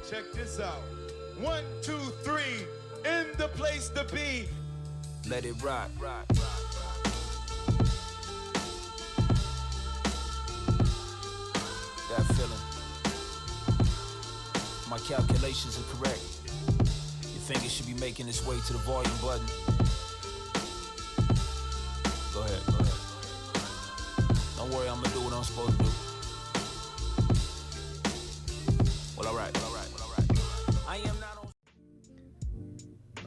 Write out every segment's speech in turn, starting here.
Check this out. 1, 2, 3, in the place to be. Let it rock, rock, rock, rock. That feeling. My calculations are correct. You think it should be making its way to the volume button? Go ahead, go ahead. Don't worry, I'm gonna do what I'm supposed to do. Well, all right. I am not on.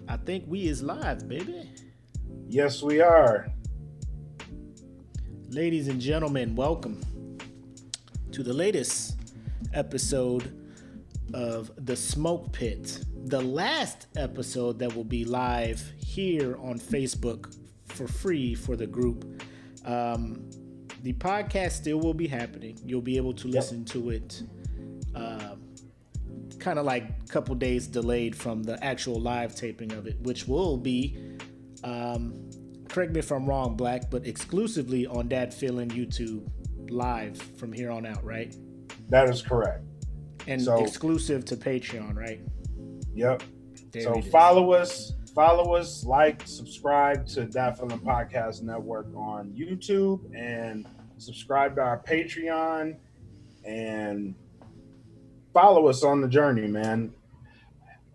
I think we is live, baby. Yes, we are. Ladies and gentlemen, welcome to the latest episode of The Smoke Pit. The last episode that will be live here on Facebook for free for the group. The podcast still will be happening. You'll be able to listen to it kind of like a couple days delayed from the actual live taping of it, which will be, correct me if I'm wrong, Black, but exclusively on Dat Feelin' YouTube live from here on out, right? That is correct. And exclusive to Patreon, right? Yep. There so follow us, like, subscribe to Dat Feelin' Podcast Network on YouTube, and subscribe to our Patreon, and follow us on the journey, man.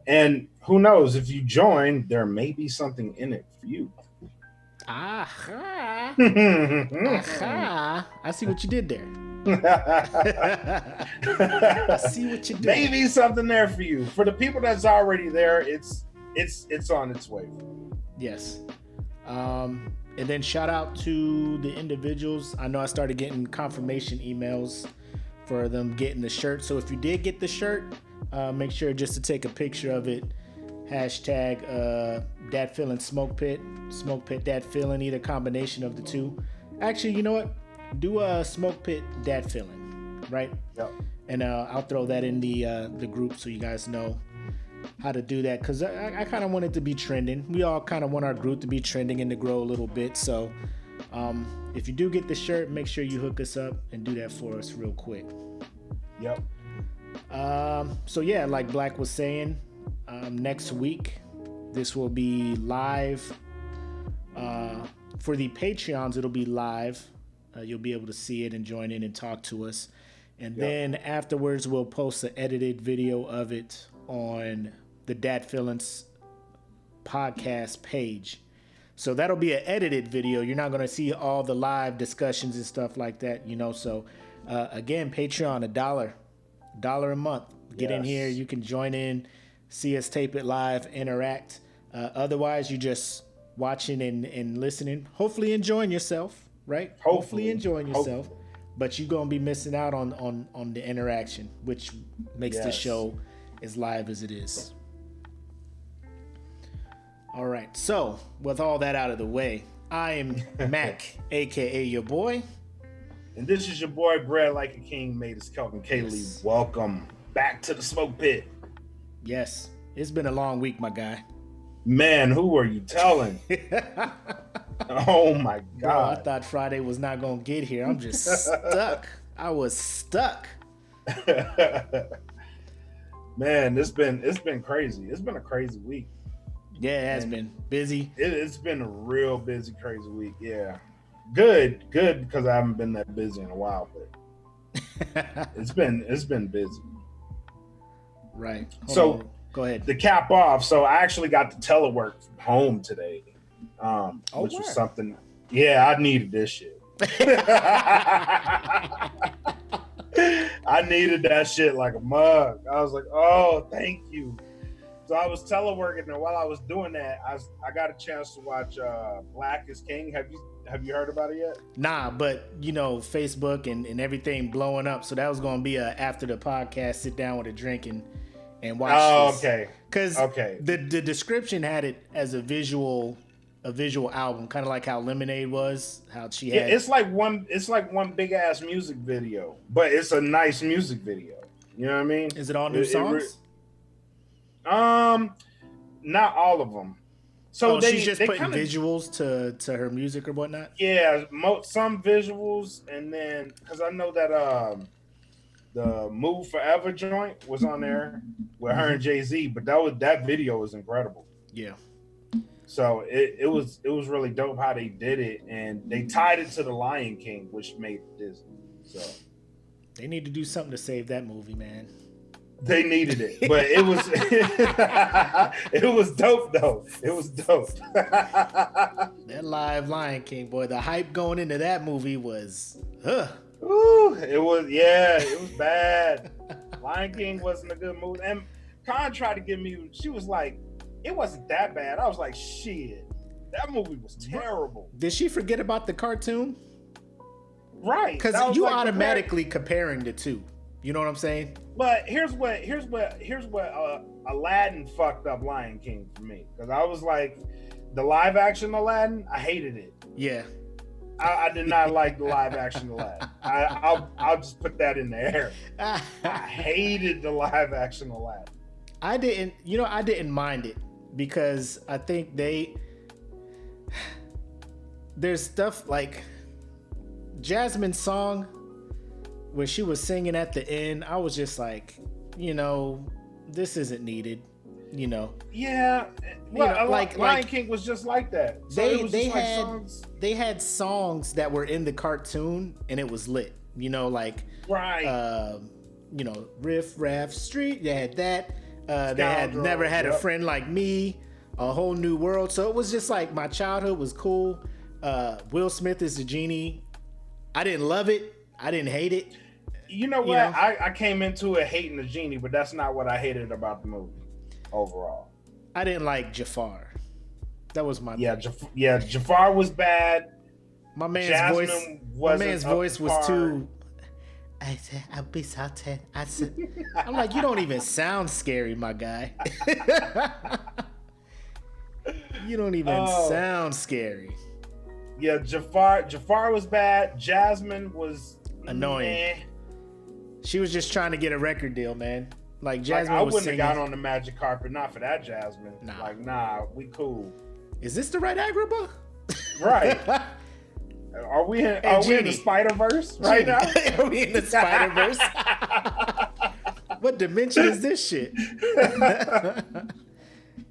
And who knows, if you join, there may be something in it for you. Aha. Aha. I see what you did there. I see what you did. Maybe something there for you. For the people that's already there, it's on its way. Yes. And then shout out to the individuals. I know I started getting confirmation emails for them getting the shirt. So if you did get the shirt, make sure just to take a picture of it. Hashtag Dat Feelin' Smoke Pit Dat Feelin', either combination of the two. Actually, you know what? Do a Smoke Pit Dat Feelin', right? Yep. And I'll throw that in the group so you guys know how to do that, because I kind of want it to be trending. We all kind of want our group to be trending and to grow a little bit. So if you do get the shirt, make sure you hook us up and do that for us real quick. Yep. So yeah, like Black was saying, next week this will be live. For the Patreons, it'll be live. You'll be able to see it and join in and talk to us. And then afterwards, we'll post an edited video of it on the Dat Feelin' podcast page. So that'll be an edited video. You're not going to see all the live discussions and stuff like that, you know. So again, Patreon, $1 a month. Get in here. You can join in, see us tape it live, interact. Otherwise, you just watching and listening, hopefully enjoying yourself, right? Hopefully enjoying yourself. But you're going to be missing out on the interaction, which makes the show as live as it is. All right. So with all that out of the way, I am Makk, a.k.a. your boy. And this is your boy, Bread Like a King, made us Kelvin Kaylee. Yes. Welcome back to the Smoke Pit. Yes. It's been a long week, my guy. Man, who are you telling? Oh, my God. Bro, I thought Friday was not going to get here. I'm just stuck. I was stuck. Man, it's been crazy. It's been a crazy week. Yeah, it has been busy. It's been a real busy, crazy week. Yeah. Good, because I haven't been that busy in a while, but it's been busy. Right. So go ahead. To cap off, so I actually got to telework from home today, which was something. Yeah, I needed this shit. I needed that shit like a mug. I was like, oh, thank you. So I was teleworking, and while I was doing that, I got a chance to watch Black is King. Have you heard about it yet? Nah, but you know, Facebook and everything blowing up. So that was going to be after the podcast, sit down with a drink and watch this. Oh, okay. Because the description had it as a visual album, kind of like how Lemonade was, how she had. Yeah, it's like one big ass music video, but it's a nice music video. You know what I mean? Is it all new songs? Not all of them. So she's just putting visuals to her music or whatnot. Yeah, some visuals, and then because I know that the Move Forever joint was on there with her and Jay-Z, but that video was incredible. Yeah. So it was really dope how they did it, and they tied it to the Lion King, which made Disney. So they need to do something to save that movie, man. They needed it, but it was it was dope though. It was dope. That live Lion King, boy, the hype going into that movie was Ooh, it was bad. Lion King wasn't a good movie. And Khan tried to give me, she was like, it wasn't that bad. I was like, shit, that movie was terrible. Did she forget about the cartoon? Right. Because you automatically comparing the two. You know what I'm saying? But here's what Aladdin fucked up Lion King for me. Because I was like, the live action Aladdin, I hated it. Yeah. I did not like the live action Aladdin. I'll just put that in the air. I hated the live action Aladdin. I didn't mind it because I think there's stuff like Jasmine's song where she was singing at the end. I was just like, this isn't needed. Yeah, well, Lion King was just like that. So they had songs that were in the cartoon and it was lit. Right. Riff Raff Street. They had that. They had Never Had a Friend Like Me, A Whole New World. So it was just like my childhood was cool. Will Smith is the genie. I didn't love it. I didn't hate it. You know what? I came into it hating the genie, but that's not what I hated about the movie overall. I didn't like Jafar. That was my thing. Jafar was bad. My man's voice was too. I said, I'll be salted. I'm like, you don't even sound scary, my guy. You don't even sound scary. Yeah, Jafar was bad. Jasmine was annoying. She was just trying to get a record deal, man. Like Jasmine I was wouldn't singing. have got on the magic carpet, not for that Jasmine. Nah. We cool. Is this the right Agrabah? Right. Are we in the Spider-Verse right now? Are we in the Spider-Verse? What dimension is this shit?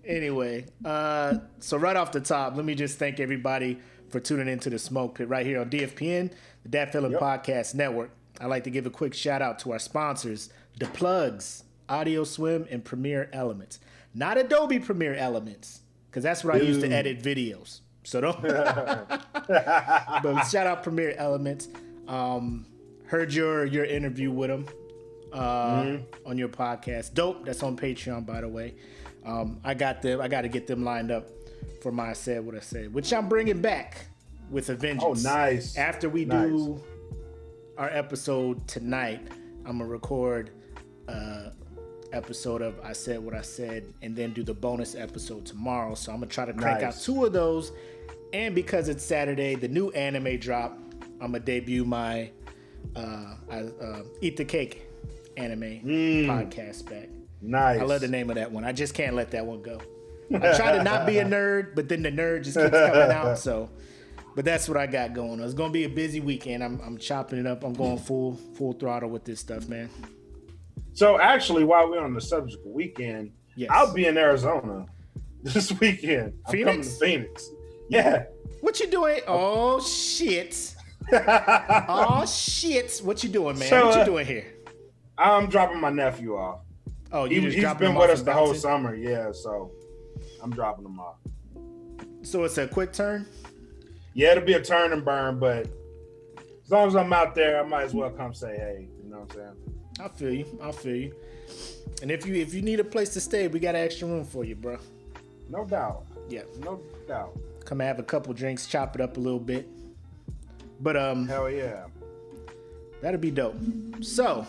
Anyway, so right off the top, let me just thank everybody for tuning into the Smoke Pit right here on DFPN, the Dat Feeling Podcast Network. I'd like to give a quick shout out to our sponsors, The Plugs, Audio Swim, and Premiere Elements. Not Adobe Premiere Elements, because that's what I use to edit videos. So don't. But shout out Premiere Elements. Heard your interview with them on your podcast. Dope. That's on Patreon, by the way. I got to get them lined up for my I Said What I Said, which I'm bringing back with a vengeance. Oh, nice. After we do our episode tonight, I'm gonna record episode of I Said What I Said and then do the bonus episode tomorrow. So I'm gonna try to crank out 2 of those. And because it's Saturday, the new anime drop, I'm gonna debut my Eat the Cake anime podcast back. Nice. I love the name of that one. I just can't let that one go. I try to not be a nerd, but then the nerd just keeps coming out. So, but that's what I got going on. It's gonna be a busy weekend. I'm chopping it up. I'm going full throttle with this stuff, man. So actually, while we're on the subject of weekend, I'll be in Arizona this weekend. I'm coming to Phoenix. Yeah. What you doing? Oh shit. Oh shit. What you doing, man? What you doing here? I'm dropping my nephew off. Oh, he's been with us the whole summer. Yeah, so I'm dropping him off. So it's a quick turn? Yeah, it'll be a turn and burn, but as long as I'm out there, I might as well come say hey. You know what I'm saying? I feel you. And if you need a place to stay, we got an extra room for you, bro. No doubt. Yeah. No doubt. Come have a couple drinks, chop it up a little bit. But hell yeah. That'd be dope. So,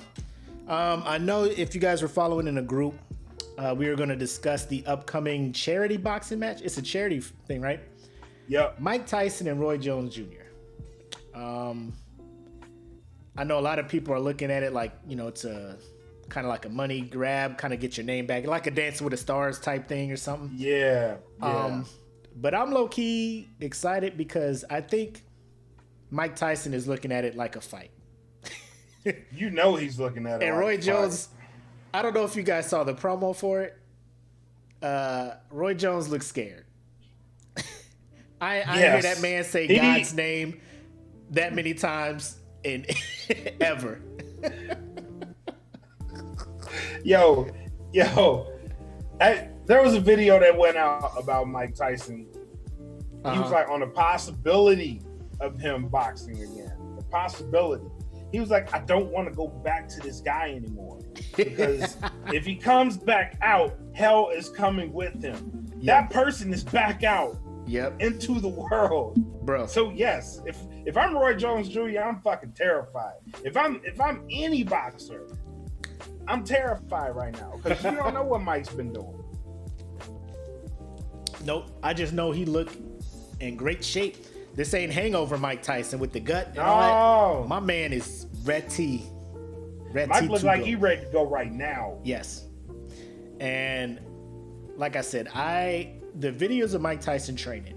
I know if you guys were following in a group, we were going to discuss the upcoming charity boxing match. It's a charity thing, right? Yep. Mike Tyson and Roy Jones Jr. I know a lot of people are looking at it like, it's a kind of like a money grab, kind of get your name back, like a Dance with the Stars type thing or something. Yeah. But I'm low-key excited because I think Mike Tyson is looking at it like a fight. You know he's looking at it. And like Roy fire. Jones, I don't know if you guys saw the promo for it. Roy Jones looks scared. I hear that man say God's name that many times in ever. Yo, there was a video that went out about Mike Tyson. He was like on the possibility of him boxing again. The possibility. He was like, I don't want to go back to this guy anymore. Because if he comes back out, hell is coming with him. Yep. That person is back out into the world. Bro. So yes, if I'm Roy Jones Jr., I'm fucking terrified. If I'm any boxer, I'm terrified right now. Because you don't know what Mike's been doing. Nope. I just know he looked in great shape. This ain't Hangover Mike Tyson with the gut and all that. My man is ready. Mike looks like he's ready to go right now. Yes. And like I said, the videos of Mike Tyson training,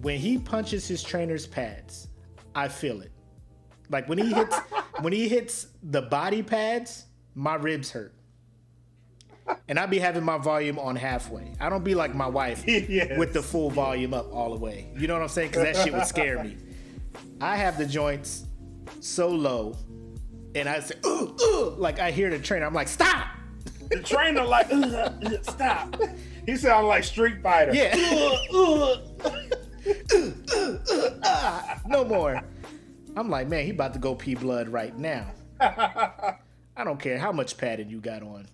when he punches his trainer's pads, I feel it. Like when he hits the body pads, my ribs hurt. And I be having my volume on halfway. I don't be like my wife with the full volume up all the way. You know what I'm saying? Because that shit would scare me. I have the joints so low, and I say, like I hear the trainer. I'm like, stop. The trainer like, stop. He sounds like Street Fighter. Yeah. No more. I'm like, man, he about to go pee blood right now. I don't care how much padding you got on.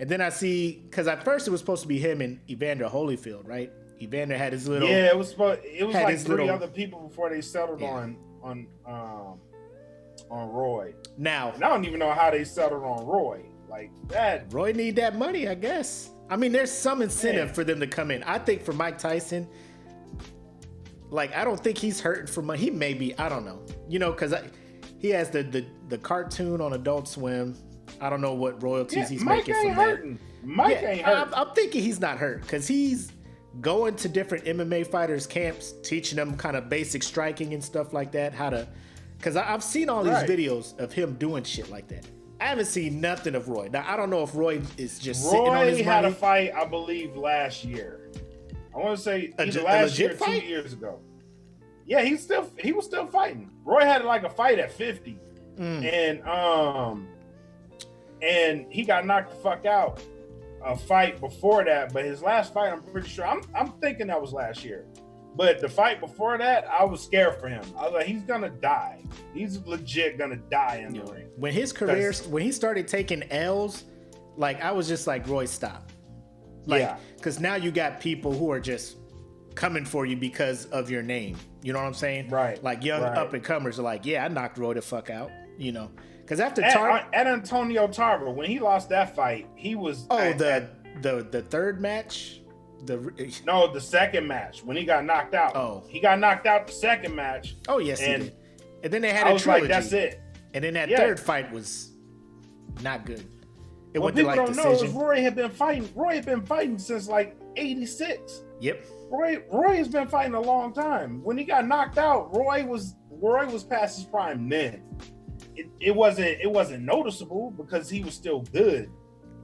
And then I see, because at first it was supposed to be him and Evander Holyfield, right? Evander had his little... Yeah, it was like three other people before they settled on Roy. Now... And I don't even know how they settled on Roy. Like, that... Roy need that money, I guess. I mean, there's some incentive for them to come in. I think for Mike Tyson, like, I don't think he's hurting for money. He may be, I don't know. You know, because he has the cartoon on Adult Swim. I don't know what royalties he's making from that. Mike ain't hurting. I'm thinking he's not hurt because he's going to different MMA fighters' camps, teaching them kind of basic striking and stuff like that. Because I've seen all these videos of him doing shit like that. I haven't seen nothing of Roy. Now, I don't know if Roy is just sitting on his money. Roy had a fight, I believe, last year. I want to say either last year or 2 years ago. Yeah, he was still fighting. Roy had like a fight at 50. And he got knocked the fuck out a fight before that. But his last fight, I'm pretty sure, I'm thinking that was last year. But the fight before that, I was scared for him. I was like, he's gonna die. He's legit gonna die in the ring. When his career, when he started taking L's, like I was just like, Roy, stop. Like, because now you got people who are just coming for you because of your name. You know what I'm saying? Right. Like young up and comers are like, yeah, I knocked Roy the fuck out. You know. Because after at Antonio Tarver, when he lost that fight, he was the third match, the second match when he got knocked out. Oh, he got knocked out the second match. Oh yes, he did. And then they had a trilogy. Like, that's it. And then that third fight was not good. What people don't know is Roy had been fighting. Roy had been fighting since like '86. Yep. Roy has been fighting a long time. When he got knocked out, Roy was past his prime then. It wasn't noticeable because he was still good.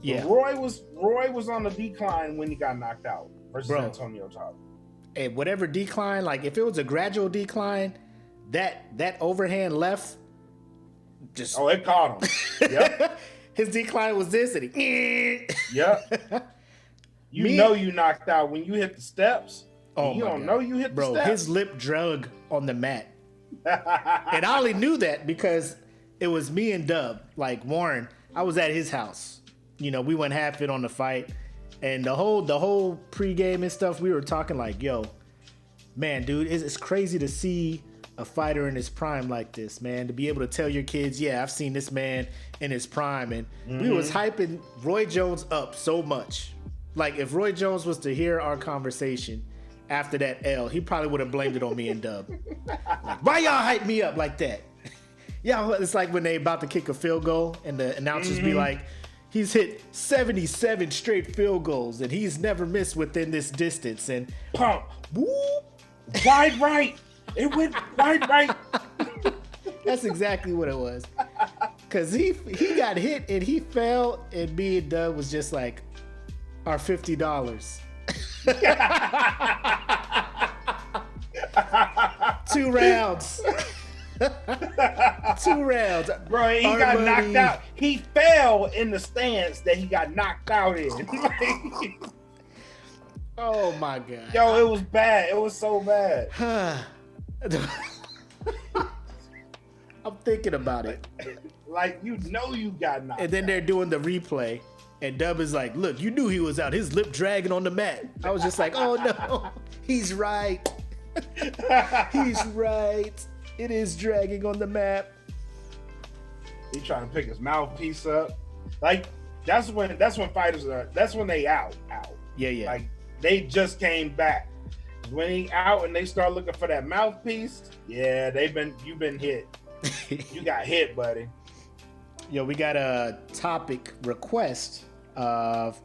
Yeah, but Roy was on the decline when he got knocked out versus Antonio Tarver. Hey, whatever decline, like if it was a gradual decline, that overhand left just it caught him. Yep. His decline was this, and he yep. You knocked out when you hit the steps. Oh, you don't know you hit the steps. His lip drug on the mat, and I only knew that because it was me and Dub, like Warren. I was at his house. You know, we went half it on the fight, and the whole pregame and stuff. We were talking like, "Yo, man, dude, it's crazy to see a fighter in his prime like this, man. To be able to tell your kids, yeah, I've seen this man in his prime." And we was hyping Roy Jones up so much. Like if Roy Jones was to hear our conversation after that L, he probably would have blamed it on me and Dub. Like, why y'all hype me up like that? Yeah, it's like when they about to kick a field goal and the announcers be like, he's hit 77 straight field goals and he's never missed within this distance. And pump, whoop, wide right. It went wide right. That's exactly what it was. Cause he got hit and he fell, and me and Doug was just like, our $50. 2 rounds. 2 rounds. Bro, he got knocked out. He fell in the stance that he got knocked out in. Oh my God. Yo, it was bad. It was so bad. I'm thinking about it. Like, you got knocked And then they're doing the replay, and Dub is like, look, you knew he was out. His lip dragging on the mat. I was just like, oh no, he's right. He's right. It is dragging on the map. He's trying to pick his mouthpiece up. Like, that's when fighters are, that's when they out. Yeah. Like, they just came back. When he out and they start looking for that mouthpiece, yeah, you've been hit. You got hit, buddy. Yo, we got a topic request from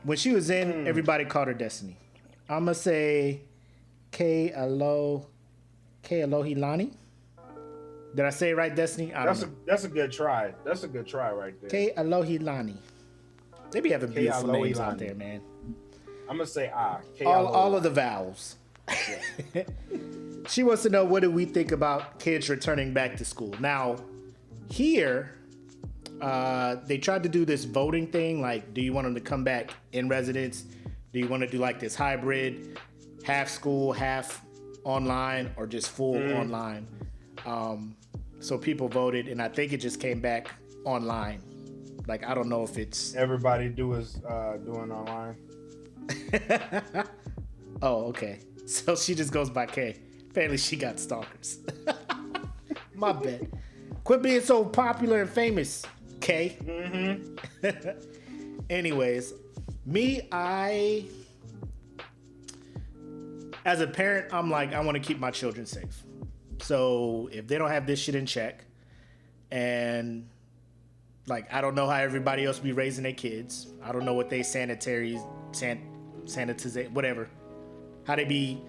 when she was in, everybody called her Destiny. I'm gonna say K Alohilani. Did I say it right, Destiny? That's a good try. That's a good try right there. K Alohilani. They be having beautiful names out there, man. I'm gonna say all of the vowels. Yeah. She wants to know, what do we think about kids returning back to school? Now, here, they tried to do this voting thing. Like, do you want them to come back in residence? Do you want to do like this hybrid, half school, half online, or just full online? So people voted, and I think it just came back online. Like, I don't know if it's everybody doing online. Oh, okay. So she just goes by K. Apparently she got stalkers. My bad. Quit being so popular and famous, K. Anyways, as a parent, I'm like, I want to keep my children safe. So if they don't have this shit in check, and like, I don't know how everybody else be raising their kids. I don't know what they sanitization, whatever. How they be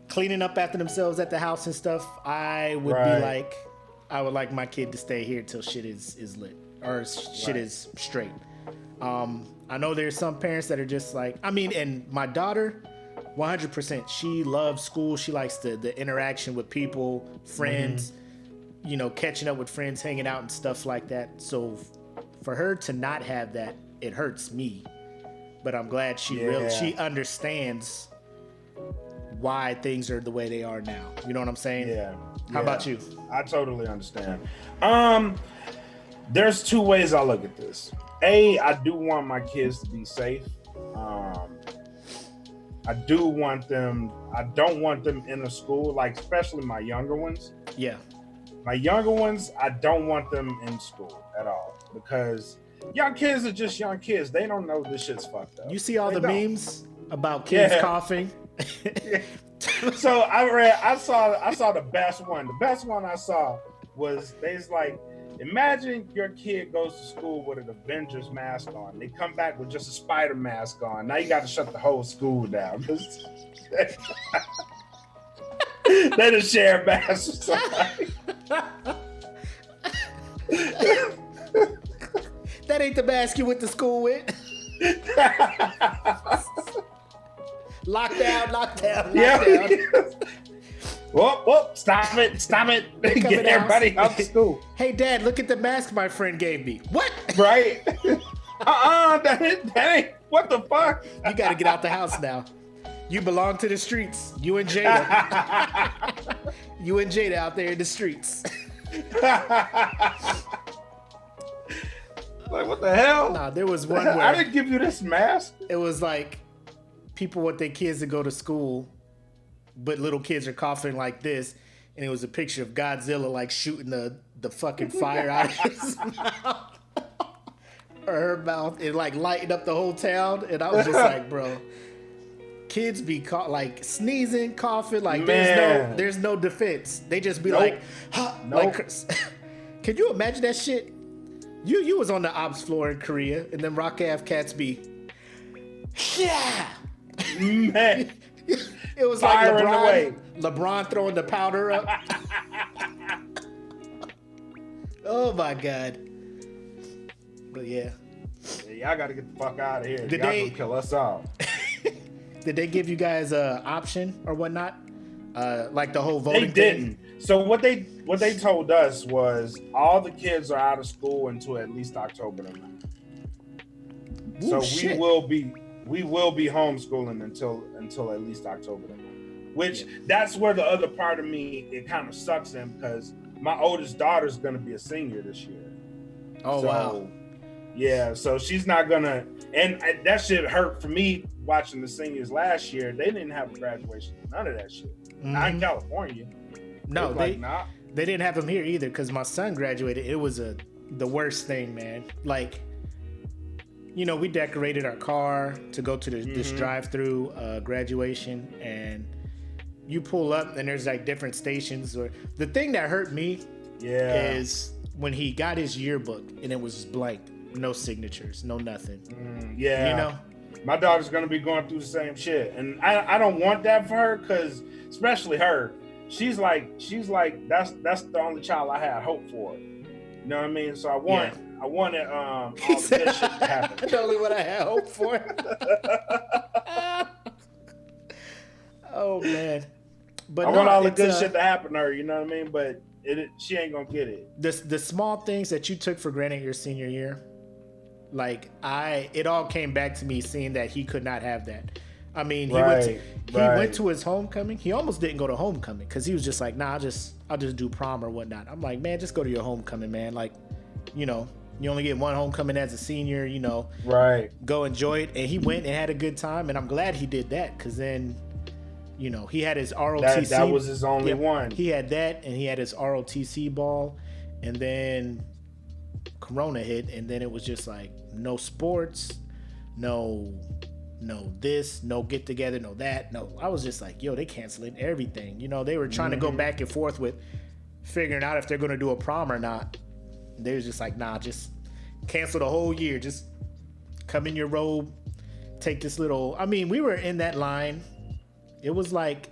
cleaning up after themselves at the house and stuff. I would like my kid to stay here till shit is lit, or shit is straight. I know there's some parents that are just like, and my daughter, 100%, she loves school. She likes the interaction with people, friends, catching up with friends, hanging out and stuff like that. So for her to not have that, it hurts me. But I'm glad she understands why things are the way they are now. You know what I'm saying? Yeah. How about you? I totally understand. There's 2 ways I look at this. I do want my kids to be safe. I don't want them in a school, like, especially my younger ones. Yeah. My younger ones, I don't want them in school at all, because young kids are just young kids. They don't know this shit's fucked up. You see all the memes about kids coughing? So I saw the best one. The best one I saw was, they's like, imagine your kid goes to school with an Avengers mask on. They come back with just a Spider mask on. Now you got to shut the whole school down. They just share masks with somebody. That ain't the mask you went to school with. Lockdown. Yeah. Whoop, stop it. Get everybody out of school. Hey, Dad, look at the mask my friend gave me. What? Right? That ain't, what the fuck? You got to get out the house now. You belong to the streets. You and Jada. You and Jada out there in the streets. Like, what the hell? Nah, there was one where I didn't give you this mask. It was like, people want their kids to go to school, but little kids are coughing like this, and it was a picture of Godzilla like shooting the fucking fire out of his mouth or her mouth, and like lighting up the whole town. And I was just like, bro, kids be like sneezing, coughing, like there's no defense. They just be like, huh, like, can you imagine that shit? You was on the ops floor in Korea, and then Rock Ave cats be, yeah. Man. It was firing like LeBron throwing the powder up. Oh my God. But yeah. Y'all got to get the fuck out of here. Did Y'all they- gonna kill us all. Did they give you guys a option or whatnot? Like the whole voting They didn't. So what they told us was all the kids are out of school until at least October the 9th. Ooh, So shit. we will be homeschooling until at least October the 9th. Which that's where the other part of me, it kind of sucks in, because my oldest daughter's gonna be a senior this year. Oh, wow. Yeah, so she's not gonna, and that shit hurt for me watching the seniors last year. They didn't have a graduation, none of that shit. Not in California. No, nah. They didn't have them here either, because my son graduated. It was the worst thing, man. Like, you know, we decorated our car to go to this drive-through graduation, and you pull up and there's like different stations. Or the thing that hurt me is when he got his yearbook and it was blank, no signatures, no nothing. You know, my daughter's gonna be going through the same shit, and I don't want that for her, because especially her, she's like that's the only child I had hope for. You know what I mean? So I wanted all the good shit to happen. That's only what I had hope for. Oh man. But I want all the good shit to happen to her, you know what I mean? But she ain't gonna get it. The small things that you took for granted your senior year, like it all came back to me seeing that he could not have that. I mean, he went to his homecoming. He almost didn't go to homecoming because he was just like, nah, I'll just do prom or whatnot. I'm like, man, just go to your homecoming, man. Like, you know, you only get one homecoming as a senior, you know. Right. Go enjoy it. And he went and had a good time, and I'm glad he did that, because then, you know, he had his ROTC. That was his only one. He had that, and he had his ROTC ball, and then Corona hit, and then it was just like no sports, no this, no get together, no that, no. I was just like, yo, they canceling everything. You know, they were trying to go back and forth with figuring out if they're going to do a prom or not. They was just like, nah, just cancel the whole year. Just come in your robe, take this little. I mean, we were in that line. It was like,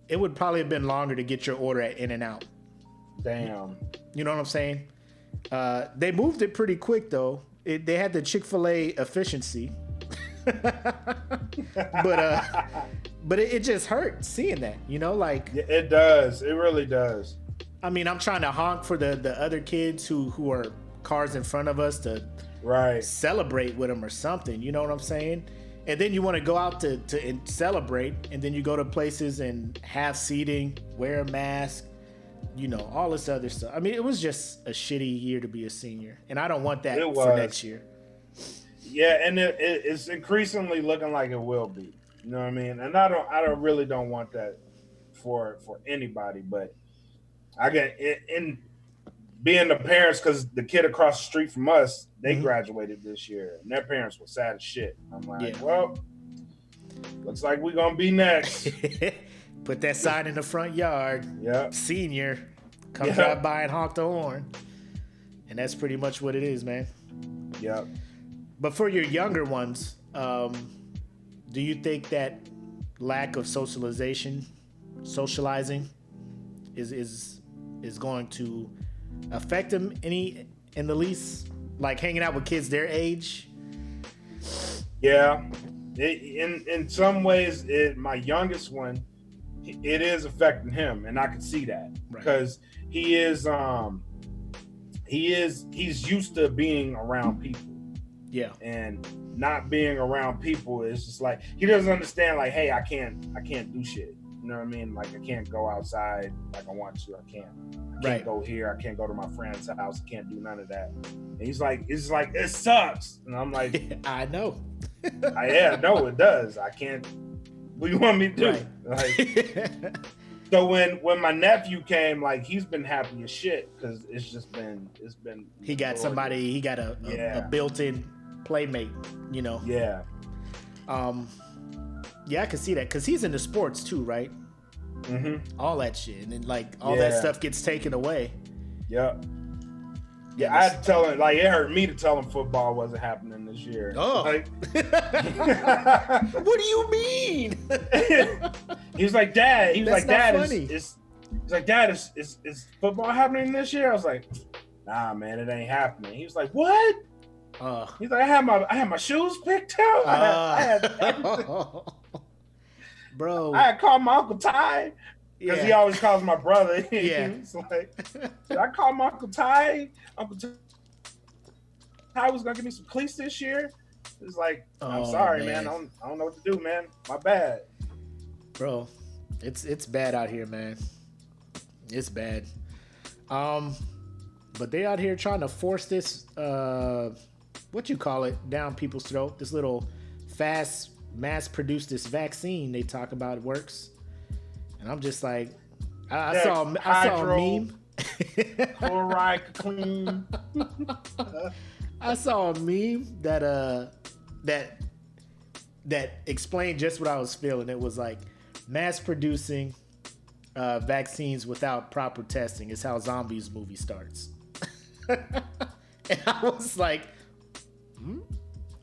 it would probably have been longer to get your order at In-N-Out. Damn. You know what I'm saying? They moved it pretty quick though. They had the Chick-fil-A efficiency. but it just hurt seeing that, you know, like it does. It really does. I mean, I'm trying to honk for the other kids who are cars in front of us to celebrate with them or something. You know what I'm saying? And then you want to go out to celebrate, and then you go to places and have seating, wear a mask, you know, all this other stuff. I mean, it was just a shitty year to be a senior, and I don't want that for next year. Yeah, and it's increasingly looking like it will be. You know what I mean? And I really don't want that for anybody. But I get in being the parents, because the kid across the street from us, they graduated this year, and their parents were sad as shit. I'm like, well, looks like we're gonna be next. Put that sign in the front yard. Yeah. Senior, come drive by and honk the horn. And that's pretty much what it is, man. Yeah. But for your younger ones, do you think that lack of socializing is going to affect them in the least? Like hanging out with kids their age? Yeah. In some ways, my youngest one, it is affecting him, and I can see that because he's used to being around people. Yeah. And not being around people is just like, he doesn't understand, like, hey, I can't do shit. You know what I mean? Like, I can't go outside like I want to. I can't go here. I can't go to my friend's house. I can't do none of that. And he's like, it's like, it sucks. And I'm like, I know. No, it does. I can't. What do you want me to do? Like, so when my nephew came, like, he's been happy as shit because it's been. He got somebody. He got a built-in playmate. You know. Yeah. Yeah, I can see that because he's into sports too, right? Mm-hmm. All that shit, and then like all that stuff gets taken away. Yep. Yeah, I had to tell him, like, it hurt me to tell him football wasn't happening this year. Oh. Like, what do you mean? He's like, Dad. He's That's like, Dad, funny. He's like, Dad, is football happening this year? I was like, nah, man, it ain't happening. He was like, what? He's like, I had my shoes picked out. I had everything. Bro, I had called my Uncle Ty because he always calls my brother. Yeah. He's like, I called my Uncle Ty. Uncle Ty was gonna give me some cleats this year. It's like, I'm sorry, man. I don't know what to do, man. My bad. Bro, it's bad out here, man. It's bad. But they out here trying to force this what you call it down people's throat. This little fast mass-produced this vaccine they talk about works, and I'm just like, I saw a meme. Chloride clean. I saw a meme that explained just what I was feeling. It was like mass-producing vaccines without proper testing is how Zombies movie starts. And I was like,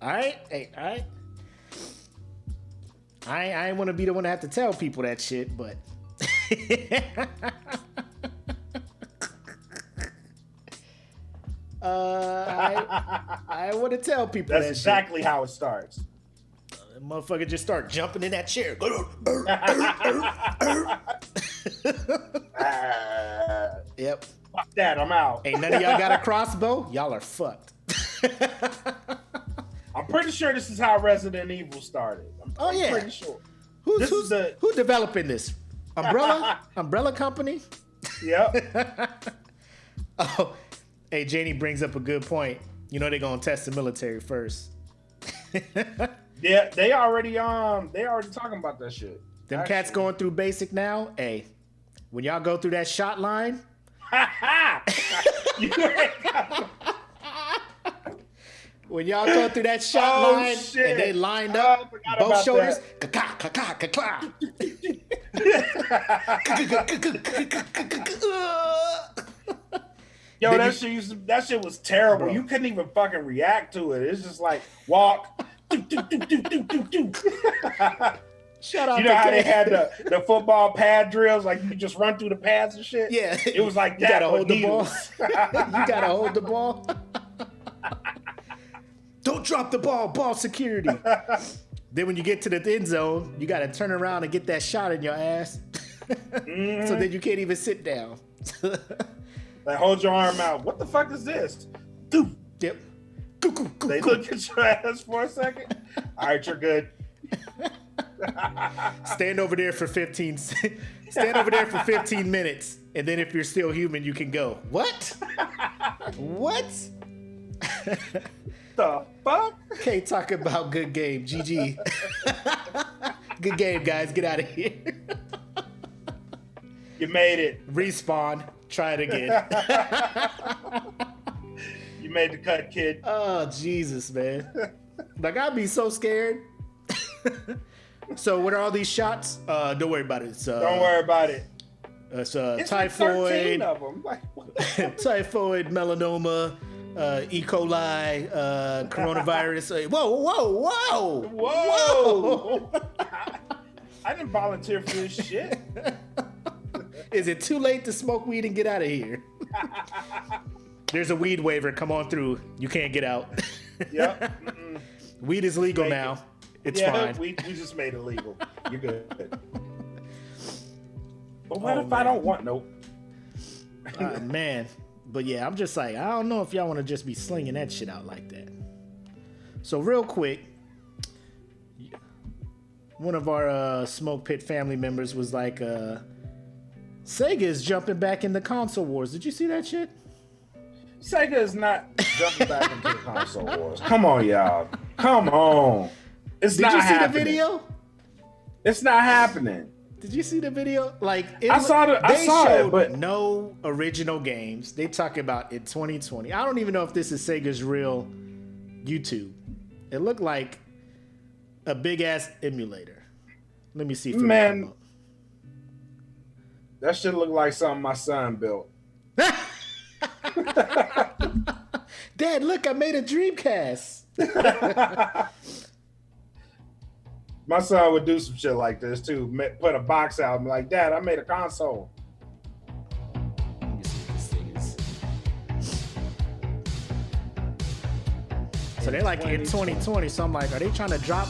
all right. I ain't want to be the one to have to tell people that shit, but I want to tell people that's that exactly shit. how it starts. Motherfucker just start jumping in that chair. Yep. Fuck that, I'm out. Ain't none of y'all got a crossbow? Y'all are fucked. I'm pretty sure this is how Resident Evil started. I'm yeah. pretty sure. Who's developing this? Umbrella Company? Yep. Oh, hey, Janie brings up a good point. You know they're gonna test the military first. Yeah, they already talking about that shit. Them cats going through basic now. Hey, when y'all go through that shot line, when y'all go through that shot line shit. and they lined up, both shoulders, Yo, Then that shit was terrible. Bro. You couldn't even fucking react to it. It's just like walk. Shut up. You know how they had the football pad drills, like you just run through the pads and shit? Yeah. It was like you that. Gotta hold the ball. You gotta hold the ball. Don't drop the ball. Ball security. Then when you get to the end zone, you gotta turn around and get that shot in your ass. Mm-hmm. So then you can't even sit down. Like hold your arm out. What the fuck is this? Dude. Yep. They look at your ass for a second. All right, you're good. Stand over there for 15 minutes, and then if you're still human, you can go. What? What? The fuck? Can't talk about good game. GG. Good game, guys. Get out of here. You made it. Respawn. Try it again. You made the cut, kid. Oh, Jesus, man. Like, I'd be so scared. So, what are all these shots? Don't worry about it. Don't worry about it. It's It's typhoid, like 13 of them. Like, typhoid, melanoma, E. coli, coronavirus. Whoa! I didn't volunteer for this shit. Is it too late to smoke weed and get out of here? There's a weed waiver. Come on through. You can't get out. Yep. Weed is legal now. It's fine. We just made it legal. You're good. But what if I don't want man. But yeah, I'm just like, I don't know if y'all want to just be slinging that shit out like that. So real quick, one of our Smoke Pit family members was like, Sega is jumping back in the console wars. Did you see that shit? Sega is not jumping back into the console wars. Come on, y'all. Come on. Did you see the video? It's not happening. Did you see the video? Like I saw it, but no original games. They talk about in 2020. I don't even know if this is Sega's real YouTube. It looked like a big ass emulator. Let me see if man, that shit look like something my son built. Dad, look, I made a Dreamcast. My son would do some shit like this too. Put a box out and be like, Dad, I made a console. So they're like in 2020. So I'm like, are they trying to drop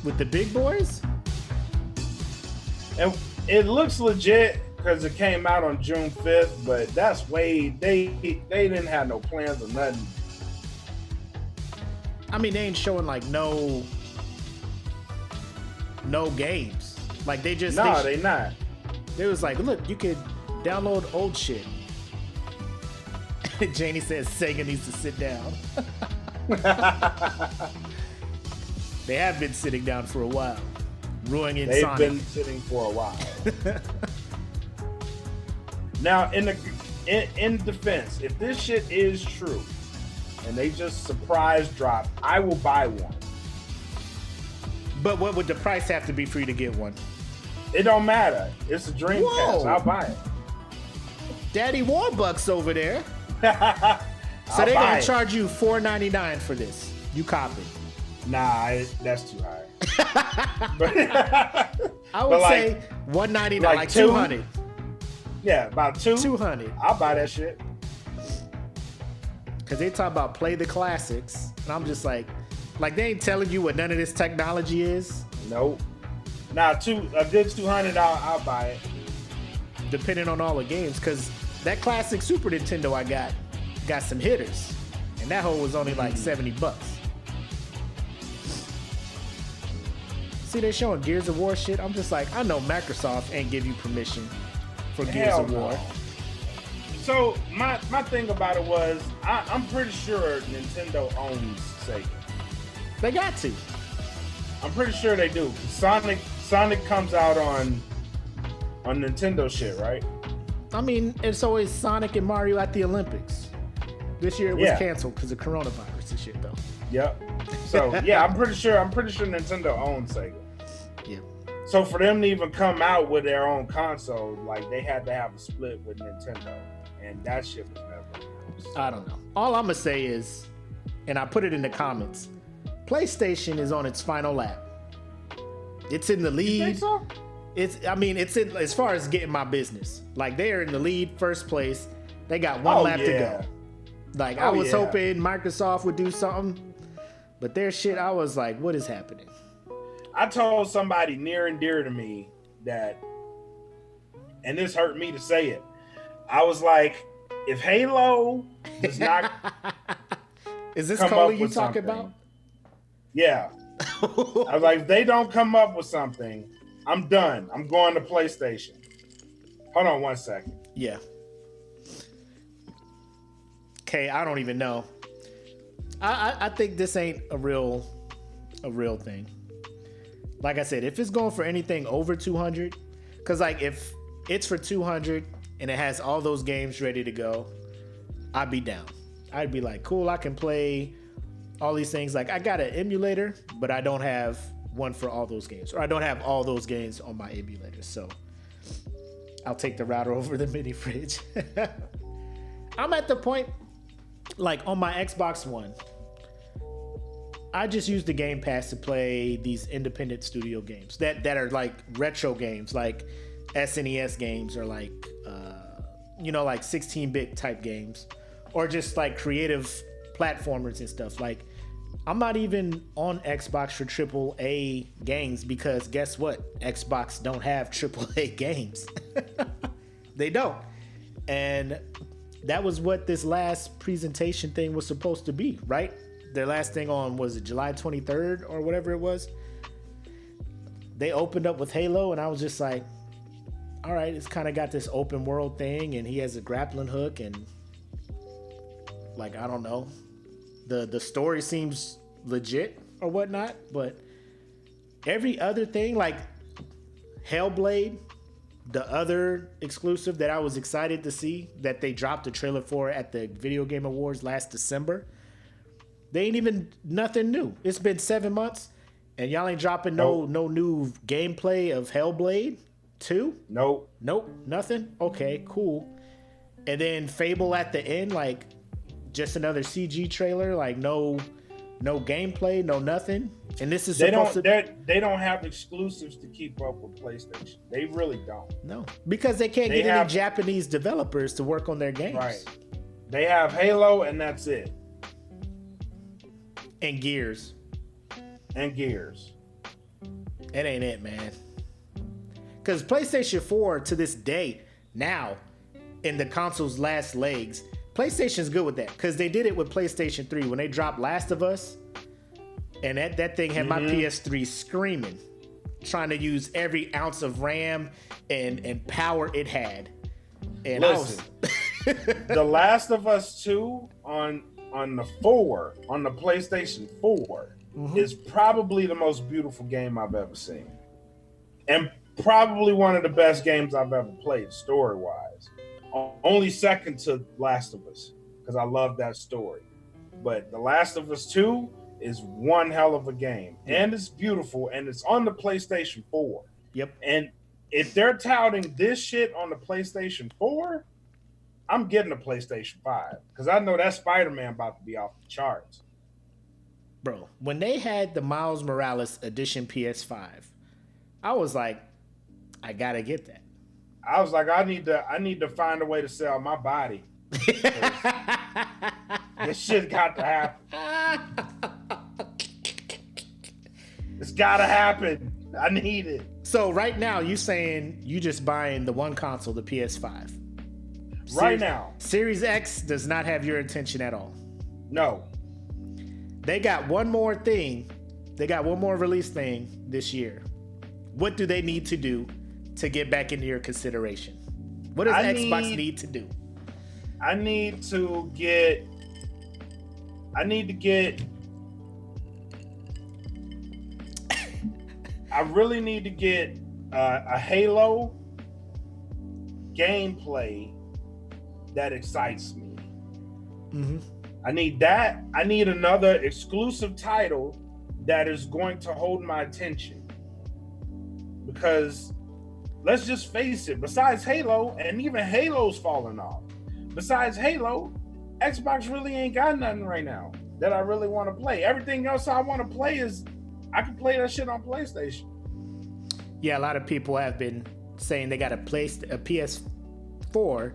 with the big boys? And it looks legit because it came out on June 5th, but that's way they didn't have no plans or nothing. I mean, they ain't showing like no games. Like they just they not. They was like, look, you could download old shit. Janie says Sega needs to sit down. They have been sitting down for a while. Ruining Sonic. They've been sitting for a while. Now, in defense, if this shit is true and they just surprise drop, I will buy one. But what would the price have to be for you to get one? It don't matter. It's a Dreamcast. Whoa. I'll buy it. Daddy Warbucks over there. So they're gonna charge you $4.99 for this. You copy? Nah, that's too high. I would say $199, like $200. Yeah, about $200. I'll buy that shit. Cause they talk about play the classics, and I'm just like they ain't telling you what none of this technology is. Nope. Nah, a good $200, I'll buy it. Depending on all the games, cause that classic Super Nintendo I got some hitters, and that whole was only like $70. See, they're showing Gears of War shit. I'm just like, I know Microsoft ain't give you permission for Gears of War. So my thing about it was, I'm pretty sure Nintendo owns Sega. They got to. I'm pretty sure they do. Sonic comes out on Nintendo shit, right? I mean, it's always Sonic and Mario at the Olympics. This year it was canceled because of coronavirus and shit, though. Yep. So yeah, I'm pretty sure Nintendo owns Sega. Yeah. So for them to even come out with their own console, like they had to have a split with Nintendo, and that shit was never announced. I don't know. All I'm gonna say is, and I put it in the comments, PlayStation is on its final lap. It's in the lead. You think so? It's in as far as getting my business. Like they are in the lead, first place. They got one lap to go. Like I was hoping Microsoft would do something, but their shit, I was like, what is happening? I told somebody near and dear to me that, and this hurt me to say it, I was like, if Halo does not is this Coley you talking about? Yeah. I was like, if they don't come up with something, I'm done. I'm going to PlayStation. Hold on 1 second. Yeah. Okay, I don't even know. I think this ain't a real thing. Like I said, if it's going for anything over 200, because like if it's for 200 and it has all those games ready to go, I'd be down. I'd be like, cool, I can play all these things. Like I got an emulator, but I don't have one for all those games, or I don't have all those games on my emulator. So I'll take the router over the mini fridge. I'm at the point, like on my Xbox One, I just use the Game Pass to play these independent studio games that are like retro games, like SNES games, or like like 16-bit type games, or just like creative platformers and stuff. Like I'm not even on Xbox for AAA games, because guess what? Xbox don't have AAA games. They don't. And that was what this last presentation thing was supposed to be, right? Their last thing on, was it July 23rd or whatever it was? They opened up with Halo, and I was just like, all right, it's kind of got this open world thing, and he has a grappling hook, and like, I don't know. The story seems legit or whatnot, but every other thing, like Hellblade, the other exclusive that I was excited to see that they dropped a trailer for at the Video Game Awards last December, they ain't even nothing new. It's been 7 months, and y'all ain't dropping no new gameplay of Hellblade 2? Nope, nothing? Okay, cool. And then Fable at the end, like just another CG trailer, like no gameplay, no nothing. And this is they don't have exclusives to keep up with PlayStation. They really don't. No, because they can't get any Japanese developers to work on their games. Right. They have Halo, and that's it. And Gears. And Gears. It ain't it, man. Because PlayStation 4 to this day, now, in the console's last legs, PlayStation's good with that. Because they did it with PlayStation 3 when they dropped Last of Us. And that thing had my PS3 screaming, trying to use every ounce of RAM and power it had. And listen, The Last of Us 2 on the PlayStation 4 is probably the most beautiful game I've ever seen. And probably one of the best games I've ever played story-wise. Only second to Last of Us, because I love that story. But The Last of Us 2 is one hell of a game. And it's beautiful, and it's on the PlayStation 4. Yep. And if they're touting this shit on the PlayStation 4, I'm getting a PlayStation 5. Because I know that Spider-Man about to be off the charts. Bro, when they had the Miles Morales Edition PS5, I was like, I gotta get that. I was like, I need to find a way to sell my body. This shit got to happen. It's gotta happen. I need it. So right now, you saying you just buying the one console, the PS5. Right now. Series X does not have your attention at all. No. They got one more thing. They got one more release thing this year. What do they need to do to get back into your consideration? What does Xbox need to do? I need to get I really need to get a Halo gameplay that excites me. I need that. I need another exclusive title that is going to hold my attention. Because let's just face it, besides Halo, and even Halo's falling off, besides Halo, Xbox really ain't got nothing right now that I really want to play. Everything else I want to play is, I can play that shit on PlayStation. Yeah, a lot of people have been saying they got a PS4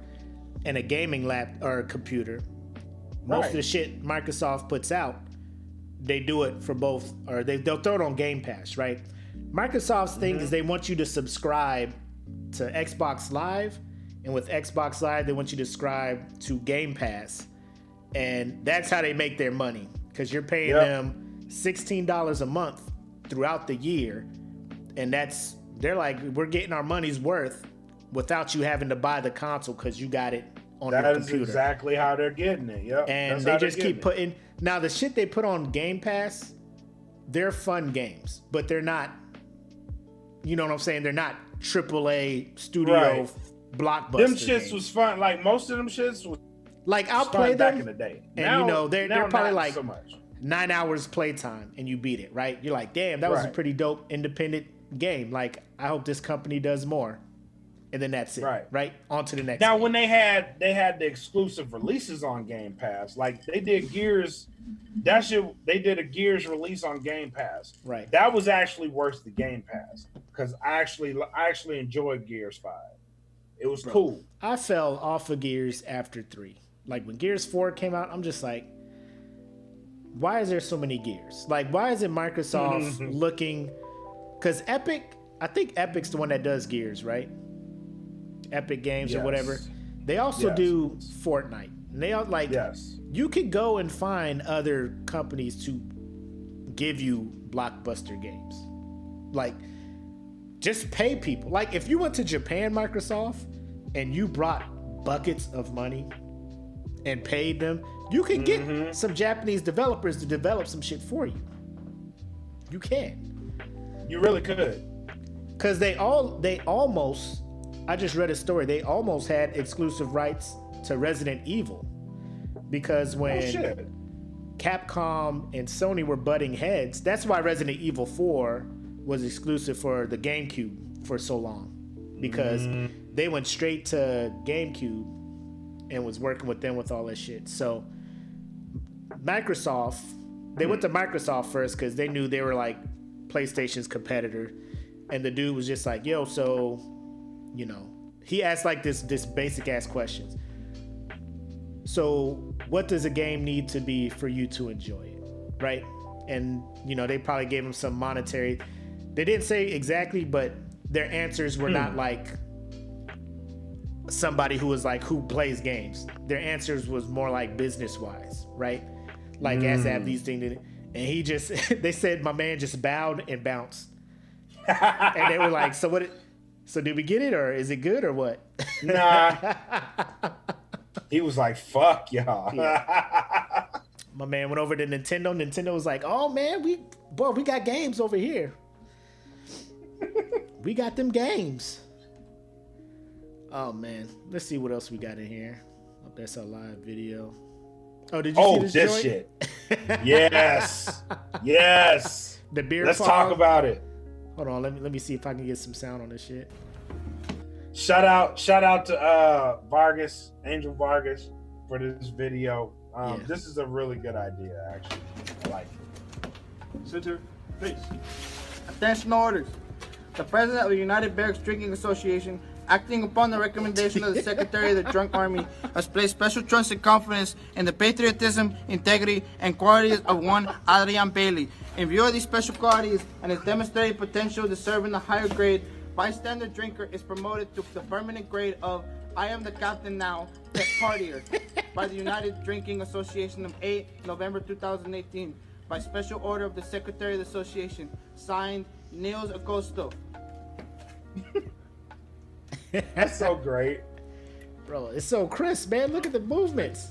and a gaming lap or a computer. Most of the shit Microsoft puts out, they do it for both, or they'll throw it on Game Pass, right? Microsoft's thing is they want you to subscribe to Xbox Live, and with Xbox Live, they want you to subscribe to Game Pass, and that's how they make their money, because you're paying them $16 a month throughout the year, and they're like, we're getting our money's worth without you having to buy the console because you got it on your computer. That is exactly how they're getting it. Yep. And they just keep putting. Now the shit they put on Game Pass, they're fun games, but they're not. You know what I'm saying? They're not AAA studio blockbuster. Them shits games. was fun. Like most of them shits was like I'll play them back in the day. And now, they're probably like so much. 9 hours playtime, and you beat it, right? You're like, damn, that was a pretty dope independent game. Like, I hope this company does more. And then that's it. Right? On to the next Now, game. when they had the exclusive releases on Game Pass, like they did Gears, they did a Gears release on Game Pass. Right. That was actually worth the Game Pass because I actually enjoyed Gears 5. It was cool. I fell off of Gears after 3. Like when Gears 4 came out, I'm just like, why is there so many Gears? Like, why is it Microsoft looking? Because I think Epic's the one that does Gears, right? Epic Games or whatever. They also do Fortnite. And they are like, you could go and find other companies to give you blockbuster games. Like, just pay people. Like, if you went to Japan, Microsoft, and you brought buckets of money and paid them, you could get some Japanese developers to develop some shit for you. You can. You really could. Because they almost, I just read a story, they almost had exclusive rights to Resident Evil. Because when Capcom and Sony were butting heads, that's why Resident Evil 4 was exclusive for the GameCube for so long. Because they went straight to GameCube and was working with them with all this shit. So Microsoft, they went to Microsoft first because they knew they were like PlayStation's competitor. And the dude was just like, yo, so, you know, he asked like this basic ass questions. So what does a game need to be for you to enjoy it? Right? and they probably gave him some monetary. They didn't say exactly, but their answers were not like somebody who was like who plays games. Their answers was more like business wise, right? Like ASAP these things, and he just they said my man just bowed and bounced, and they were like, so what? So did we get it, or is it good, or what? Nah. He was like, fuck y'all. Yeah. My man went over to Nintendo. Nintendo was like, oh man, we got games over here. We got them games. Oh man, let's see what else we got in here. Oh, that's our live video. Oh, did you see this shit? Yes. Yes. The beer. Let's talk about it. Hold on, let me see if I can get some sound on this shit. Shout out to Vargas, Angel Vargas, for this video. This is a really good idea, actually. I like it. Center, face. Attention orders. The president of the United Barracks Drinking Association, acting upon the recommendation of the Secretary of the Drunk Army, has placed special trust and confidence in the patriotism, integrity, and qualities of one Adrian Bailey. In view of these special qualities and his demonstrated potential to serve in the higher grade, bystander drinker is promoted to the permanent grade of I am the captain now, pet partier, by the United Drinking Association of 8 November 2018, by special order of the Secretary of the Association, signed Niels Acosto. That's so great. Bro, it's so crisp, man. Look at the movements.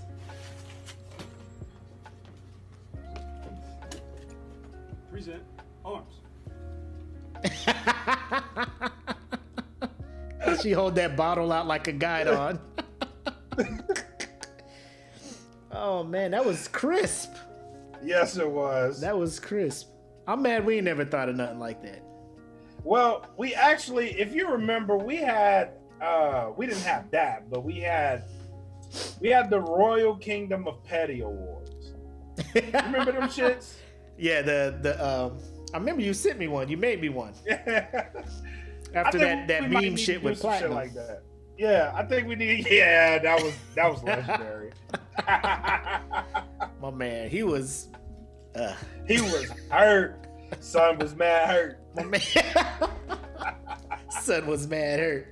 Present arms. She hold that bottle out like a guide on. Oh man, that was crisp. Yes, it was. That was crisp. I'm mad we ain't never thought of nothing like that. Well, we actually, if you remember, we had we didn't have that, but we had the Royal Kingdom of Petty Awards. Remember them shits? Yeah, I remember you sent me one. You made me one. After that meme shit with platinum. Shit like that. Yeah, I think we need. Yeah, that was legendary. My man, he was hurt. Son was mad hurt. My man, son was mad hurt.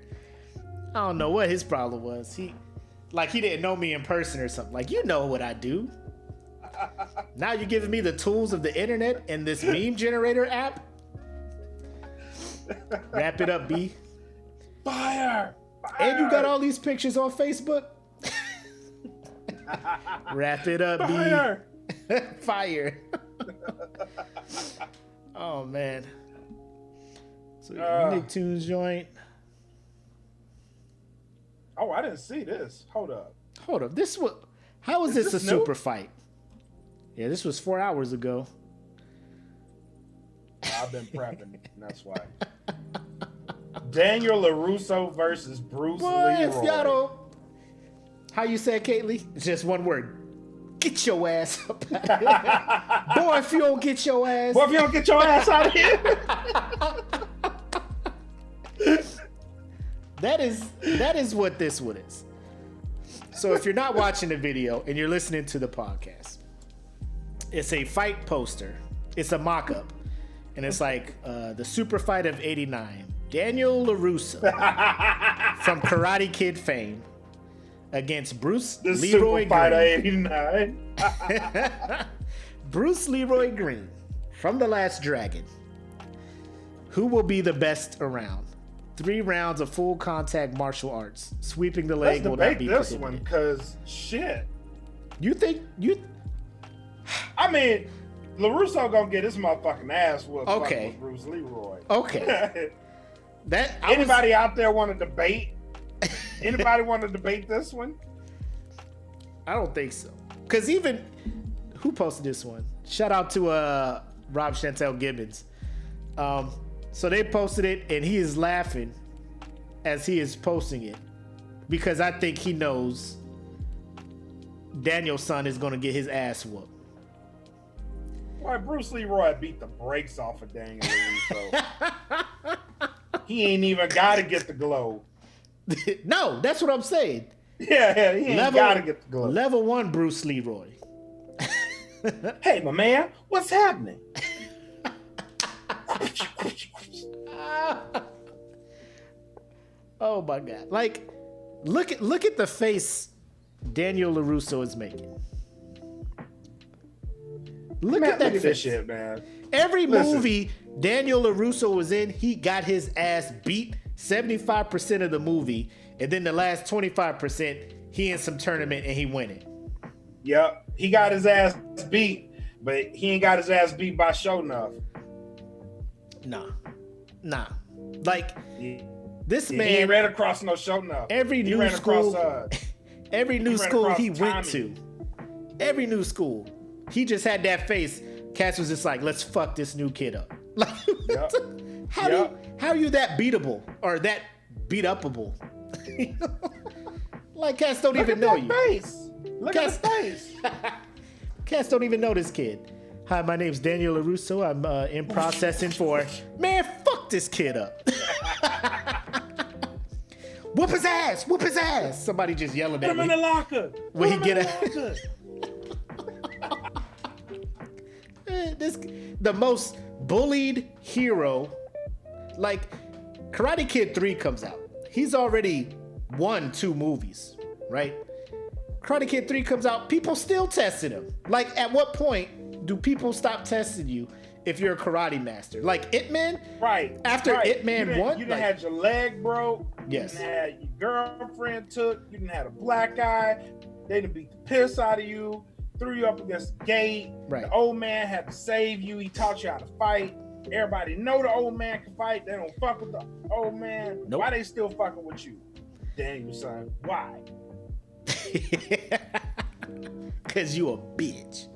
I don't know what his problem was. He didn't know me in person or something. Like, you know what I do. Now you're giving me the tools of the internet and this meme generator app. Wrap it up, B. Fire! And you got all these pictures on Facebook. Wrap it up, Fire! B. Fire. Oh man. So Nicktoons joint. Oh, I didn't see this. Hold up. How is this a new? super fight? Yeah, this was 4 hours ago. I've been prepping, and that's why. Daniel LaRusso versus Bruce Leroy. If y'all don't, how you say it, Kaylee? It's just one word. Get your ass up. Boy, if you don't get your ass. Boy, if you don't get your ass out of here. That is what this one is. So if you're not watching the video and you're listening to the podcast, it's a fight poster. It's a mock-up. And it's like the super fight of 89. Daniel LaRusso from Karate Kid fame against Bruce The Leroy super fight of Green. 89. Bruce Leroy Green from The Last Dragon. Who will be the best around? 3 rounds of full contact martial arts. Sweeping the leg will not be this prohibited. one, because shit. You think you? I mean, LaRusso gonna get his motherfucking ass whooped. Okay. With Bruce Leroy. Okay. Anybody out there want to debate? Anybody want to debate this one? I don't think so. Because even who posted this one? Shout out to Rob Chantel Gibbons. So they posted it, and he is laughing as he is posting it because I think he knows Daniel's son is going to get his ass whooped. Why, Bruce Leroy beat the brakes off of Daniel LaRusso. He ain't even got to get the glow. No, that's what I'm saying. Yeah, he ain't got to get the glow. Level 1 Bruce Leroy. Hey, my man, what's happening? Oh my God! Like, look at the face Daniel LaRusso is making. Look at that this face. shit, man. Every Listen. movie Daniel LaRusso was in, he got his ass beat 75% of the movie, and then the last 25%, he in some tournament and he winning. Yep, he got his ass beat, but he ain't got his ass beat by show enough. Nah. Like, this He man, ain't ran across no show enough. every He new ran school, across, every new he ran school across he went Tommy. to, every new school, he just had that face. Cass was just like, let's fuck this new kid up. Like, Yep. how are you that beatable or that beat upable? Like, Cass don't even know you. Look at the face. Cass don't even know this kid. Hi, my name's Daniel LaRusso. I'm in processing for... Man, fuck this kid up. Whoop his ass. Whoop his ass. Somebody just yelling Put at him in me. the locker. When he Put him get in the locker. The most bullied hero. Like, Karate Kid 3 comes out. He's already won 2 movies, right? Karate Kid 3 comes out, people still tested him. Like, at what point do people stop testing you if you're a karate master? Like, Ip Man? Right. After right. Ip Man won? You done Like, had your leg broke. Yes. You done had your girlfriend took. You done had a black eye. They done beat the piss out of you. Threw you up against the gate. Right. The old man had to save you. He taught you how to fight. Everybody know the old man can fight. They don't fuck with the old man. Nope. Why they still fucking with you? Daniel, son. Why? Cause you a bitch.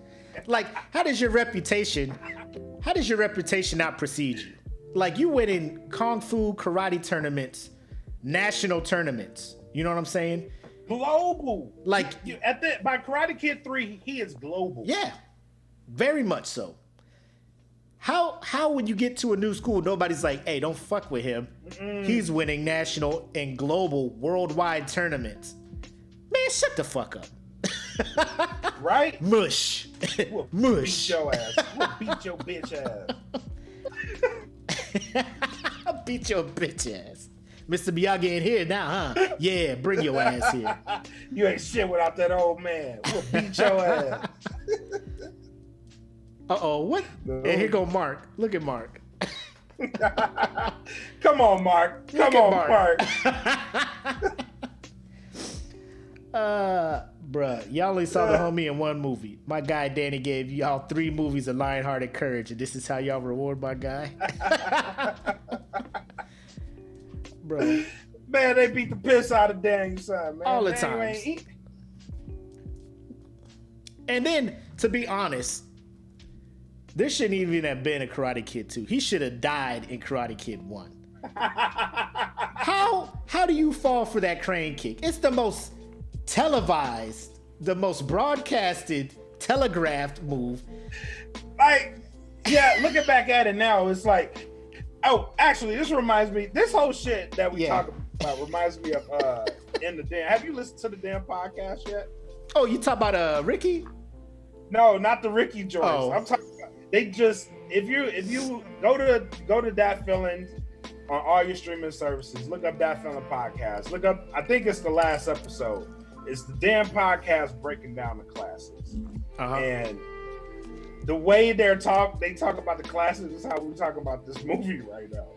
Like, how does your reputation not precede you? Like, you win in kung fu karate tournaments, national tournaments. You know what I'm saying? Global. Like, By Karate Kid 3, he is global. yeah, very much so. How when you get to a new school, nobody's like, hey, don't fuck with him. He's winning national and global worldwide tournaments. Man, shut the fuck up. Right? Mush. We'll Mush. beat your ass. We'll beat your bitch ass. I'll beat your bitch ass. Mr. Miyagi ain't here now, huh? Yeah, bring your ass here. You ain't shit without that old man. We'll beat your ass. Uh-oh, what? No. And here go Mark. Look at Mark. Come on, Mark. Come Look at on, Mark. Bruh, y'all only saw the homie in one movie. My guy Danny gave y'all 3 movies of Lionhearted Courage, and this is how y'all reward my guy? Bro. Man, they beat the piss out of Daniel, son, man. All the Daniel times. ain't eat- And then, to be honest, there shouldn't even have been a Karate Kid 2. He should have died in Karate Kid 1. How do you fall for that crane kick? It's the most televised, the most broadcasted, telegraphed move. Like, yeah, looking back at it now, it's like, oh, actually, this reminds me, this whole shit that we talk about reminds me of In the Damn. Have you listened to the damn podcast yet? Oh, you talk about Ricky? No, not the Ricky joints. Oh. I'm talking about, they just, if you go to Dat Feeling on all your streaming services, look up Dat Feeling podcast. Look up, I think it's the last episode. It's the damn podcast breaking down the classics. And the way they talk about the classics is how we talk about this movie right now.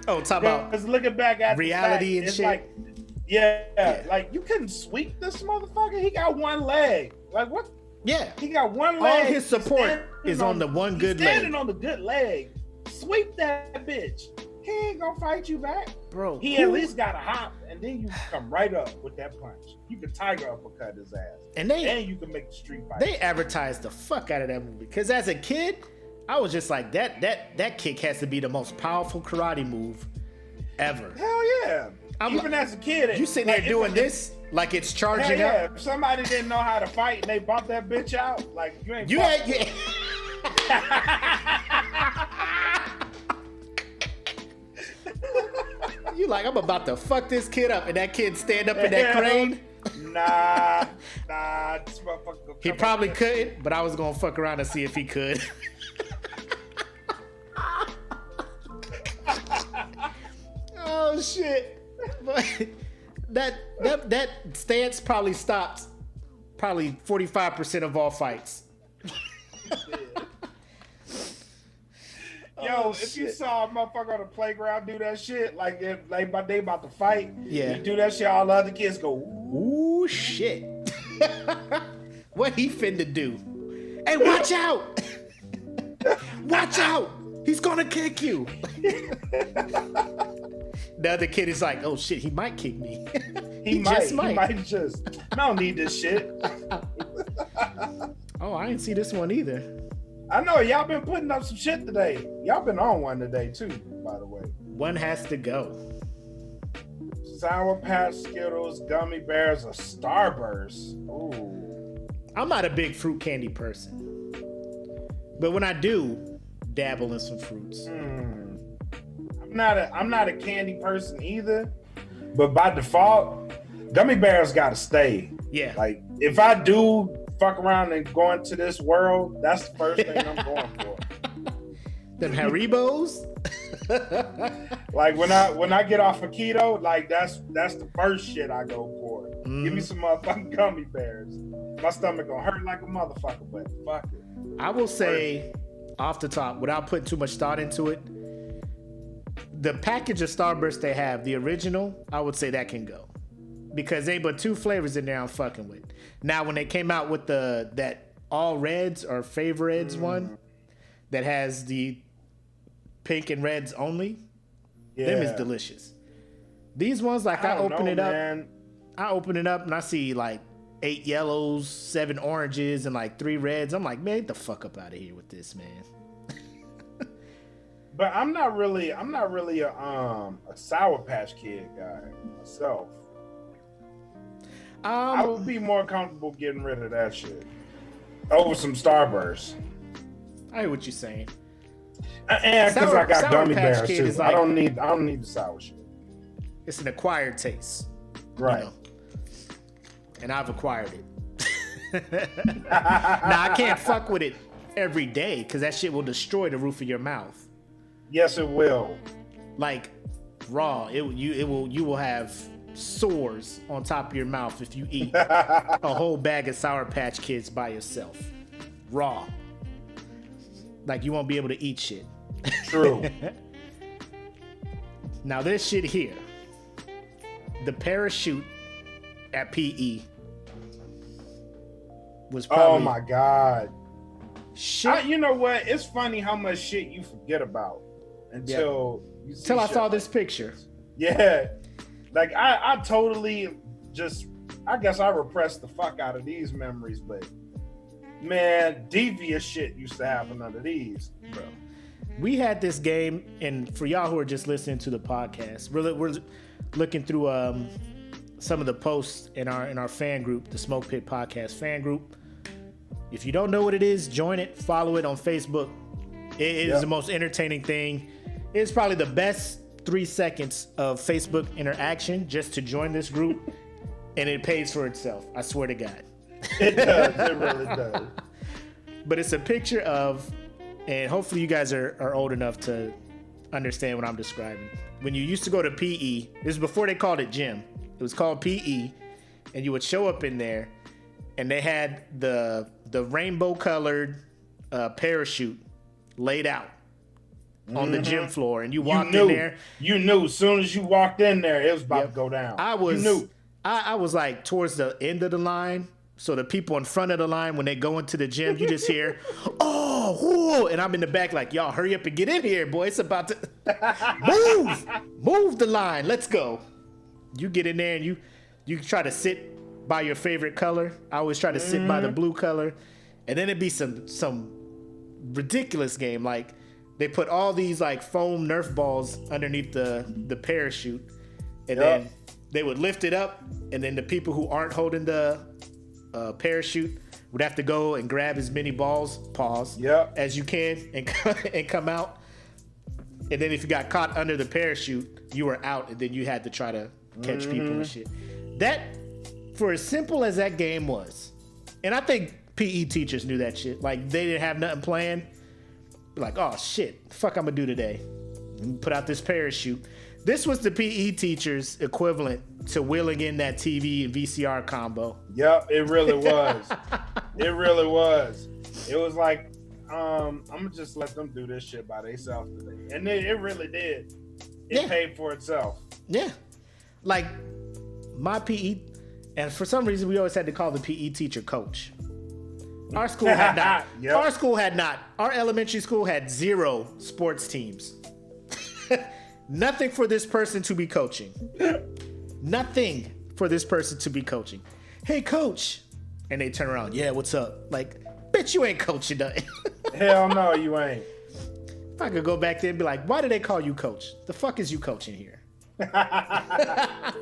Oh, talk about Because looking back at reality the fact, and it's shit. like, like you couldn't sweep this motherfucker. He got one leg. Like what? yeah. He got one leg. All his support Standing is on the one good he's standing leg. on the good leg. Sweep that bitch. He ain't gonna fight you back. Bro, He at least got a hop, and then you come right up with that punch. You can tiger uppercut his ass, and and you can make the street fight. they advertised the fuck out of that movie. Because as a kid, I was just like, that kick has to be the most powerful karate move ever. Hell yeah. Even as a kid, You sitting there doing this like it's charging Hell yeah. up. If somebody didn't know how to fight and they bumped that bitch out, like you ain't. You fucking had you like, I'm about to fuck this kid up, and that kid stand up in that crane. Nah. This motherfucker He probably couldn't, but I was gonna fuck around and see if he could. Oh shit! But that stance probably stopped 45% of all fights. Yo, if you saw a motherfucker on the playground do that shit, like if they about to fight, Yeah. you do that shit, all the other kids go, Ooh shit! What he finna do? Hey, watch out! Watch out! He's gonna kick you. The other kid is like, oh shit, he might kick me. He might just. I don't need this shit. Oh, I didn't see this one either. I know y'all been putting up some shit today. Y'all been on one today too, by the way. One has to go. Sour Patch Skittles, gummy bears, or Starburst. Ooh. I'm not a big fruit candy person, but when I do dabble in some fruits, I'm not a candy person either, but by default, gummy bears gotta stay. yeah, Like if I do fuck around and go into this world, that's the first thing I'm going for. them Haribos. Like when I get off of keto, like that's the first shit I go for. Give me some motherfucking gummy bears. My stomach gonna hurt like a motherfucker, but fuck it. I will say, off the top, without putting too much thought into it, the package of Starburst they have, the original, I would say that can go. Because ain't but 2 flavors in there I'm fucking with. Now, when they came out with that all reds or favor reds one that has the pink and reds only, them is delicious. These ones, like I open it up and I see like 8 yellows, 7 oranges, and like 3 reds. I'm like, man, get the fuck up out of here with this, man. But I'm not really a Sour Patch Kid guy myself. I would be more comfortable getting rid of that shit over some Starburst. I hear what you're saying. And because I got gummy bears too. Like, I don't need the sour shit. It's an acquired taste. Right. You know? And I've acquired it. Now I can't fuck with it every day because that shit will destroy the roof of your mouth. Yes, it will. Like raw, you will have sores on top of your mouth if you eat a whole bag of Sour Patch Kids by yourself, raw. Like you won't be able to eat shit. True. Now this shit here, the parachute at PE was probably. Oh my god. Shit. You know what? It's funny how much shit you forget about until you see I shit saw like this picture. Yeah. Like I totally just, I guess I repressed the fuck out of these memories, but man, devious shit used to happen under these, bro. We had this game, and for y'all who are just listening to the podcast, we're looking through some of the posts in our fan group, the Smoke Pit Podcast fan group. If you don't know what it is, join it, follow it on Facebook. It is the most entertaining thing. It's probably the best 3 seconds of Facebook interaction just to join this group, and it pays for itself. I swear to God. It does. It really does. But it's a picture of, and hopefully you guys are old enough to understand what I'm describing. When you used to go to PE, this is before they called it gym. It was called PE, and you would show up in there, and they had the rainbow colored parachute laid out on the gym floor, and you walked in there. You knew as soon as you walked in there, it was about to go down. You knew. I was like towards the end of the line, so the people in front of the line, when they go into the gym, you just hear, oh, whoa, and I'm in the back like, y'all hurry up and get in here, boy. It's about to move the line. Let's go. You get in there and you try to sit by your favorite color. I always try to sit by the blue color, and then it'd be some ridiculous game. Like they put all these like foam Nerf balls underneath the parachute, and then they would lift it up, and then the people who aren't holding the parachute would have to go and grab as many balls, as you can and come out. And then if you got caught under the parachute, you were out, and then you had to try to catch people and shit. That for as simple as that game was, and I think PE teachers knew that shit. Like, they didn't have nothing planned. Like, oh shit, the fuck I'm gonna do today? Put out this parachute. This was the PE teacher's equivalent to wheeling in that TV and VCR combo. Yep, it really was. It really was. It was like, I'm gonna just let them do this shit by themselves today, and it really did. It paid for itself. Yeah, like my PE, and for some reason we always had to call the PE teacher coach. Our school had not. Yep. Our school had not. Our elementary school had 0 sports teams. Nothing for this person to be coaching. Nothing for this person to be coaching. Hey, coach. And they turn around. Yeah, what's up? Like, bitch, you ain't coaching nothing. Hell no, you ain't. If I could go back there and be like, why do they call you coach? The fuck is you coaching here? I'm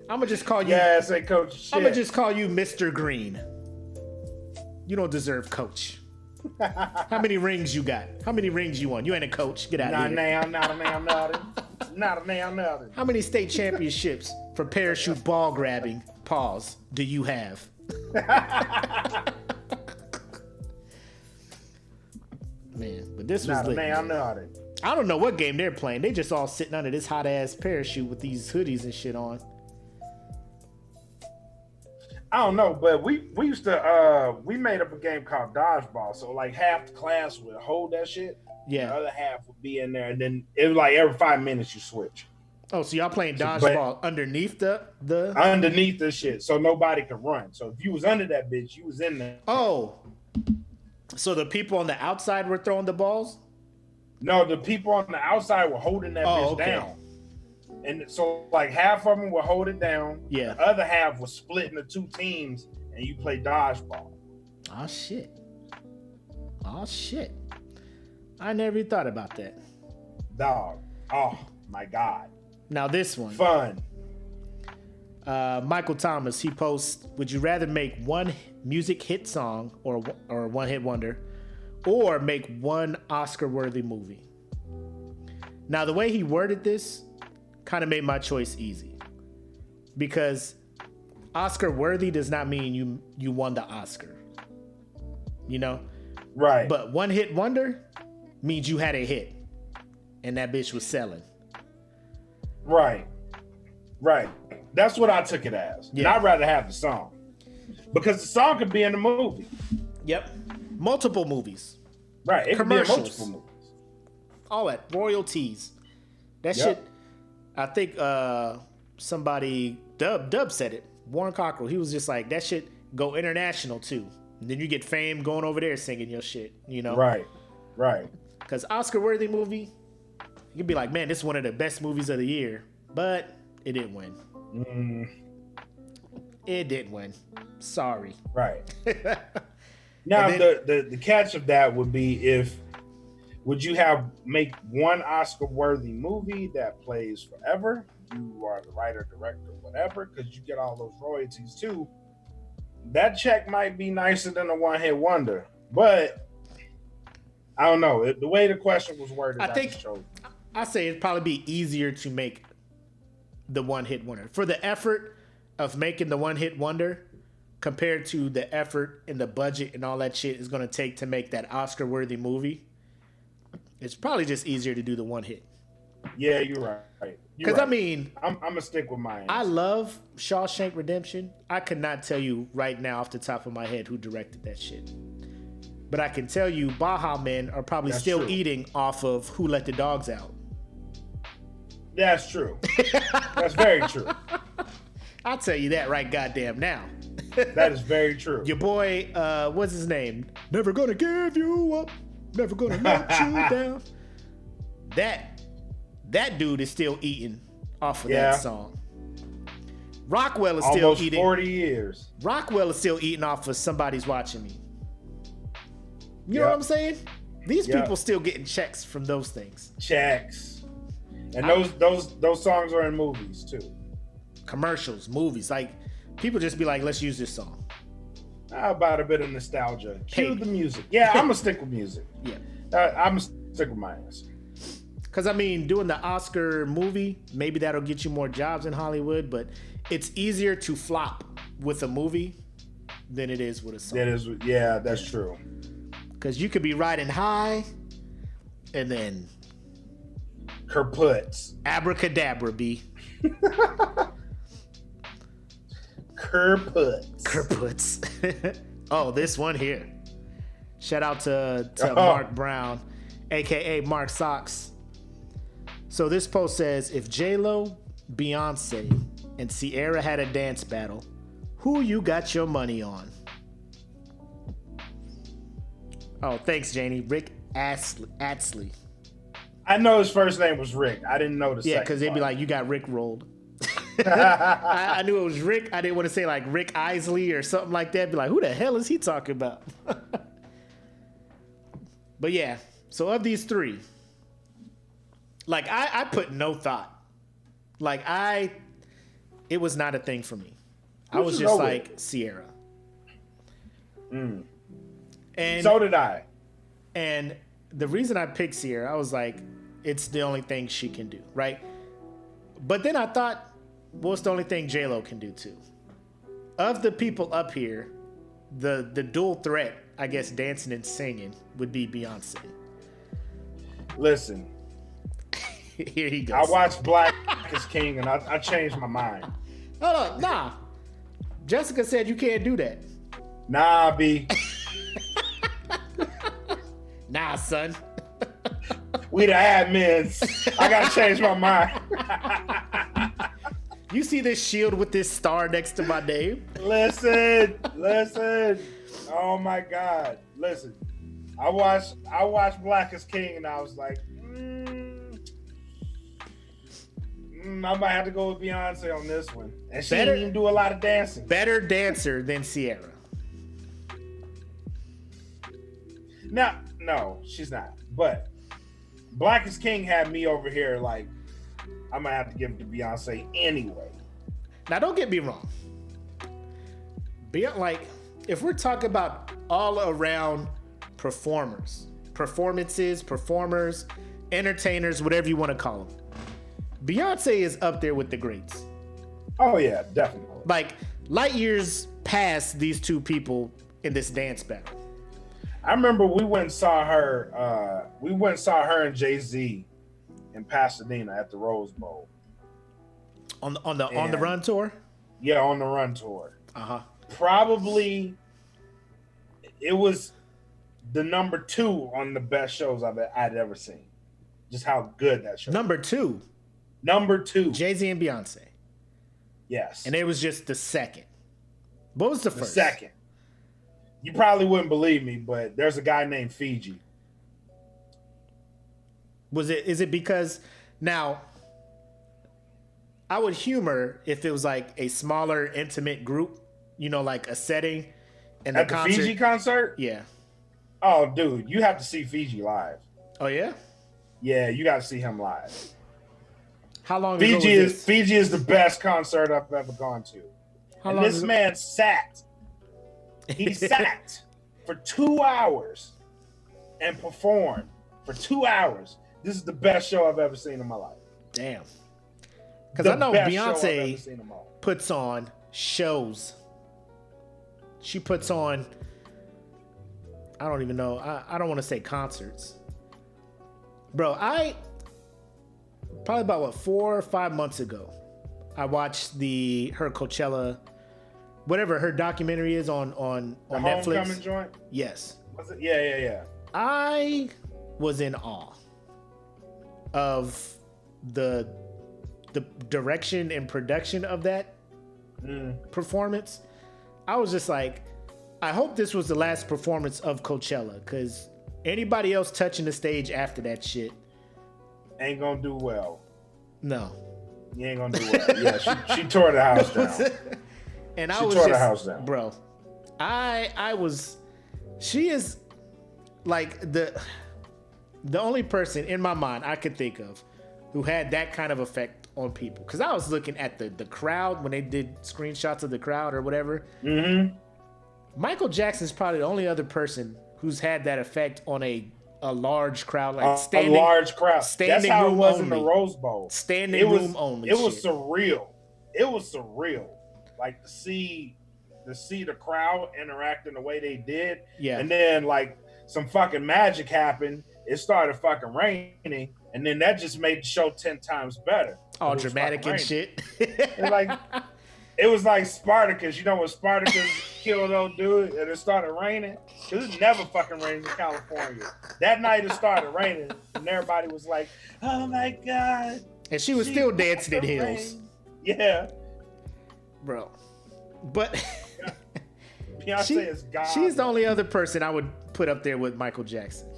gonna just call you. Yeah, say coach shit. I'm gonna just call you Mr. Green. You don't deserve coach. How many rings you got? How many rings you won? You ain't a coach. Get out of here. Not a damn nothing. How many state championships for parachute ball grabbing, pause, do you have? Man, but this was lit. I don't know what game they're playing. They just all sitting under this hot ass parachute with these hoodies and shit on. I don't know, but we used to we made up a game called dodgeball. So like half the class would hold that shit. Yeah. The other half would be in there, and then it was like every 5 minutes you switch. Oh, so y'all playing dodgeball underneath the underneath the shit, so nobody could run. So if you was under that bitch, you was in there. Oh, so the people on the outside were throwing the balls? No, the people on the outside were holding that bitch down. And so like half of them would hold it down. Yeah. The other half was split into 2 teams, and you play dodgeball. Oh shit. I never even thought about that. Dog. Oh my God. Now this one. Fun. Michael Thomas, he posts, would you rather make one music hit song or one hit wonder, or make one Oscar-worthy movie? Now, the way he worded this kind of made my choice easy, because Oscar-worthy does not mean you won the Oscar, you know? Right. But one hit wonder means you had a hit, and that bitch was selling. Right. That's what I took it as. Yeah. And I'd rather have the song, because the song could be in the movie. Yep. Multiple movies. Right. It could be in multiple movies. All that. Royalties. That shit. I think somebody, Dub said it. Warren Cockrell. He was just like, that shit go international too. And then you get fame going over there singing your shit, you know? Right. Because Oscar-worthy movie, you could be like, man, this is one of the best movies of the year. But it didn't win. It didn't win. Sorry. Right. Now, the catch of that would be would you make one Oscar-worthy movie that plays forever? You are the writer, director, whatever, because you get all those royalties too. That check might be nicer than a one-hit wonder, but I don't know. The way the question was worded, I say it'd probably be easier to make the one-hit wonder for the effort of making the one-hit wonder compared to the effort and the budget and all that shit is going to take to make that Oscar-worthy movie. It's probably just easier to do the one hit. Yeah, you're right. Because I mean, I'm gonna stick with mine. I love Shawshank Redemption. I could not tell you right now off the top of my head who directed that shit, but I can tell you Baja Men are probably still eating off of Who Let the Dogs Out. That's true. That's very true. I'll tell you that right goddamn now. That is very true. Your boy, what's his name? Never gonna give you up. Never gonna let you down. That dude is still eating off of that song. Rockwell is still eating. Almost 40 years. Rockwell is still eating off of Somebody's Watching Me. You know what I'm saying? These people still getting checks from those things. Checks. And those songs are in movies too. Commercials, movies. Like, people just be like, let's use this song. How about a bit of nostalgia? Cue the music. Yeah, I'm gonna stick with music. Yeah. I'm gonna stick with my answer. Because, I mean, doing the Oscar movie, maybe that'll get you more jobs in Hollywood, but it's easier to flop with a movie than it is with a song. That's true. Because you could be riding high, and then Kerputs. abracadabra, B. Kerputs. Oh, this one here. Shout out to Mark Brown, aka Mark Socks. So this post says, if J-Lo, Beyonce, and Ciara had a dance battle, who you got your money on? Oh, thanks, Janie. Rick Astley. I know his first name was Rick. I didn't know the second. Yeah, because they'd be part. like, you got Rick rolled. I knew it was Rick. I didn't want to say like Rick Isley or something like that. Be like, who the hell is he talking about? But yeah, so of these three, like I put no thought. Like it was not a thing for me. I was just like Ciara. And so did I. And the reason I picked Ciara, I was like, it's the only thing she can do, right? But then I thought, what's the only thing J-Lo can do too? Of the people up here, the dual threat, I guess, dancing and singing would be Beyonce. Listen. Here he goes. I watched Black is King and I changed my mind. Hold on, nah. Jessica said you can't do that. Nah, B. Nah, son. We the admins. I gotta change my mind. You see this shield with this star next to my name? Listen. Oh my God. Listen. I watched Black is King and I was like, I might have to go with Beyonce on this one. And she didn't even do a lot of dancing. Better dancer than Ciara. No, she's not. But Black is King had me over here like, I'm gonna have to give it to Beyonce anyway. Now, don't get me wrong. Like, if we're talking about all around performers, entertainers, whatever you want to call them, Beyonce is up there with the greats. Oh yeah, definitely. Like, light years past these two people in this dance battle. I remember we went and saw her. And Jay-Z in Pasadena at the Rose Bowl. On the Run tour? Yeah, on the Run tour. Uh-huh. Probably it was the number 2 on the best shows I'd ever seen. Just how good that show was. Number 2. Number 2. Jay-Z and Beyonce. Yes. And it was just the second. What was the first? The second. You probably wouldn't believe me, but there's a guy named Fiji. Is it because now I would humor if it was like a smaller, intimate group, like a setting and at the Fiji concert? Yeah. Oh, dude, you have to see Fiji live. Oh yeah? Yeah, you got to see him live. How long ago was this? Fiji is the best concert I've ever gone to. And this man sat. He sat for 2 hours and performed for 2 hours. This is the best show I've ever seen in my life. Damn. Because I know Beyonce puts on shows. She puts on, I don't even know. I don't want to say concerts. Bro, probably about 4 or 5 months ago, I watched her Coachella, whatever her documentary is on the Netflix. Homecoming joint? Yes. Was it? Yeah. I was in awe of the direction and production of that performance. I was just like, I hope this was the last performance of Coachella, because anybody else touching the stage after that shit ain't gonna do well. No. You ain't gonna do well. Yeah, she tore the house down. And she tore the house down. Bro, she is like the only person in my mind I could think of who had that kind of effect on people. Because I was looking at the crowd when they did screenshots of the crowd or whatever. Mm-hmm. Michael Jackson's probably the only other person who's had that effect on a large crowd, like standing. A large crowd. Standing That's how room it was only. in the Rose Bowl. Standing room only. It was surreal. It was surreal. Like to see to see the crowd interacting the way they did. Yeah. And then like some fucking magic happened. It started fucking raining, and then that just made the show 10 times better. All dramatic and shit. It was like Spartacus. You know when Spartacus killed old dude and it started raining? Because it never fucking rains in California. That night it started raining, and everybody was like, oh my God. And she was still dancing in heels. Yeah. Bro. But Beyonce is God. She's the only other person I would put up there with Michael Jackson.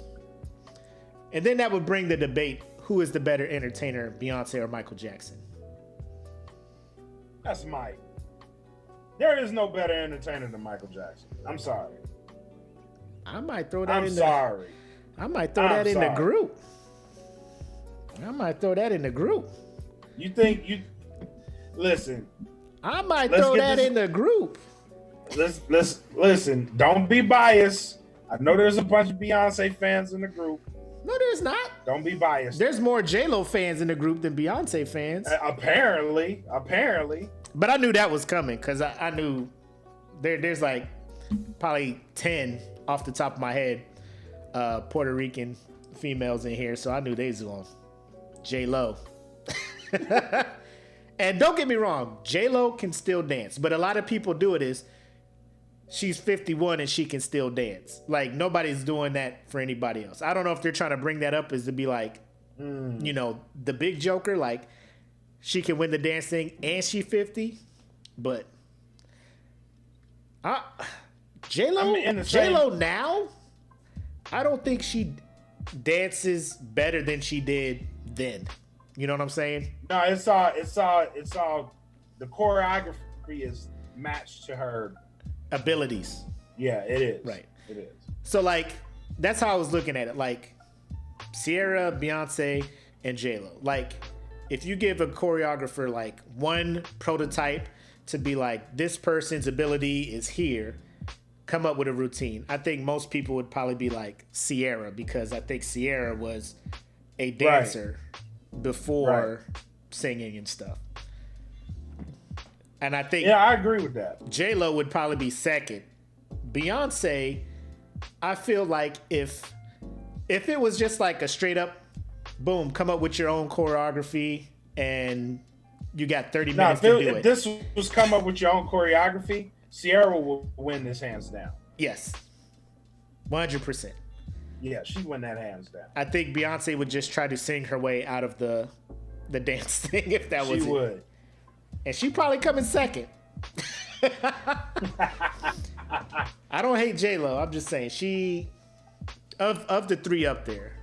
And then that would bring the debate, who is the better entertainer, Beyonce or Michael Jackson? That's Mike. There is no better entertainer than Michael Jackson. I'm sorry. I might throw that I'm sorry. I might throw that in the group. I might throw that in the group. You think you listen. I might throw that in the group. Let's listen. Don't be biased. I know there's a bunch of Beyonce fans in the group. No, there's not. Don't be biased. There's more J-Lo fans in the group than Beyonce fans. Apparently. But I knew that was coming because I knew there's like probably 10 off the top of my head Puerto Rican females in here, so I knew they was on J-Lo. And don't get me wrong, J-Lo can still dance, but a lot of people do it is she's 51 and she can still dance. Like nobody's doing that for anybody else. I don't know if they're trying to bring that up as to be like, you know, the big joker, like she can win the dance thing and she 50, but J-Lo now, I don't think she dances better than she did then. You know what I'm saying? No, it's all the choreography is matched to her abilities. Yeah, it is. Right. It is. So like that's how I was looking at it. Like Sierra, Beyonce, and J-Lo. Like if you give a choreographer like one prototype to be like this person's ability is here, come up with a routine. I think most people would probably be like Sierra because I think Sierra was a dancer before singing and stuff. And I think I agree with that. J-Lo would probably be second. Beyonce, I feel like if it was just like a straight up boom, come up with your own choreography and you got 30 minutes to do it. If this was come up with your own choreography, Sierra will win this hands down. Yes. 100%. Yeah, she'd win that hands down. I think Beyonce would just try to sing her way out of the dance thing if that was it. She would. And she'd probably come in second. I don't hate J-Lo. I'm just saying she of the three up there,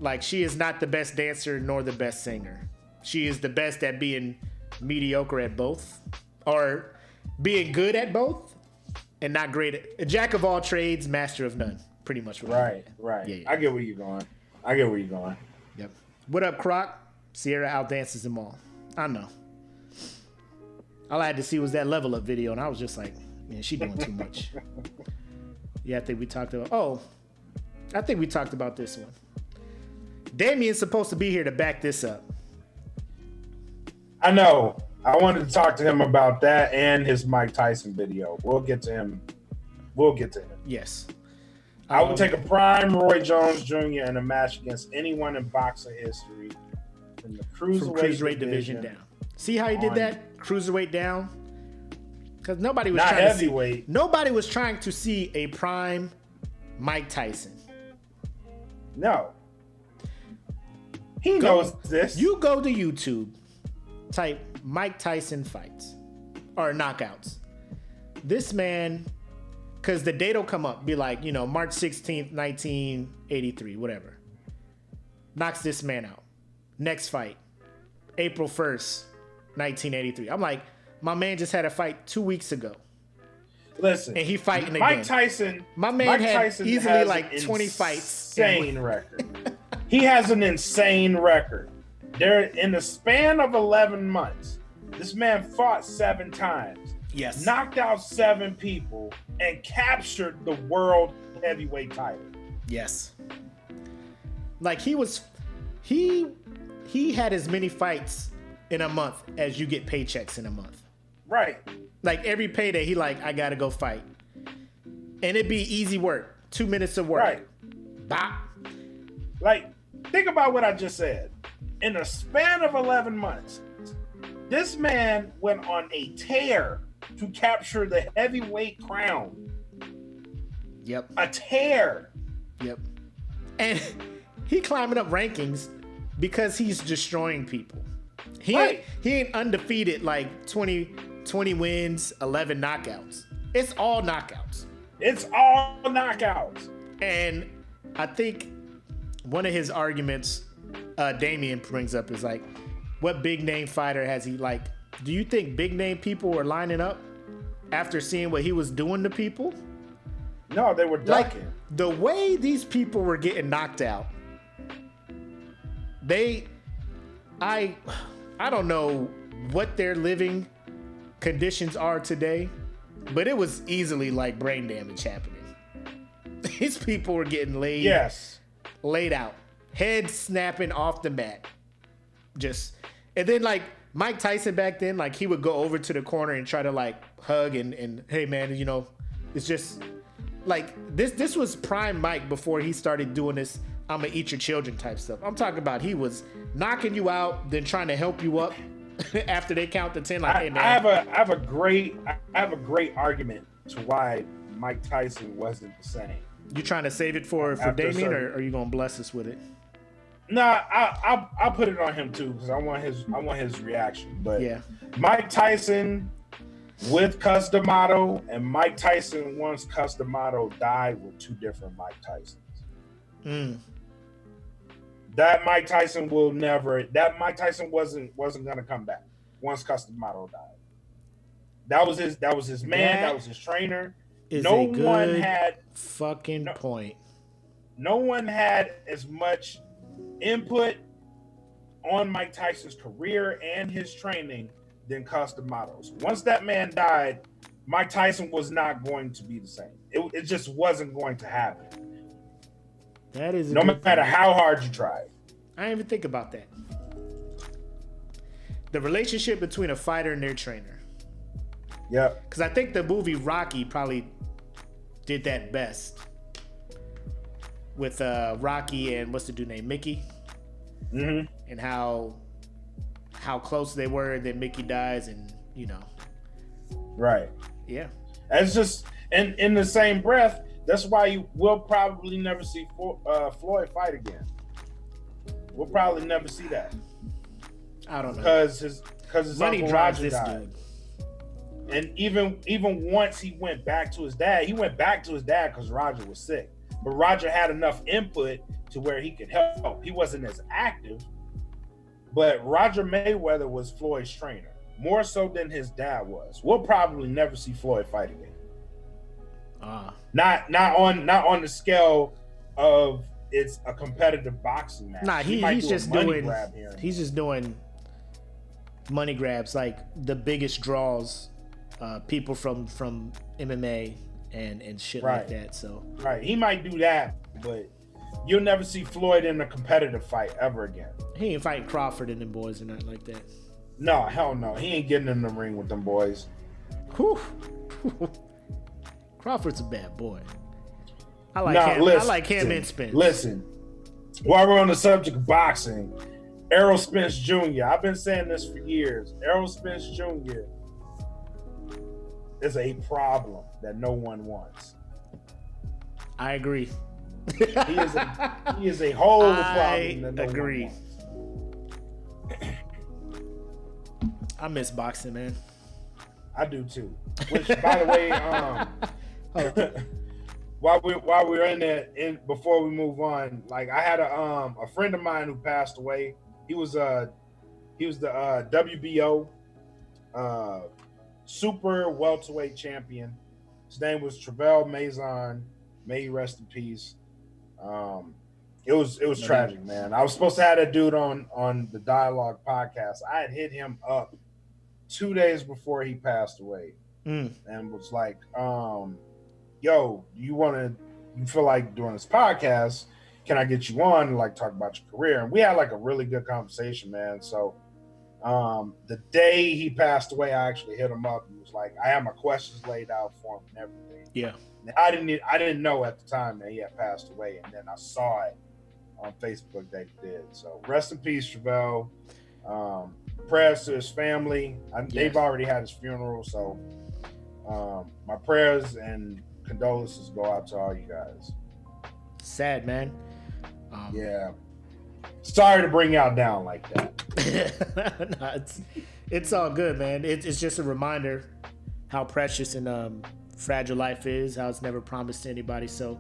like she is not the best dancer nor the best singer. She is the best at being mediocre at both or being good at both and not great at a jack of all trades, master of none. Pretty much right. Yeah. I get where you're going. Yep. What up, Croc? Sierra outdances them all. I know. All I had to see was that level up video, and I was just like, man, she doing too much. Yeah, I think we talked about this one. Damien's supposed to be here to back this up. I know. I wanted to talk to him about that and his Mike Tyson video. We'll get to him. Yes. I would take a prime Roy Jones Jr. in a match against anyone in boxing history from the cruiserweight division down. See how he did that? Cruiserweight down? Because nobody was not trying heavyweight. Nobody was trying to see a prime Mike Tyson. No. He knows this. You go to YouTube, type Mike Tyson fights or knockouts. This man, because the date will come up, be like, March 16th, 1983, whatever. Knocks this man out. Next fight, April 1st, 1983. I'm like, my man just had a fight 2 weeks ago. Listen, and he fighting again. Mike Tyson. My man had easily like 20 fights. Insane record. He has an insane record. There, in the span of 11 months, this man fought 7 times. Yes. Knocked out 7 people and captured the world heavyweight title. Yes. Like he had as many fights in a month as you get paychecks in a month. Right. Like every payday, he like, I gotta go fight. And it'd be easy work. 2 minutes of work. Right. Bop. Like, think about what I just said. In a span of 11 months, this man went on a tear to capture the heavyweight crown. Yep. A tear. Yep. And he climbing up rankings because he's destroying people. He ain't undefeated like 20 wins, 11 knockouts. It's all knockouts. It's all knockouts. And I think one of his arguments Damian brings up is like, what big name fighter has he like? Do you think big name people were lining up after seeing what he was doing to people? No, they were ducking. Like the way these people were getting knocked out, I don't know what their living conditions are today, but it was easily like brain damage happening. These people were getting laid out, head snapping off the mat. And then like Mike Tyson back then, like he would go over to the corner and try to like hug and hey man, you know, it's just like this was prime Mike before he started doing this I'm gonna eat your children type stuff. I'm talking about he was knocking you out, then trying to help you up after they count to 10. Like, hey man, I have a great argument to why Mike Tyson wasn't the same. You trying to save it for Damian, or are you gonna bless us with it? Nah, I'll put it on him too because I want his reaction. But yeah, Mike Tyson with Cus D'Amato and Mike Tyson once Cus D'Amato died were two different Mike Tysons. That Mike Tyson wasn't gonna come back once Cus D'Amato died. That was his man. That was his trainer. No one had fucking point. No one had as much input on Mike Tyson's career and his training than Cus D'Amato's. Once that man died, Mike Tyson was not going to be the same. It just wasn't going to happen. That is no matter how hard you tried. I didn't even think about that. The relationship between a fighter and their trainer. Yeah. Because I think the movie Rocky probably did that best. With Rocky and what's the dude named Mickey? Mm-hmm. And how close they were, and then Mickey dies, and you know. Right. Yeah. It's just, and in the same breath, that's why you will probably never see Floyd fight again. We'll probably never see that. I don't know. Because his money Uncle drives Roger this died. dude. And even once he went back to his dad, because Roger was sick. But Roger had enough input to where he could help. He wasn't as active, but Roger Mayweather was Floyd's trainer, more so than his dad was. We'll probably never see Floyd fight again. Not on the scale of it's a competitive boxing match. Nah, he's just doing money grabs, like the biggest draws, people from MMA and shit like that. So he might do that, but you'll never see Floyd in a competitive fight ever again. He ain't fighting Crawford and them boys or nothing like that. No, hell no. He ain't getting in the ring with them boys. Whew. Crawford's a bad boy. I like him in Spence. Listen, while we're on the subject of boxing, Errol Spence Jr., I've been saying this for years. Errol Spence Jr. is a problem that no one wants. I agree. He is a whole problem that no one wants. I miss boxing, man. I do too. Which, by the way, while we're in there, before we move on, like I had a friend of mine who passed away. He was the WBO super welterweight champion. His name was Travell Mason. May he rest in peace. It was tragic, man. I was supposed to have that dude on the Dialogue podcast. I had hit him up 2 days before he passed away, and was like, yo, you feel like doing this podcast? Can I get you on and like talk about your career? And we had like a really good conversation, man. So The day he passed away, I actually hit him up and was like, I had my questions laid out for him and everything. Yeah. I didn't know at the time that he had passed away, and then I saw it on Facebook that he did. So rest in peace, Travell. Prayers to his family. They've already had his funeral, so my prayers and condolences go out to all you guys. Sad, man. Yeah. Sorry to bring y'all down like that. No, it's all good, man. It's just a reminder how precious and fragile life is, how it's never promised to anybody. So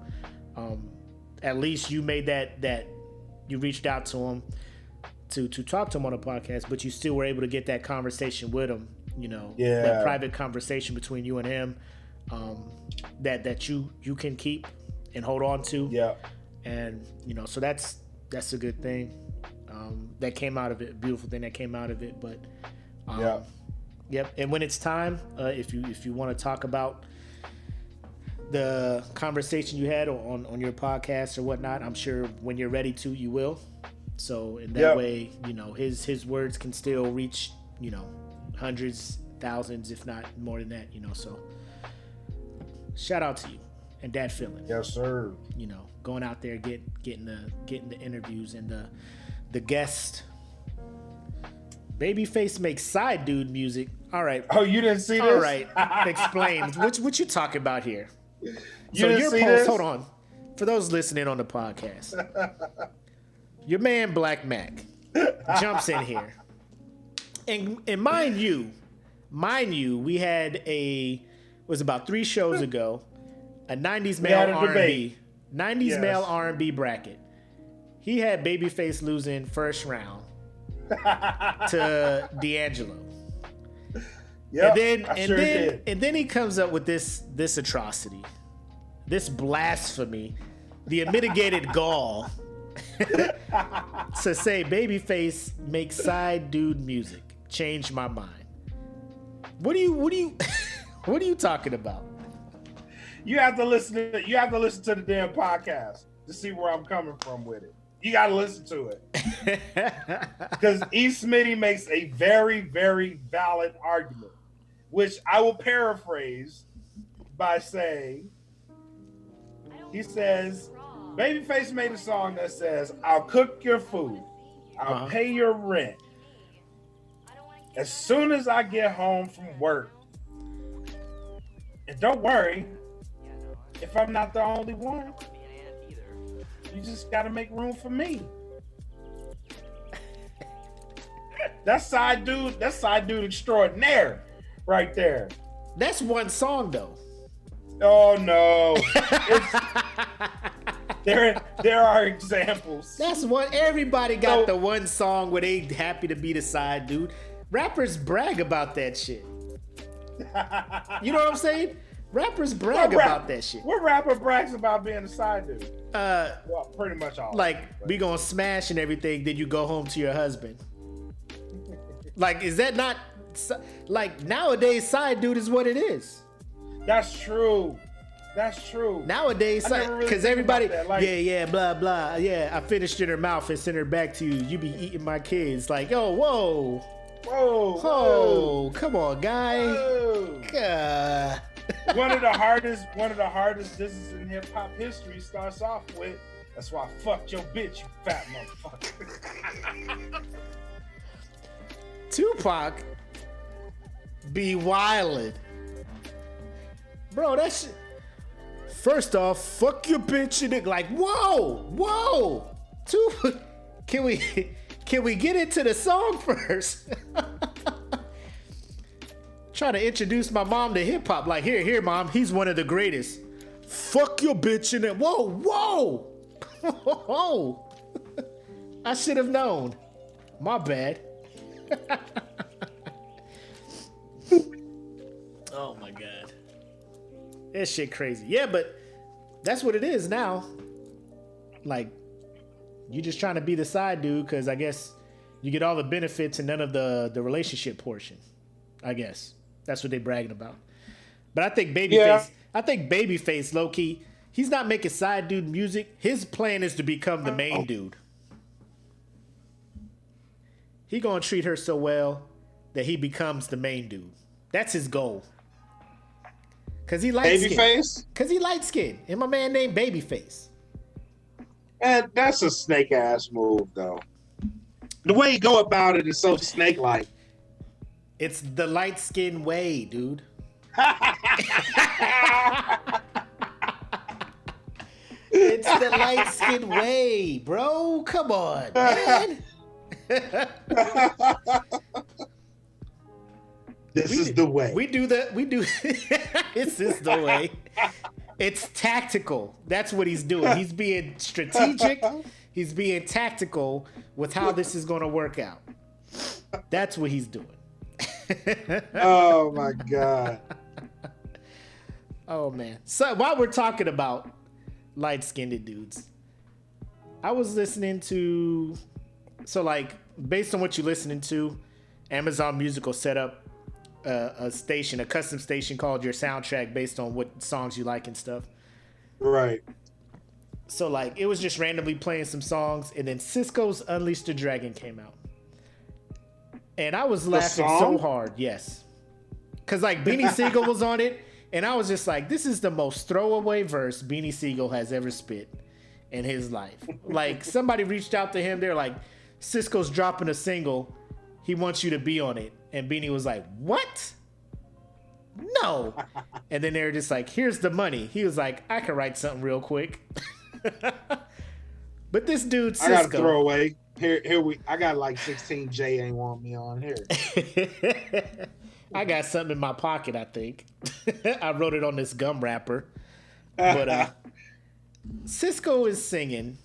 at least you made that you reached out to him to talk to him on a podcast, but you still were able to get that conversation with him, that private conversation between you and him, that you can keep and hold on to. Yeah. And so that's a good thing that came out of it, a beautiful thing that came out of it. But yep. And when it's time, if you want to talk about the conversation you had on your podcast or whatnot, I'm sure when you're ready to, you will. So in that way, his words can still reach, hundreds, thousands, if not more than that, So shout out to you and that feeling. Yes, sir. Going out there, getting the interviews and the guest. Babyface makes side dude music. All right. Oh, you didn't see this? All right. Explain. What you talking about here? You didn't see this? Hold on. For those listening on the podcast, your man Black Makk jumps in here, and mind you, we had was about 3 shows ago, a 90s male R&B. 90s male R&B bracket. He had Babyface losing first round to D'Angelo. Yeah, and then he comes up with this atrocity, this blasphemy, the unmitigated gall to say Babyface makes side dude music. Changed my mind. What are you talking about? You have to listen to the damn podcast to see where I'm coming from with it. You got to listen to it. Because E. Smitty makes a very, very valid argument, which I will paraphrase by saying, he says, Babyface made a song that says, I'll cook your food. I'll pay your rent. As soon as I get home from work. And don't worry, if I'm not the only one, you just got to make room for me. That's side dude extraordinaire right there. That's one song though. Oh no. There are examples. That's one. Everybody got the one song where they happy to be the side dude. Rappers brag about that shit. You know what I'm saying? Rappers brag about that shit. What rapper brags about being a side dude? Well, pretty much all. Like, we gonna smash and everything, then you go home to your husband. Like, is that not... Like, nowadays, side dude is what it is. That's true. Nowadays, because everybody... Like, yeah, blah, blah. Yeah, I finished in her mouth and sent her back to you. You be eating my kids. Like, oh, whoa, come on, guy. One of the hardest disses in hip hop history starts off with, "That's why I fucked your bitch, you fat motherfucker." Tupac be wildin'. Bro, that shit. First off, fuck your bitch and it like, whoa. Tupac, can we get into the song first? Trying to introduce my mom to hip hop. Like, here, mom, he's one of the greatest. Fuck your bitch in it. Whoa. I should have known. My bad. Oh my God. That shit crazy. Yeah, but that's what it is now. Like, you just trying to be the side dude because I guess you get all the benefits and none of the relationship portion. I guess. That's what they're bragging about. But I think Babyface, low-key, he's not making side dude music. His plan is to become the main dude. he gonna treat her so well that he becomes the main dude. That's his goal. Cause he light skinned. Babyface? Cause he light skinned. And my man named Babyface. And that's a snake ass move though. The way he go about it is so snake like. It's the light skinned way, dude. It's the light skinned way, bro. Come on, man. This is the way. We do. This is the way. It's tactical. That's what he's doing. He's being strategic. He's being tactical with how this is going to work out. That's what he's doing. Oh my God. Oh man. So while we're talking about light-skinned dudes, I was listening to, so like based on what you're listening to, Amazon Music will set up a station, a custom station called your soundtrack based on what songs you like and stuff. Right. So like it was just randomly playing some songs, and then Cisco's Unleash the Dragon came out. And I was laughing so hard, yes. Cause like Beanie Siegel was on it, and I was just like, this is the most throwaway verse Beanie Siegel has ever spit in his life. Like somebody reached out to him, they're like, Cisco's dropping a single, he wants you to be on it. And Beanie was like, what? No. And then they were just like, here's the money. He was like, I can write something real quick. But this dude, Cisco, I got to throw away. I got like 16 J ain't want me on here. I got something in my pocket, I think. I wrote it on this gum wrapper. But Cisco is singing,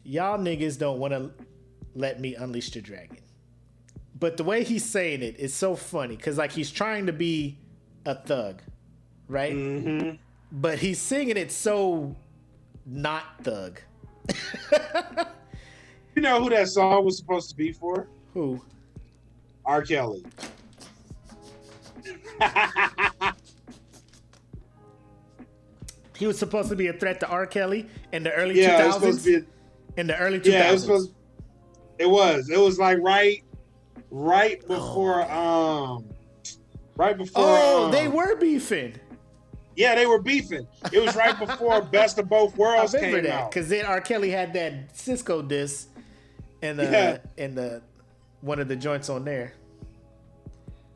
y'all niggas don't want to let me unleash the dragon. But the way he's saying it is so funny because like he's trying to be a thug, right? Mm-hmm. But he's singing it so not thug. You know who that song was supposed to be for? Who? R. Kelly. He was supposed to be a threat to R. Kelly in the early 2000s? It was supposed to be in the early 2000s. Yeah, it was. It was like right before Oh, they were beefing. Yeah, they were beefing. It was right before Best of Both Worlds came out. Because then R. Kelly had that Cisco diss and the one of the joints on there.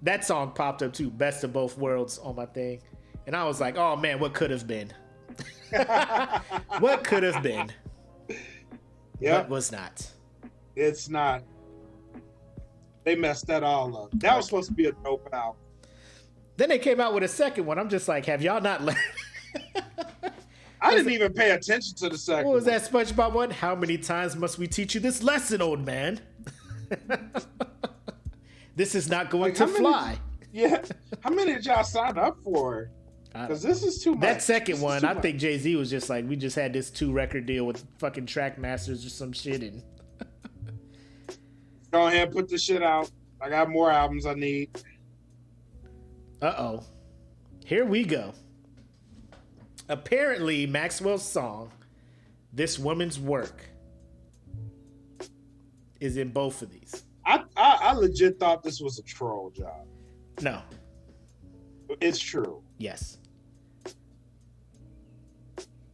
That song popped up too, Best of Both Worlds on my thing. And I was like, oh man, what could have been? What could have been? Yeah. But was not. It's not. They messed that all up. That was supposed to be a dope album. Then they came out with a second one. I'm just like, have y'all not learned? I didn't even pay attention to the second one. What was that SpongeBob one? How many times must we teach you this lesson, old man? This is not going to fly. How many did y'all sign up for? Because this is too much. That second one, I think Jay-Z was just like, we just had this 2-record deal with fucking Trackmasters or some shit. And go ahead and put this shit out. I got more albums I need. Uh-oh. Here we go. Apparently, Maxwell's song, This Woman's Work, is in both of these. I legit thought this was a troll job. No. It's true. Yes.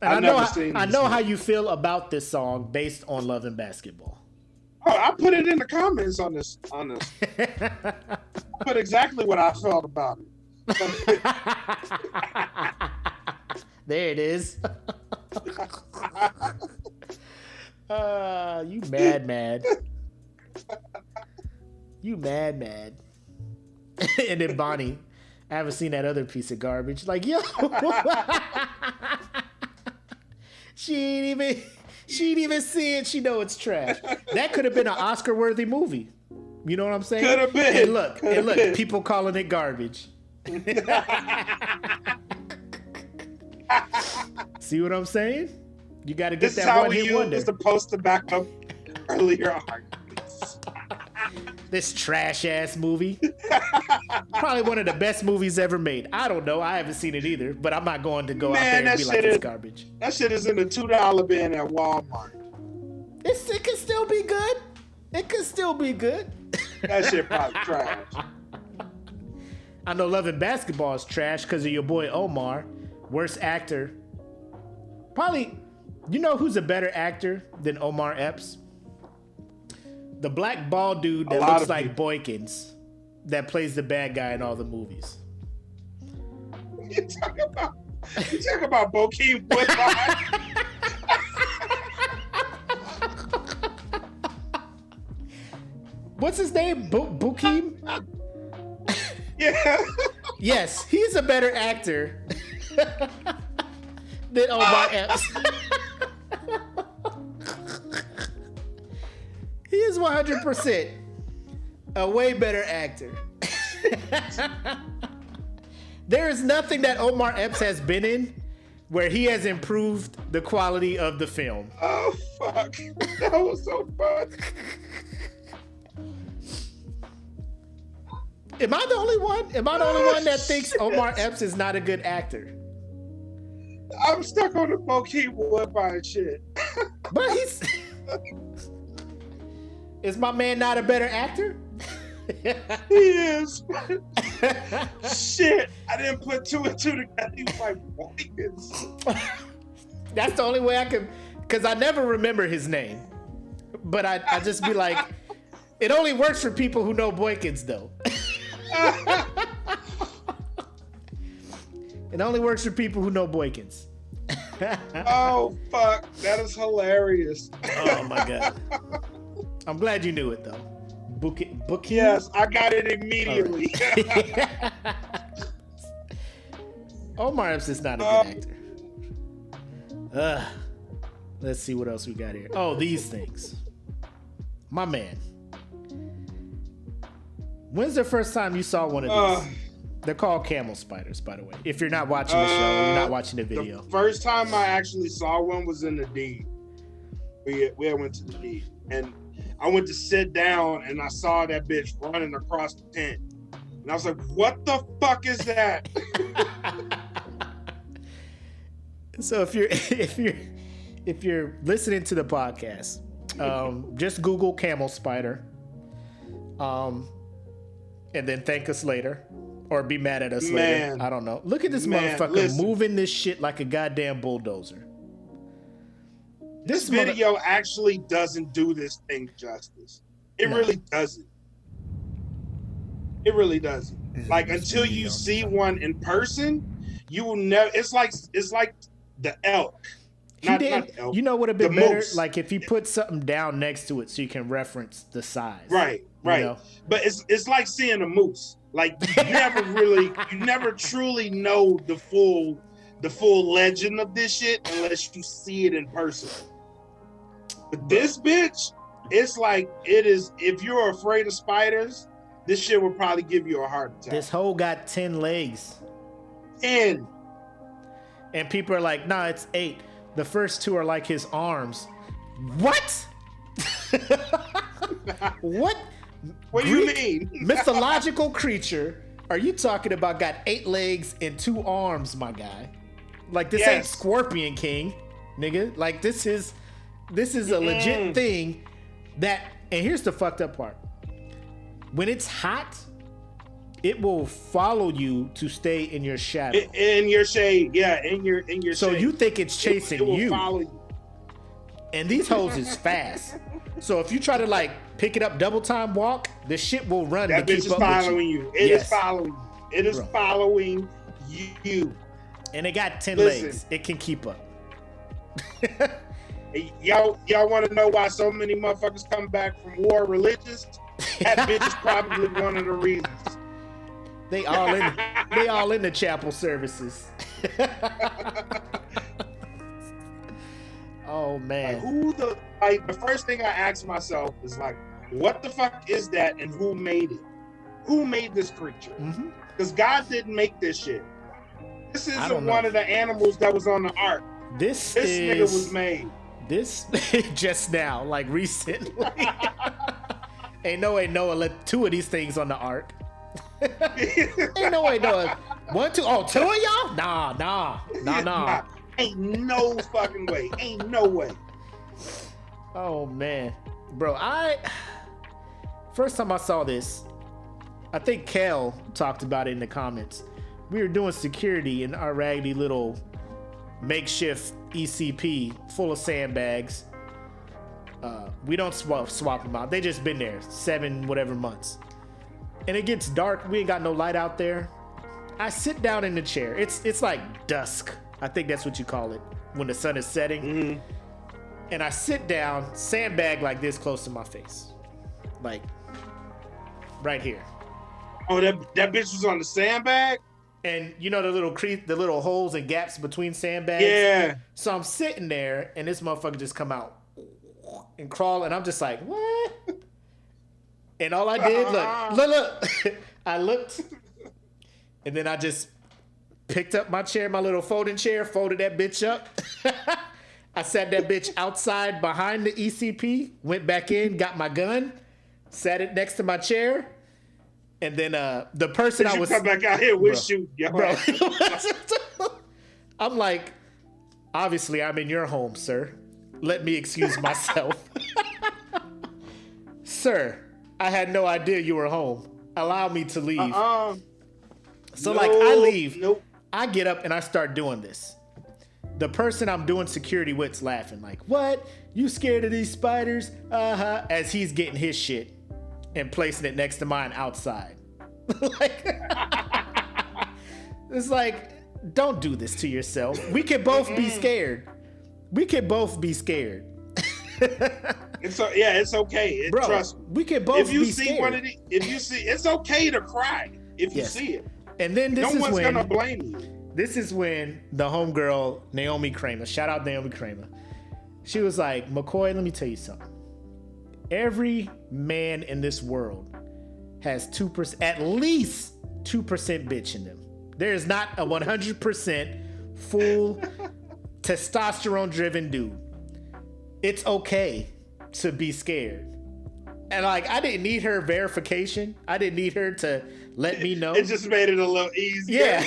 And I know how you feel about this song based on Love and Basketball. Oh, I put it in the comments on this. I put exactly what I felt about it. There it is. You mad. You mad. And then Bonnie, I haven't seen that other piece of garbage. Like, yo. She ain't even see it. She know it's trash. That could have been an Oscar-worthy movie. You know what I'm saying? Could have been. And look, people calling it garbage. See what I'm saying? You got to get that one-hit wonder. This is how we supposed to back up earlier arguments. This trash-ass movie. Probably one of the best movies ever made. I don't know. I haven't seen it either, but I'm not going to go out there and be like, it's garbage. That shit is in the $2 bin at Walmart. It can still be good. It could still be good. That shit probably trash. I know Love and Basketball is trash because of your boy Omar. Worst actor. Probably, you know who's a better actor than Omar Epps? The black bald dude that looks like Boykins, that plays the bad guy in all the movies. You talk about Bokeem Woodbine. What's his name? Bokeem? Yeah. Yes, he's a better actor than Omar Epps. He is 100% a way better actor. There is nothing that Omar Epps has been in where he has improved the quality of the film. Oh, fuck. That was so fun. Am I the only one? Am I the only one that thinks Omar Epps is not a good actor? I'm stuck on the Bokeem Woodbine shit. But he's... Is my man not a better actor? He is. Shit. I didn't put two and two together. He was like, Boykins. That's the only way I can... Because I never remember his name. But I just be like... It only works for people who know Boykins, though. It only works for people who know Boykins. Oh, fuck. That is hilarious. Oh, my God. I'm glad you knew it, though. Book Yes, I got it immediately. Right. Omar Epps is not a good actor. Let's see what else we got here. Oh, these things. My man. When's the first time you saw one of these? They're called camel spiders, by the way. If you're not watching the show, you're not watching the video. The first time I actually saw one was in the D. We went to the D. And I went to sit down and I saw that bitch running across the tent. And I was like, what the fuck is that? So if you're listening to the podcast, just Google camel spider. And then thank us later. Or be mad at us later. I don't know. Look at this motherfucker moving this shit like a goddamn bulldozer. This video actually doesn't do this thing justice. It really doesn't. It really doesn't. Like, until you see one in person, you will never. It's like the elk. Not the elk. You know what would have been better? Moose. Like if you put something down next to it so you can reference the size. Right. You know? But it's like seeing a moose. Like you never truly know the full legend of this shit unless you see it in person. But this bitch, it's like it is. If you're afraid of spiders, this shit will probably give you a heart attack. This hoe got 10 legs. 10. And people are like, nah, it's 8. The first 2 are like his arms. What? What? What do you mean? Mythological creature. Are you talking about got 8 legs and 2 arms, my guy? Like this ain't Scorpion King, nigga. Like this is a legit thing that, and here's the fucked up part. When it's hot, it will follow you to stay in your shadow. In your shade, yeah, in your so shade. you think it's chasing it will you. Follow you. And these hoes is fast. So if you try to like pick it up double time walk, the shit will run that to bitch keep is up following with you. It is following you. It is following you. And it got 10 Listen. legs. It can keep up. Y'all want to know why so many motherfuckers come back from war religious? That bitch is probably one of the reasons. They all in the chapel services. Oh man. Like, the first thing I ask myself is like, what the fuck is that and who made it? Who made this creature? Because God didn't make this shit. This isn't one of the animals that was on the ark. This nigga was made. This just now, like recently. Ain't no way Noah let 2 of these things on the ark. Ain't no way Noah. 1, 2. Oh, 2 of y'all? Nah. Ain't no fucking way. Ain't no way. Oh man, bro, first time I saw this, I think Kel talked about it in the comments. We were doing security in our raggedy little makeshift ECP full of sandbags. We don't swap them out. They just been there 7 whatever months. And it gets dark. We ain't got no light out there. I sit down in the chair. It's like dusk. I think that's what you call it when the sun is setting. Mm-hmm. And I sit down, sandbag like this close to my face. Like right here. Oh, that bitch was on the sandbag? And you know the little holes and gaps between sandbags? Yeah. So I'm sitting there and this motherfucker just come out and crawl, and I'm just like, what? And all I did, look. I looked, and then I just picked up my chair, my little folding chair, folded that bitch up. I sat that bitch outside behind the ECP, went back in, got my gun, sat it next to my chair, and then the person I was come back out here with shoot, yo. Bro. I'm like, obviously I'm in your home, sir. Let me excuse myself. Sir, I had no idea you were home. Allow me to leave. So like I leave. Nope. I get up and I start doing this. The person I'm doing security with's laughing like, what? You scared of these spiders? Uh-huh. As he's getting his shit and placing it next to mine outside. Like, it's like, don't do this to yourself. We could both be scared. We could both be scared. It's okay. Bro, trust me. We could both be scared. If you see, it's okay to cry if you see it. And then no one's gonna blame you. This is when the homegirl Naomi Kramer, shout out Naomi Kramer, she was like, McCoy, let me tell you something. Every man in this world has 2%, at least 2% bitch in them. There is not a 100% full testosterone driven dude. It's okay to be scared. And like, I didn't need her verification. I didn't need her to let me know. It just made it a little easier. Yeah.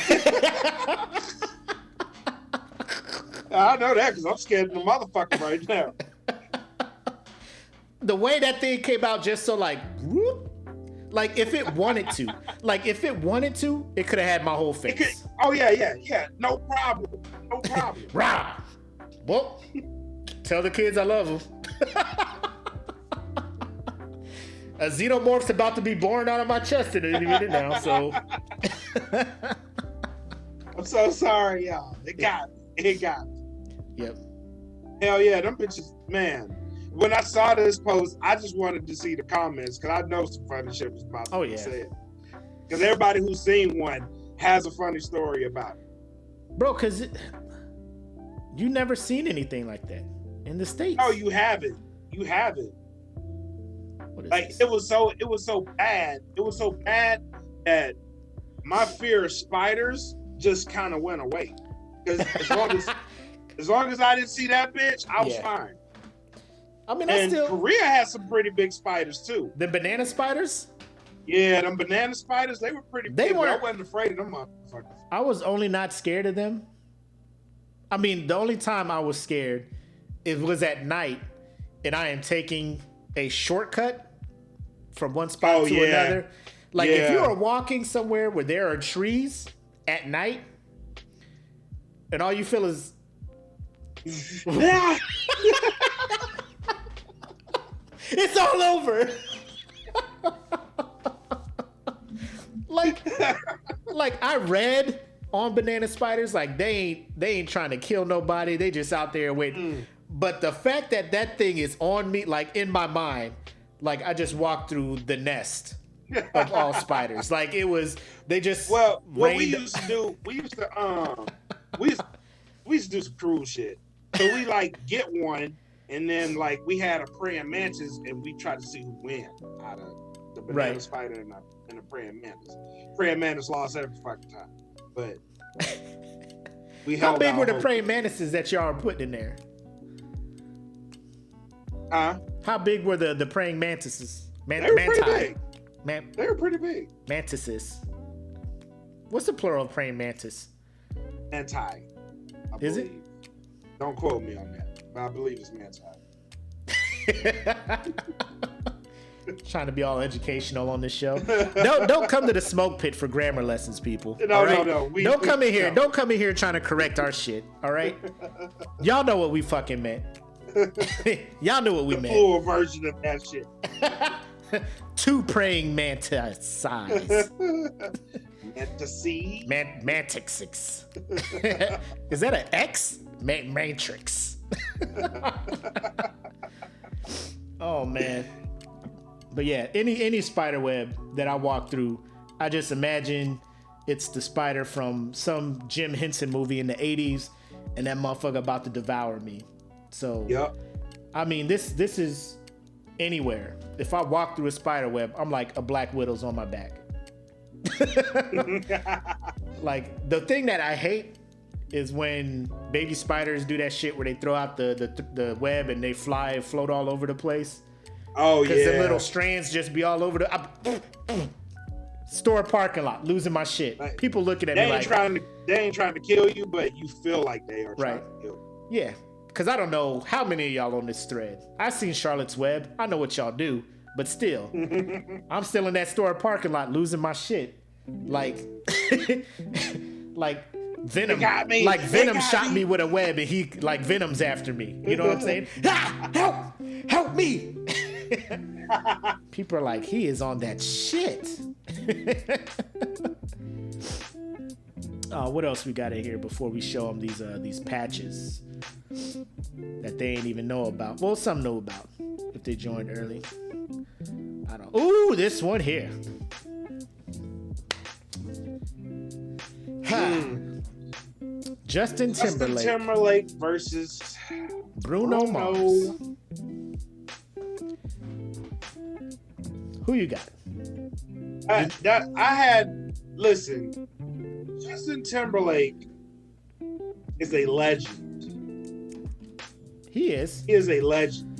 I know that because I'm scared of the motherfucker right now. The way that thing came out just so like, whoop, like if it wanted to, it could have had my whole face. Yeah. No problem. Rah. Well, tell the kids I love them. A xenomorph's about to be born out of my chest in a minute now, so. I'm so sorry, y'all. It got me. Yep. Hell yeah, them bitches, man. When I saw this post, I just wanted to see the comments because I know some funny shit was about to be said. Because everybody who's seen one has a funny story about it. Bro, because you never seen anything like that in the States. No, you haven't. Like this? it was so bad. It was so bad that my fear of spiders just kind of went away. Because as long as I didn't see that bitch, I was fine. I mean, Korea has some pretty big spiders too. The banana spiders? Yeah, them banana spiders, they were pretty big. I wasn't afraid of them motherfuckers. I was only not scared of them. I mean, the only time I was scared, it was at night, and I am taking a shortcut from one spot to another. Like if you are walking somewhere where there are trees at night, and all you feel is it's all over. like I read on banana spiders, like they ain't trying to kill nobody. They just out there waiting. But the fact that thing is on me, like in my mind, like I just walked through the nest of all spiders. Like it was, they just what we used to do, we used to do some cruel shit. So we like get one, and then like we had a praying mantis, and we tried to see who win out of the banana spider and the praying mantis. Praying mantis lost every fucking time, but we held. How big were the praying mantises that y'all are putting in there? How big were the praying mantises? They were pretty big. They were pretty big. Mantises. What's the plural of praying mantis? Manti. Is it? Don't quote me on that, but I believe it's manti. Trying to be all educational on this show. Don't come to the smoke pit for grammar lessons, people. No, all right? no. Don't come in here. Don't come in here trying to correct our shit. All right. Y'all know what we fucking meant. Y'all knew what we meant. Full version of that shit. 2 praying mantis size. Fantasy. Mantix. Is that an X? Matrix. Oh man. But yeah, any spider web that I walk through, I just imagine it's the spider from some Jim Henson movie in the 80s, and that motherfucker about to devour me. So Yep. I mean, this is anywhere. If I walk through a spider web, I'm like a Black Widow's on my back. Like, the thing that I hate is when baby spiders do that shit where they throw out the web and they fly and float all over the place. Oh, yeah. Because the little strands just be all over the store parking lot, losing my shit. Like, People looking at They me ain't like, trying to kill you, but you feel like they are trying Right. to kill you. yeah. Because I don't know how many of y'all on this thread. I seen Charlotte's Web. I know what y'all do. But still, I'm still in that store parking lot losing my shit. Like, like Venom. got me. Like They Venom got shot me. me with a web and he, like, Venom's after me. You know what I'm saying? Ah, help me. People are like, he is on that shit. What else we got in here before we show them these patches that they ain't even know about? Well, some know about if they joined early. I don't. Ooh, this one here. Ha. Justin Timberlake versus Bruno Mars. Who you got? Listen, Justin Timberlake is a legend. He is. He is a legend.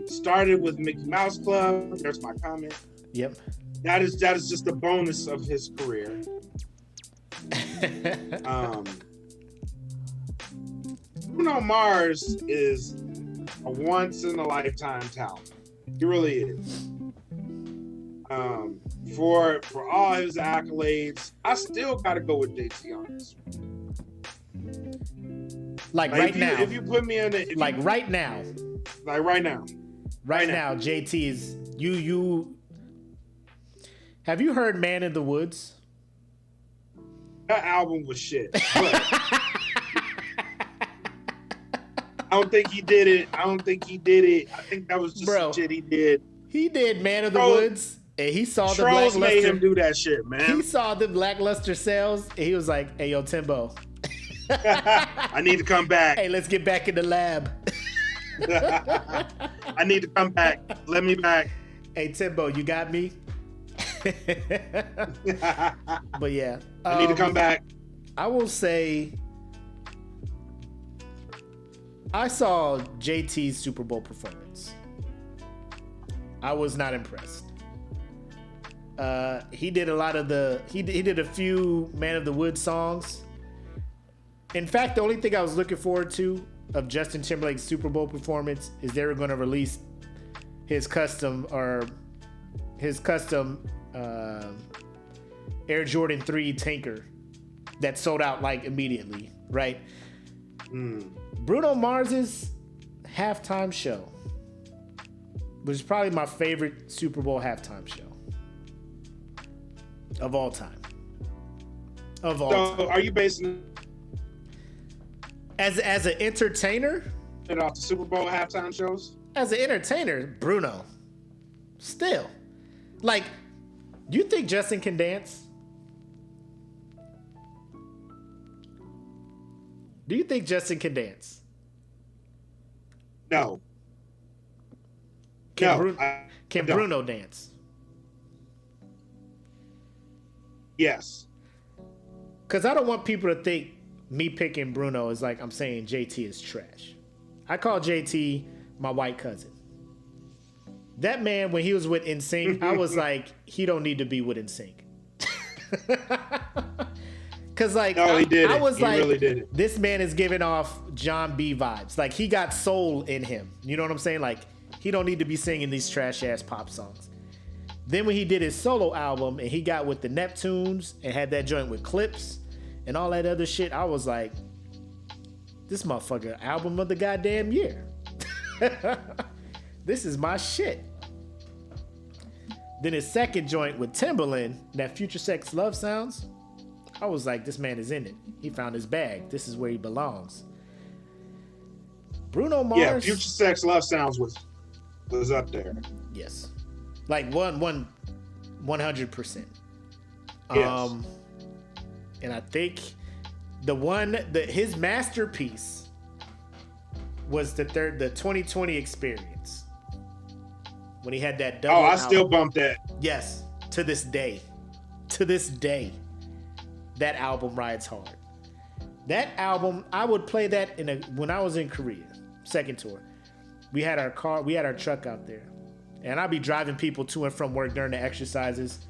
Started with Mickey Mouse Club. There's my comment. Yep. That is just a bonus of his career. Bruno Mars is a once in a lifetime talent. He really is. For all his accolades, I still gotta go with JT on this. Like right now. If you put me in it, Right now. Like right now. Right now, JT is you. Have you heard "Man in the Woods"? That album was shit. But I don't think he did it. I think that was just some shit he did. He did "Man of the Woods," and he saw the Trolls lackluster. made him do that shit, man. He saw the lackluster sales, and he was like, "Hey, yo, Timbo, I need to come back. Hey, let's get back in the lab." I need to come back. Let me back. Hey, Timbo, you got me. But yeah, I need to come back. I will say, I saw JT's Super Bowl performance. I was not impressed. He did a lot of he did a few Man of the Woods songs. In fact, the only thing I was looking forward to of Justin Timberlake's Super Bowl performance is they were going to release his custom Air Jordan 3 tanker that sold out like immediately, right? Bruno Mars's halftime show was probably my favorite Super Bowl halftime show of all time. So, are you basing as an entertainer? it off the Super Bowl halftime shows? As an entertainer, Bruno. Still. Like, do you think Justin can dance? Do you think Justin can dance? No. Can don't. Bruno dance? Yes. Because I don't want people to think me picking Bruno is like I'm saying JT is trash. I call JT my white cousin. That man, when he was with NSYNC, I was like, he don't need to be with NSYNC. Cause like No, he did. I was He like, really did it. This man is giving off John B vibes. Like he got soul in him. You know what I'm saying? Like He don't need to be singing these trash ass pop songs. Then when he did his solo album and he got with the Neptunes and had that joint with Clips and all that other shit, I was like, this motherfucker album of the goddamn year. This is my shit. Then his second joint with Timbaland, that Future Sex Love Sounds, I was like, this man is in it. He found his bag. This is where he belongs. Bruno Mars. Yeah, Future Sex Love Sounds was up there. Yes. Like 100%. Yes. And I think his masterpiece was the 2020 Experience. When he had that double I still album. bump that. Yes, to this day. To this day. That album rides hard. That album, I would play that when I was in Korea, second tour. We had our truck out there. And I'd be driving people to and from work during the exercises.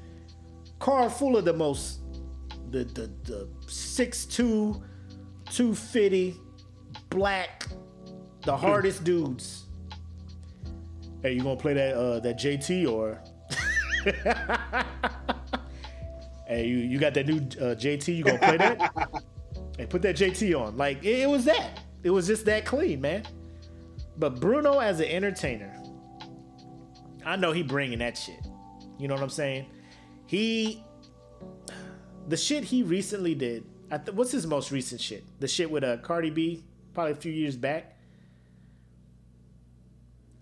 Car full of the 6'2", 250, black, the hardest dudes. Hey, you gonna play that JT or? Hey, you got that new JT? You gonna play that? Hey, put that JT on. Like it was that. It was just that clean, man. But Bruno as an entertainer, I know he bringing that shit. You know what I'm saying? The shit he recently did. What's his most recent shit? The shit with Cardi B, probably a few years back.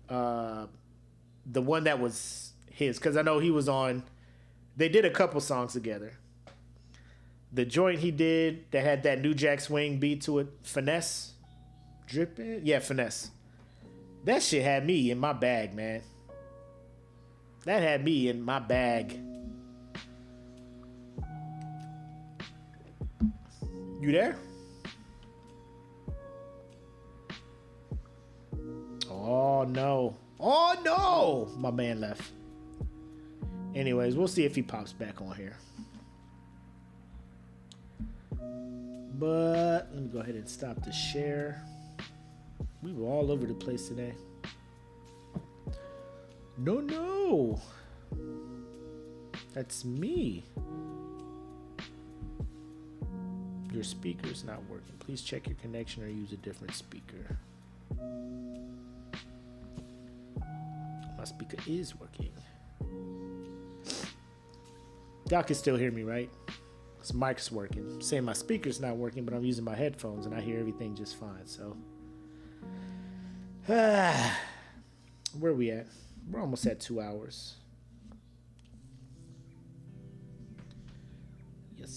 The one that was his, because I know he was on. They did a couple songs together. The joint he did that had that New Jack Swing beat to it, Finesse, dripping, yeah, Finesse. That shit had me in my bag, man. That had me in my bag. You there? Oh no. Oh no! My man left. Anyways, we'll see if he pops back on here. But let me go ahead and stop the share. We were all over the place today. No. That's me. Your speaker's not working. Please check your connection or use a different speaker. My speaker is working. Y'all can still hear me, right? This mic's working. I'm saying my speaker's not working, but I'm using my headphones and I hear everything just fine. So, where are we at? We're almost at 2 hours.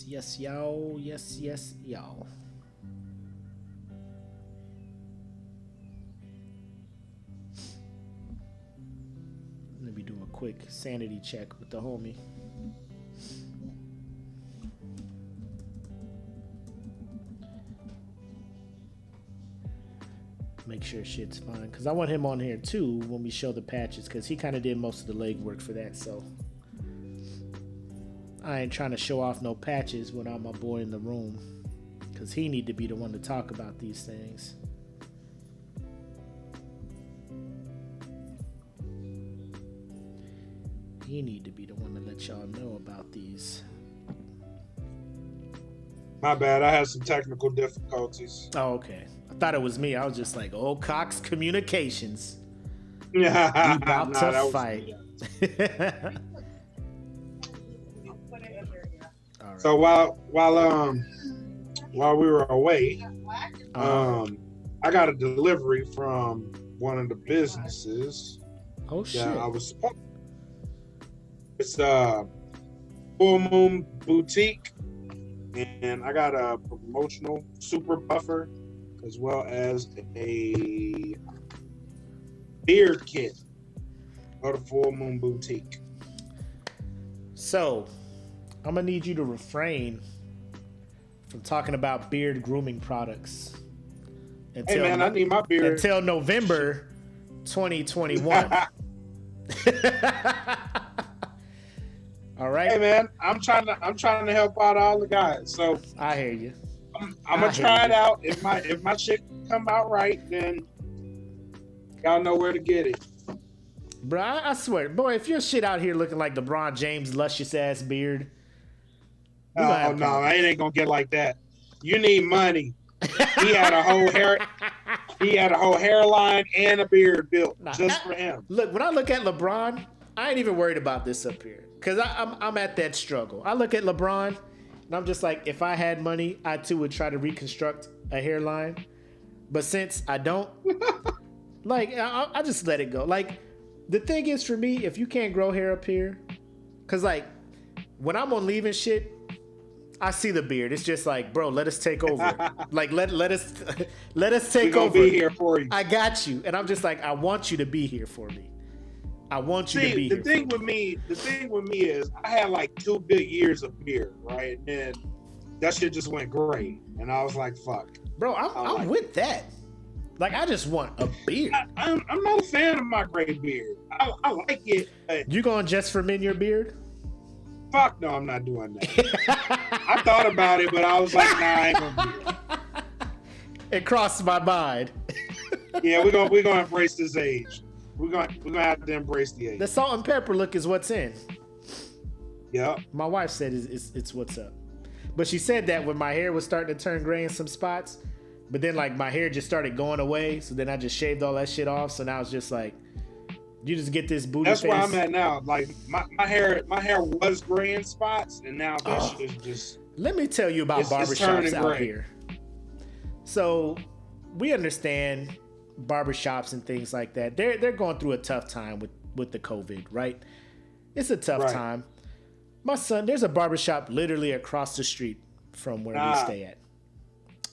Yes, y'all. Yes, y'all. Let me do a quick sanity check with the homie. Make sure shit's fine, because I want him on here too when we show the patches, because he kind of did most of the legwork for that. So I ain't trying to show off no patches without my boy in the room, because he need to be the one to talk about these things. He need to be the one to let y'all know about these. My bad. I had some technical difficulties. Oh, okay. I thought it was me. I was just like, oh, Cox Communications. Yeah. About to fight. Right. So while we were away, I got a delivery from one of the businesses. Oh shit! That I was supposed. It's Full Moon Boutique, and I got a promotional super buffer as well as a beard kit for the Full Moon Boutique. So, I'm gonna need you to refrain from talking about beard grooming products until, hey man, I need my beard until November 2021. All right. Hey man, I'm trying to help out all the guys. So I hear you. I'm gonna try it out. If my shit come out right, then y'all know where to get it. Bro, I swear, boy, if your shit out here looking like LeBron James' luscious ass beard, Oh no, it ain't gonna get like that. You need money. He had a whole hairline and a beard built just for him. Look, when I look at LeBron, I ain't even worried about this up here because I'm at that struggle. I look at LeBron and I'm just like, if I had money, I too would try to reconstruct a hairline. But since I don't, like, I just let it go. Like, the thing is for me, if you can't grow hair up here, because like when I'm on leaving shit, I see the beard. It's just like, bro, let us take over. Like, let us take over. Be here for you. I got you, and I'm just like, I want you to be here for me. I want you to be here. The thing with me is, I had like 2 big years of beard, right? And then that shit just went gray, and I was like, fuck. Bro, I'm with that. Like, I just want a beard. I'm not a fan of my gray beard. I like it. You going just for men your beard? Fuck no, I'm not doing that. I thought about it, but I was like, nah, I ain't gonna do it. It crossed my mind. Yeah, we're gonna embrace this age. We're gonna have to embrace the age. The salt and pepper look is what's in. Yeah. My wife said it's what's up. But she said that when my hair was starting to turn gray in some spots, but then like my hair just started going away, so then I just shaved all that shit off. So now it's just like, you just get this booty That's face. where I'm at now. Like my hair was gray in spots, and now that shit is just. Let me tell you about barbershops out here. So we understand barbershops and things like that. They're going through a tough time with the COVID, right? It's a tough time. My son, there's a barbershop literally across the street from where we stay at.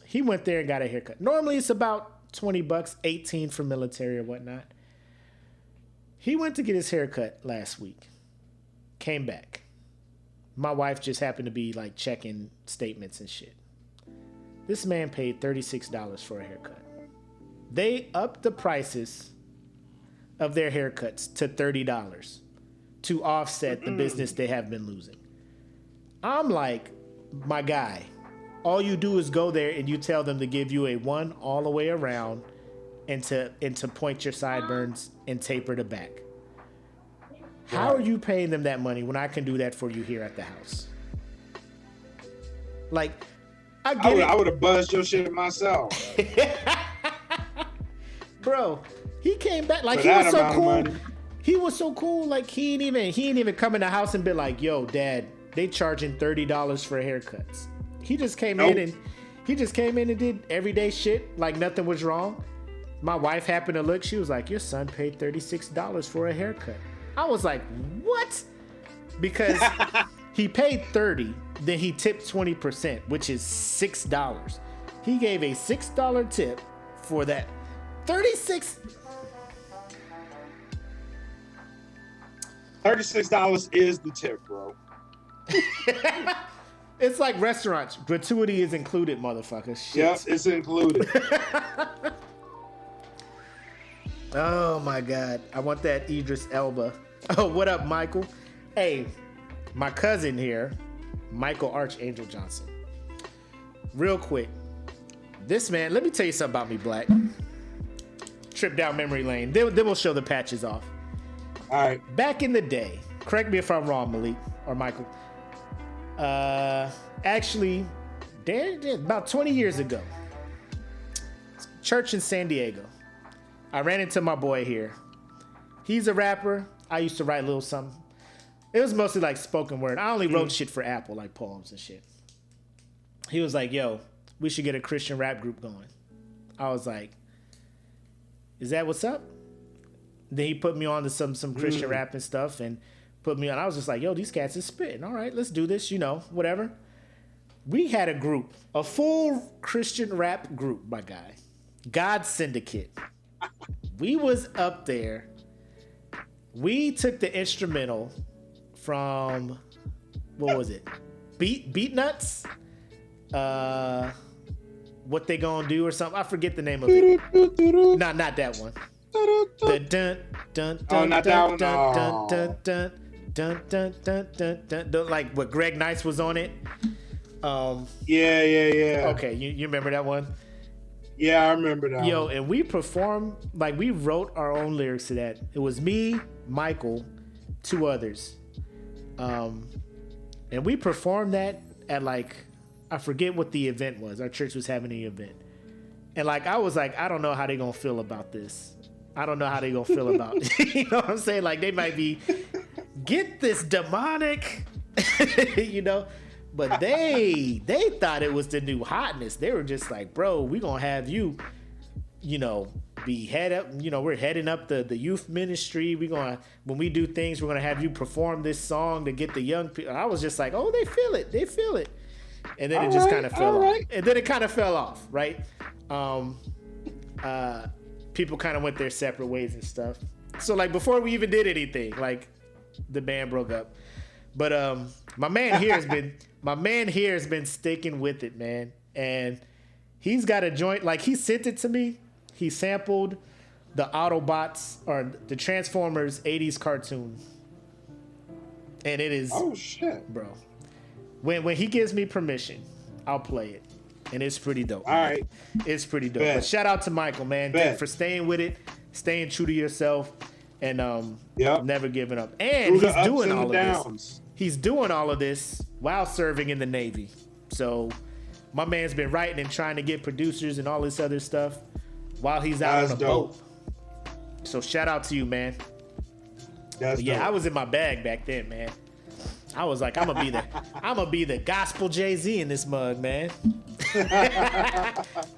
He went there and got a haircut. Normally it's about $20, 18 for military or whatnot. He went to get his haircut last week. Came back. My wife just happened to be like checking statements and shit. This man paid $36 for a haircut. They upped the prices of their haircuts to $30 to offset the business they have been losing. I'm like, my guy, all you do is go there and you tell them to give you a one all the way around and to point your sideburns and taper the back. How are you paying them that money when I can do that for you here at the house? Like, I would have buzzed your shit myself. Bro, he came back like he was so cool. He was so cool. Like he ain't even come in the house and be like, "Yo, Dad, they charging $30 for haircuts." He just came in and did everyday shit like nothing was wrong. My wife happened to look. She was like, "Your son paid $36 for a haircut." I was like, "What?" Because he paid $30, then he tipped 20%, which is $6. He gave a $6 tip for that. $36 is the tip, bro. It's like restaurants. Gratuity is included, motherfucker. Shit. Yep, it's included. Oh my God. I want that Idris Elba. Oh, what up, Michael? Hey, my cousin here, Michael Archangel Johnson. Real quick. This man, let me tell you something about me, Black. Trip down memory lane. Then we'll show the patches off. All right. Back in the day, correct me if I'm wrong, Malik or Michael. Actually, about 20 years ago, church in San Diego. I ran into my boy here. He's a rapper. I used to write a little something. It was mostly like spoken word. I only wrote shit for Apple, like poems and shit. He was like, "Yo, we should get a Christian rap group going." I was like, "Is that what's up?" Then he put me on to some Christian rap and stuff and put me on. I was just like, "Yo, these cats is spitting. All right, let's do this, whatever." We had a group, a full Christian rap group, my guy. God Syndicate. We was up there. We took the instrumental from, what was it? Beat Nuts? What They Gonna Do or something? I forget the name of it. No, not that one. Dun dun dun dun not dun, that one. dun dun dun dun dun dun dun dun, like what Greg Nice was on it. Yeah. Okay, you remember that one? Yeah, I remember that. Yo, one. and we performed, like, we wrote our own lyrics to that. It was me, Michael, 2 others. And we performed that at, like, I forget what the event was. Our church was having an event. And, like, I was like, I don't know how they gonna feel about this. I don't know how they gonna feel about it. You know what I'm saying? Like, they might be, get this demonic, you know? But they thought it was the new hotness. They were just like, bro, we gonna have you, you know, be head up. You know, we're heading up the youth ministry. When we do things, we're gonna have you perform this song to get the young people. I was just like, oh, they feel it. And then it just kind of fell off. And then it kind of fell off, right? People kind of went their separate ways and stuff. So, like, before we even did anything, like, the band broke up. But my man here has been sticking with it, man. And he's got a joint, like, he sent it to me. He sampled the Autobots or the Transformers 80s cartoon. And it is, oh shit, bro. When he gives me permission, I'll play it. And it's pretty dope. All right. It's pretty dope. Bet. But shout out to Michael, man, Bet. for staying with it, staying true to yourself, and never giving up. And Through he's the ups doing and all the of downs. this. He's doing all of this while serving in the Navy. So my man's been writing and trying to get producers and all this other stuff while he's out That's on a dope. boat. So shout out to you, man. That's But yeah, dope. I was in my bag back then, man. I was like, I'm gonna be the gospel Jay-Z in this mug, man.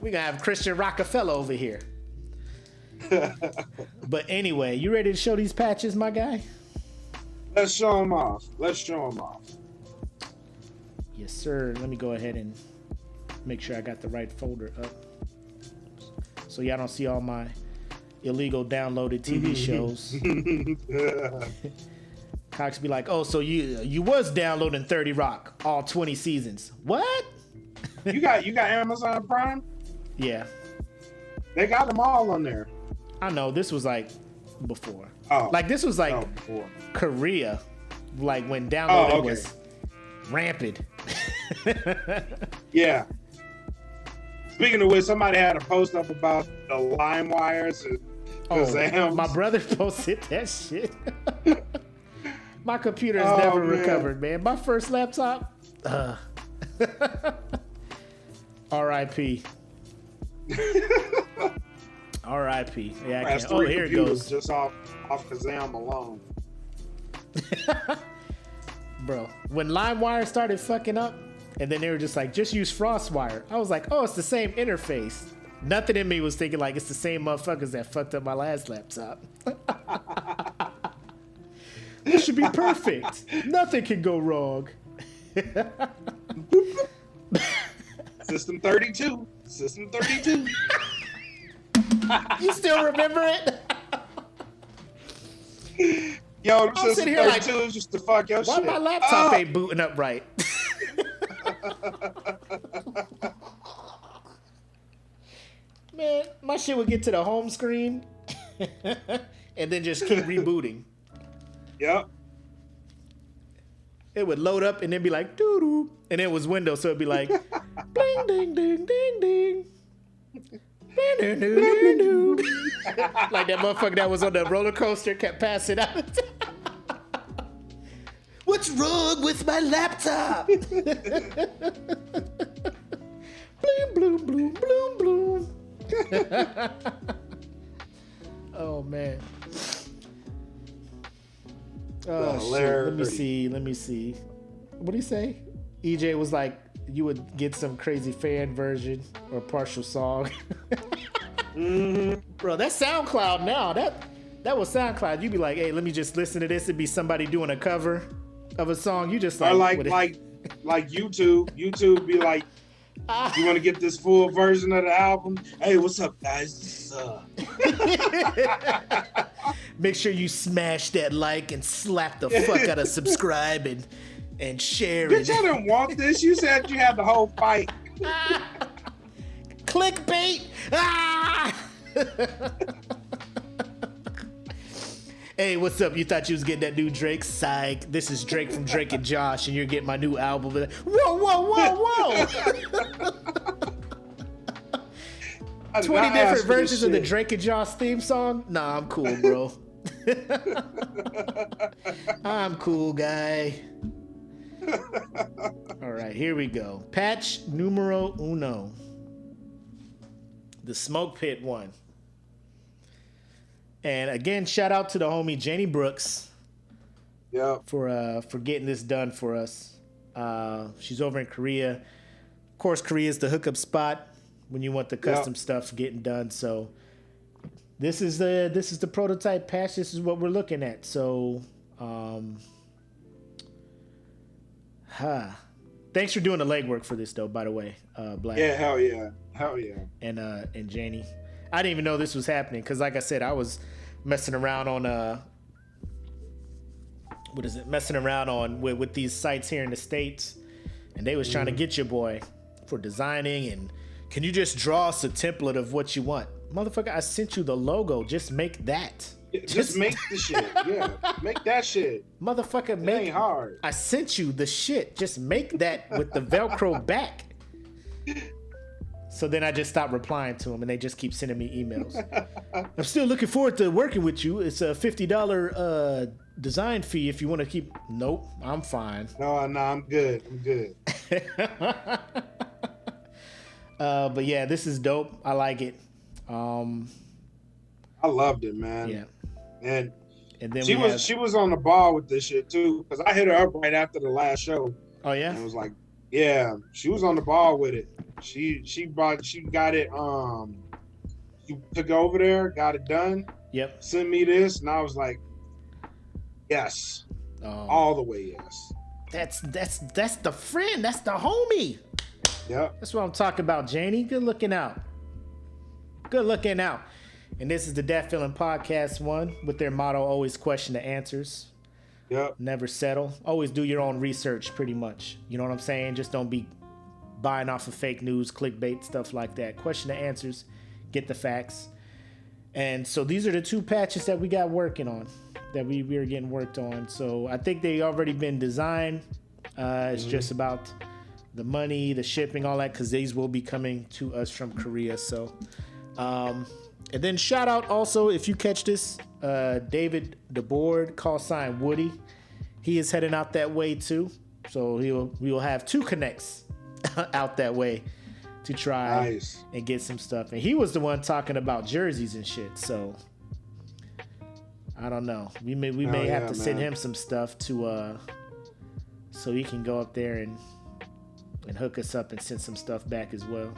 We gonna have Christian Rockefeller over here. But anyway, you ready to show these patches, my guy? Let's show them off. Yes, sir. Let me go ahead and make sure I got the right folder up, so y'all don't see all my illegal downloaded TV shows. Cox be like, oh, so you was downloading 30 Rock, all 20 seasons. What? You got Amazon Prime? Yeah, They got them all on there. I know. This was like before. Oh. Like this was like Before. Korea, like when downloading okay. was rampant. Yeah. Speaking of which, somebody had a post up about the lime wires. My brother posted that shit. My computer has Oh, never man. recovered, man. My first laptop. R.I.P. R.I.P. Yeah, I That's can't. Oh, 3 here it computers goes. just off Kazam alone. Bro, when LimeWire started fucking up, and then they were just like, just use FrostWire. I was like, oh, it's the same interface. Nothing in me was thinking like it's the same motherfuckers that fucked up my last laptop. This should be perfect. Nothing can go wrong. System 32. You still remember it? Yo, I'm System sitting here like, 32 is just to fuck your why shit. my laptop ain't booting up right? Man, my shit would get to the home screen and then just keep rebooting. Yep. It would load up and then be like doo doo, and it was Windows, so it'd be like ding ding ding ding ding. Ding, ding, ding, ding, ding. Like that motherfucker that was on the roller coaster kept passing out. What's wrong with my laptop? Bloom bloom bloom bloom bloom. Oh man. Oh shit. Let me see. What do you say? EJ was like, you would get some crazy fan version or partial song. Mm-hmm. Bro, that's SoundCloud now. That was SoundCloud. You'd be like, hey, let me just listen to this. It'd be somebody doing a cover of a song. You just like, Or like YouTube. YouTube be like, you want to get this full version of the album? Hey, what's up, guys? Make sure you smash that like and slap the fuck out of subscribe and share Bitch, it. I didn't want this. You said you had the whole fight. Clickbait. Ah! Hey, what's up? You thought you was getting that new Drake? Psych. This is Drake from Drake and Josh, and you're getting my new album. Whoa, whoa, whoa, whoa. did 20 not different ask for this versions of the shit. Drake and Josh theme song? Nah, I'm cool, bro. I'm cool, guy. All right, here we go. Patch numero uno. The Smoke Pit one. And again, shout out to the homie Janie Brooks Yep. for getting this done for us. She's over in Korea. Of course, Korea is the hookup spot when you want the custom stuff getting done. So this is the prototype patch. This is what we're looking at. So thanks for doing the legwork for this though, by the way, Black. Yeah, hell yeah. Hell yeah. And Janie. I didn't even know this was happening because, like I said, I was messing around on with these sites here in the States, and they was trying to get your boy for designing and can you just draw us a template of what you want? Motherfucker, I sent you the logo. Just make that. Just make the shit. Yeah. Make that shit. Motherfucker, It make ain't hard. I sent you the shit. Just make that with the Velcro back. So then I just stopped replying to them, and they just keep sending me emails. I'm still looking forward to working with you. It's a $50 design fee if you want to keep. Nope, I'm fine. No, I'm good. I'm good. But yeah, this is dope. I like it. I loved it, man. Yeah. And then she was on the ball with this shit too, because I hit her up right after the last show. Oh yeah. And it was like, yeah, she was on the ball with it. She got it. She took over there, got it done. Yep. Sent me this, and I was like, yes, all the way yes. That's the friend. That's the homie. Yep. That's what I'm talking about, Janie. Good looking out. Good looking out. And this is the Dat Feeling Podcast one with their motto, always question the answers. Yep. Never settle. Always do your own research, pretty much. You know what I'm saying? Just don't be buying off of fake news, clickbait, stuff like that. Question the answers. Get the facts. And so these are the two patches that we got working on, that we are getting worked on. So I think they already been designed. It's just about the money, the shipping, all that, because these will be coming to us from Korea. So, and then shout out also, if you catch this, David DeBoard, call sign Woody. He is heading out that way too. So we will have two connects out that way to try and get some stuff. And he was the one talking about jerseys and shit. So I don't know. We may have to send him some stuff to so he can go up there and hook us up and send some stuff back as well.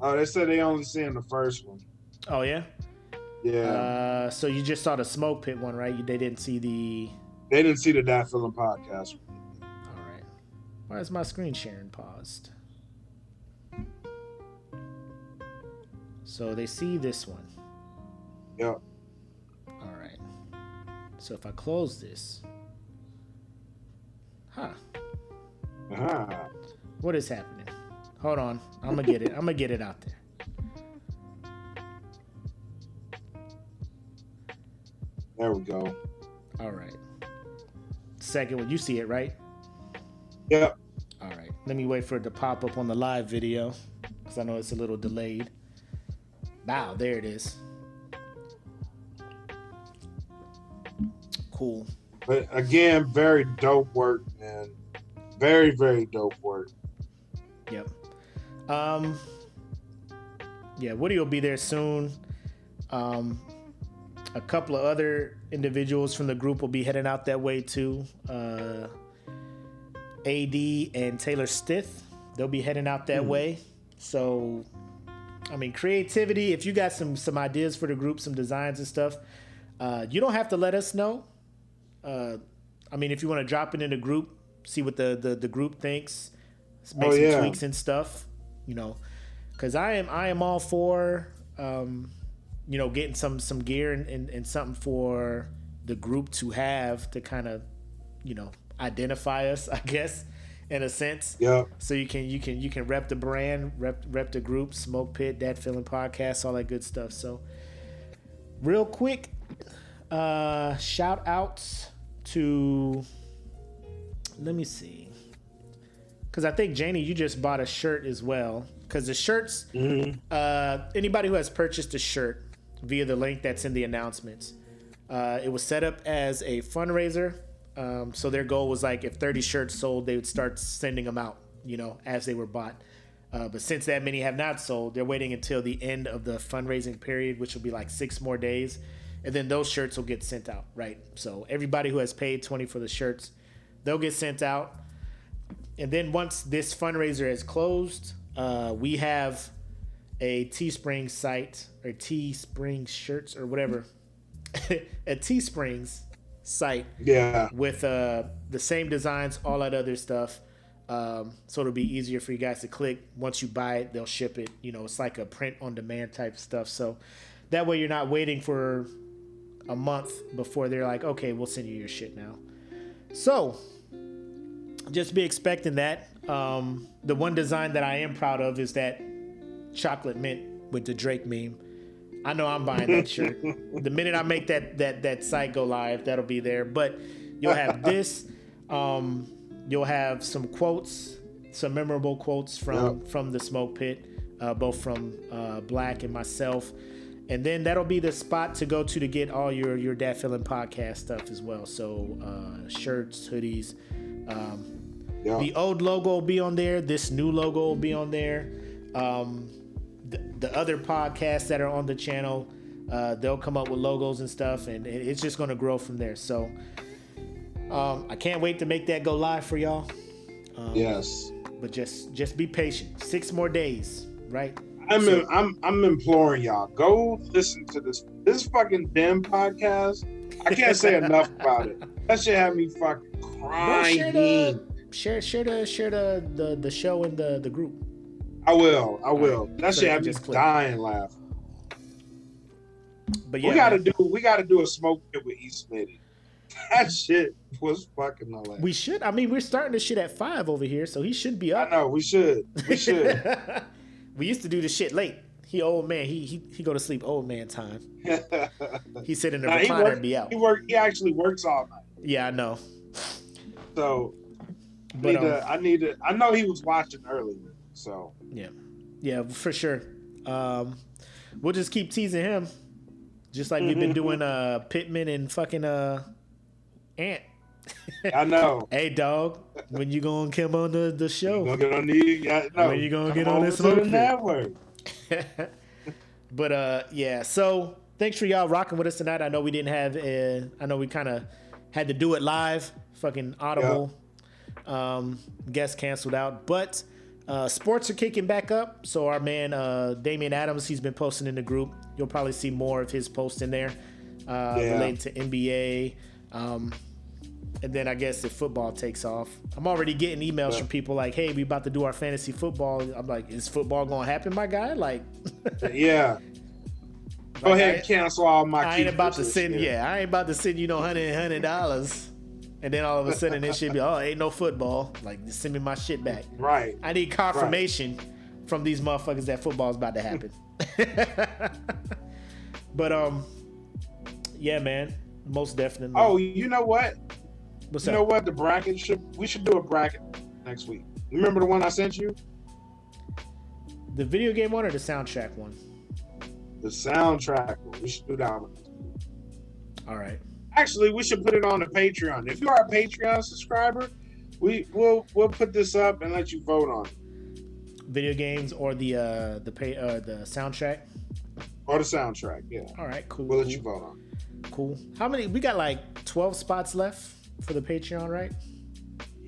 Oh, they said they only seen the first one. Oh yeah? Yeah. So you just saw the Smoke Pit one, right? They didn't see the Dat Feeling Podcast. All right. Why is my screen sharing paused? So they see this one. Yep. All right. So if I close this. What is happening? Hold on. I'm going to get it. I'm going to get it out there. There we go. All right. Second one. You see it, right? Yep. All right. Let me wait for it to pop up on the live video because I know it's a little delayed. Wow, there it is. Cool. But again, very dope work, man. Very, very dope work. Yep. Yeah, Woody will be there soon. A couple of other individuals from the group will be heading out that way too. AD and Taylor Stith, they'll be heading out that way. So, I mean, creativity, if you got some ideas for the group, some designs and stuff, you don't have to let us know. I mean, if you want to drop it in the group, see what the group thinks, make some tweaks and stuff, you know, because I am all for, you know, getting some gear and something for the group to have to kind of, you know, identify us, I guess, in a sense. Yeah. So you can rep the brand, rep the group, Smoke Pit, Dat Feeling Podcast, all that good stuff. So real quick, shout outs to, let me see, because I think Janie, you just bought a shirt as well. because the shirts, anybody who has purchased a shirt via the link that's in the announcements, it was set up as a fundraiser. So their goal was like if 30 shirts sold, they would start sending them out, as they were bought. But since that many have not sold, they're waiting until the end of the fundraising period, which will be like 6 more days. And then those shirts will get sent out, right? So everybody who has paid $20 for the shirts, they'll get sent out. And then once this fundraiser is closed, we have a Teespring site, or Teespring shirts, or whatever. A Teesprings site. Yeah. With the same designs, all that other stuff. So it'll be easier for you guys to click. Once you buy it, they'll ship it. It's like a print on demand type stuff. So that way you're not waiting for a month before they're like, okay, we'll send you your shit now. So just be expecting that. The one design that I am proud of is that chocolate mint with the Drake meme. I know I'm buying that shirt. The minute I make that site go live, that'll be there. But you'll have this. You'll have some quotes, some memorable quotes from the Smoke Pit, both from Black and myself. And then that'll be the spot to go to get all your Dat Feelin podcast stuff as well. So shirts, hoodies. The old logo will be on there. This new logo will be on there. The other podcasts that are on the channel, they'll come up with logos and stuff, and it's just going to grow from there. So I can't wait to make that go live for y'all. Yes. But just be patient. 6 more days, right? I'm imploring y'all, go listen to this fucking damn podcast. I can't say enough about it. That shit had me fucking crying. Share the show in the group. I will. Right. That shit had me dying laughing. But yeah, we gotta do a Smoke Pit with E. Smitty. That shit was fucking hilarious. We should. I mean, we're starting this shit at 5 over here, so he should be up. I know we should. We used to do this shit late. He old man. He go to sleep old man time. He sit in the recliner and be out. He actually works all night. Yeah, I know. So, I know he was watching earlier. So yeah, for sure. We'll just keep teasing him, just like we've been doing Pittman and fucking Ant. I know. Hey dog, when you gonna come on the show? When you gonna get on this network? But yeah, so thanks for y'all rocking with us tonight. I know we didn't have I know we kind of had to do it live. Fucking Audible. Guest canceled out, but sports are kicking back up. So our man Damian Adams, he's been posting in the group. You'll probably see more of his posts in there related to NBA. And then I guess if football takes off, I'm already getting emails from people like, hey, we about to do our fantasy football. I'm like, is football going to happen, my guy? Like, yeah. Go ahead and cancel all my I ain't about to send, I ain't about to send you no $100. And then all of a sudden it should be, ain't no football. Like, just send me my shit back. Right. I need confirmation from these motherfuckers that football's about to happen. But, yeah, man. Most definitely. Oh, you know what? What's you up? know what? The bracket we should do a bracket next week. Remember the one I sent you? The video game one or the soundtrack one? The soundtrack one. We should do that one. All right. Actually, we should put it on the Patreon. If you are a Patreon subscriber, we'll put this up and let you vote on it. Video games or the soundtrack? Or the soundtrack, yeah. All right, cool. We'll let you vote on it. Cool. How many? We got like 12 spots left for the Patreon, right?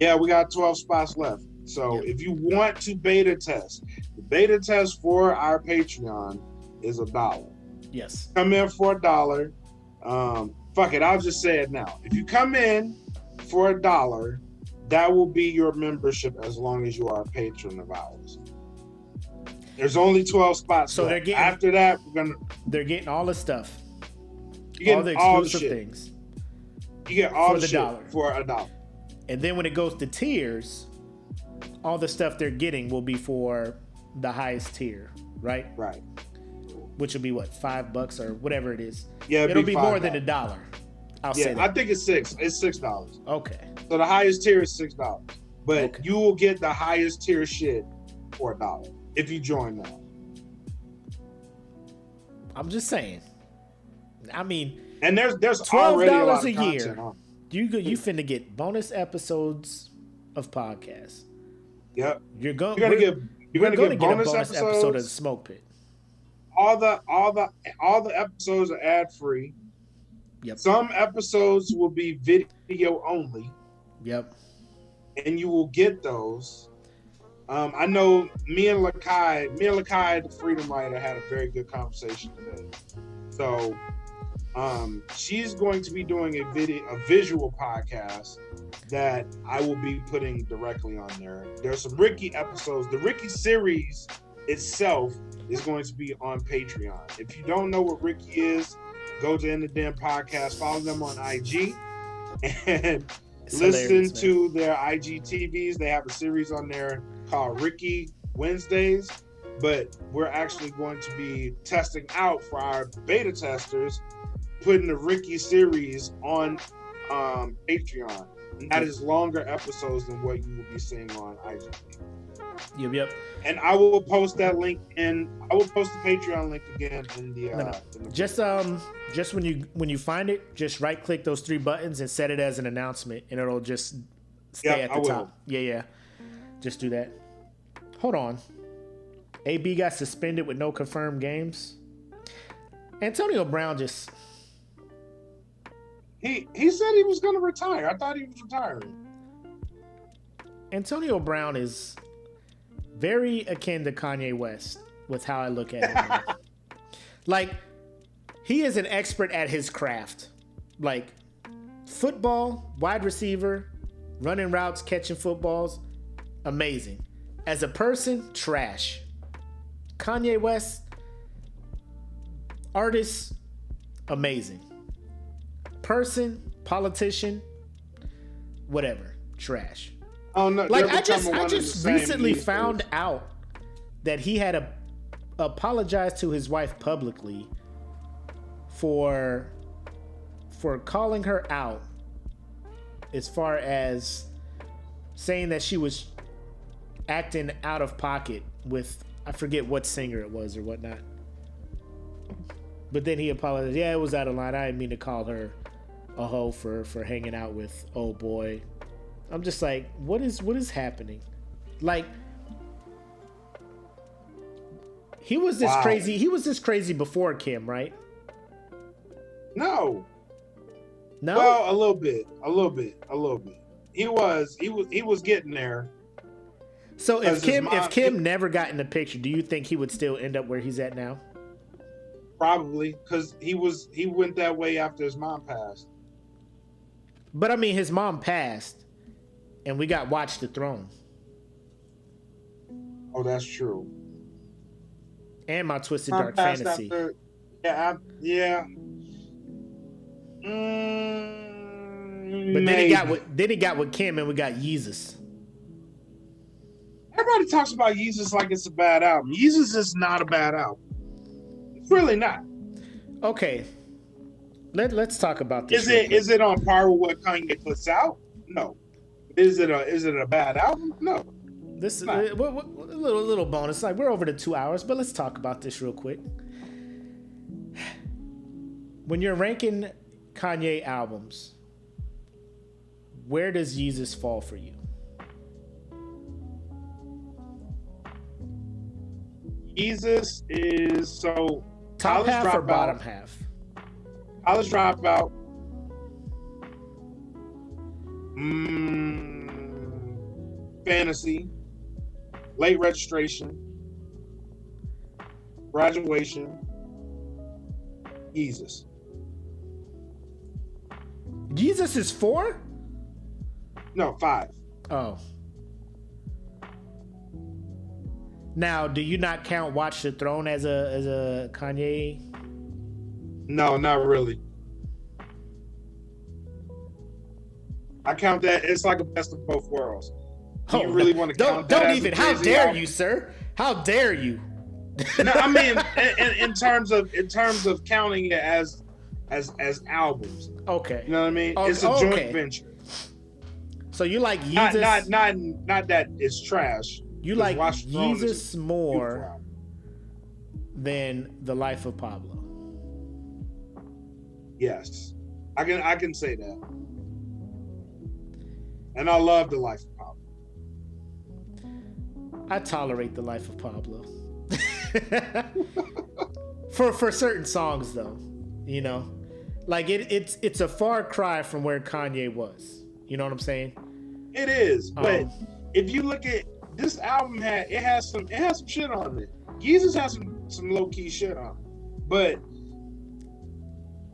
Yeah, we got 12 spots left. So if you want to beta test, the beta test for our Patreon is $1. Yes. Come in for $1. Fuck it, I'll just say it now. If you come in for $1, that will be your membership as long as you are a patron of ours. There's only 12 spots so left. They're getting, after that, they're getting all the stuff. All the exclusive things. You get all for the shit $1 for $1. And then when it goes to tiers, all the stuff they're getting will be for the highest tier, right? Right. Which will be what, $5 or whatever it is. Yeah, it'll be more than $1. I'll say that. I think it's $6. It's $6. Okay. So the highest tier is $6, but you will get the highest tier shit for $1. if you join now. I'm just saying. I mean, And there's $12 already a lot a of year. content on. You finna get bonus episodes of podcasts. Yep. You're gonna get bonus bonus episode of the episodes. Smoke Pit. All the episodes are ad free. Yep. Some episodes will be video only. Yep. And you will get those. I know me and Lakai, the Freedom Rider, had a very good conversation today. So she's going to be doing a visual podcast that I will be putting directly on there. There's some Ricky episodes. The Ricky series itself is going to be on Patreon. If you don't know what Ricky is, go to In the Den Podcast, follow them on IG, and listen to their IGTVs. They have a series on there called Ricky Wednesdays, but we're actually going to be testing out for our beta testers, putting the Ricky series on Patreon. And that is longer episodes than what you will be seeing on IGTV. Yep. And I will post that link I will post the Patreon link again in the just when you find it, just right click those 3 buttons and set it as an announcement, and it'll just stay at the top. Yeah. Just do that. Hold on. AB got suspended with no confirmed games. Antonio Brown just he said he was going to retire. I thought he was retiring. Antonio Brown is very akin to Kanye West with how I look at him. Like, he is an expert at his craft. Like, football, wide receiver, running routes, catching footballs, amazing. As a person, trash. Kanye West, artist, amazing. Person, politician, whatever, trash. Oh no! Like I just recently found out that he had apologized to his wife publicly for calling her out, as far as saying that she was acting out of pocket with, I forget what singer it was or whatnot. But then he apologized. Yeah, it was out of line. I didn't mean to call her a hoe for hanging out with old boy. I'm just like, what is happening? Like, he was this crazy. He was this crazy before Kim, right? No. Well, a little bit. He was getting there. So if Kim never got in the picture, do you think he would still end up where he's at now? Probably, because he went that way after his mom passed. But I mean, his mom passed, and we got Watch the Throne. Oh, that's true. And My Twisted Dark Fantasy. Yeah. But then he got with Kim, and we got Yeezus. Everybody talks about Yeezus like it's a bad album. Yeezus is not a bad album. It's really not. Okay. Let's talk about this. Is it on par with what Kanye puts out? No. Is it a bad album? No. This is a little bonus. Like, we're over the 2 hours, but let's talk about this real quick. When you're ranking Kanye albums, where does Yeezus fall for you? Yeezus is so top half or bottom half? College Dropout. Fantasy. Late Registration. Graduation. Yeezus. Yeezus is 4? No, 5. Oh. Now, do you not count Watch the Throne as a Kanye? No, not really. I count that. It's like a best of both worlds. Do you really want to count that? Don't even. How dare you, sir? How dare you? No, I mean, in terms of counting it as albums. Okay. You know what I mean? It's a joint venture. So you like Yeezus? Not that it's trash. You like Watch the Throne is a Jesus beautiful more album. than The Life of Pablo. Yes, I can say that. And I love The Life of Pablo. I tolerate The Life of Pablo. for certain songs though, you know. Like it's a far cry from where Kanye was. You know what I'm saying? It is, but if you look at this album, it has some shit on it. Jesus has some low key shit on it, but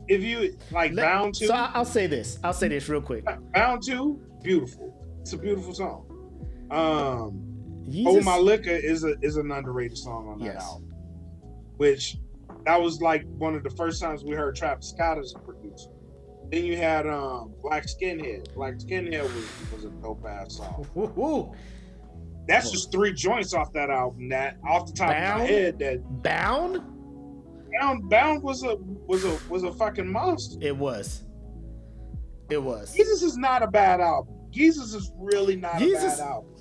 if you like Bound to, so I'll say this real quick. Bound to, beautiful. It's a beautiful song. Jesus, Oh My Liquor is an underrated song on that album, which that was like one of the first times we heard Travis Scott as a producer. Then you had Black Skinhead. Black Skinhead was a dope ass song. Woo-hoo. That's just 3 joints off that album. That off the top of my head, that Bound was a fucking monster. It was. Jesus is not a bad album. Jesus is really not a bad album.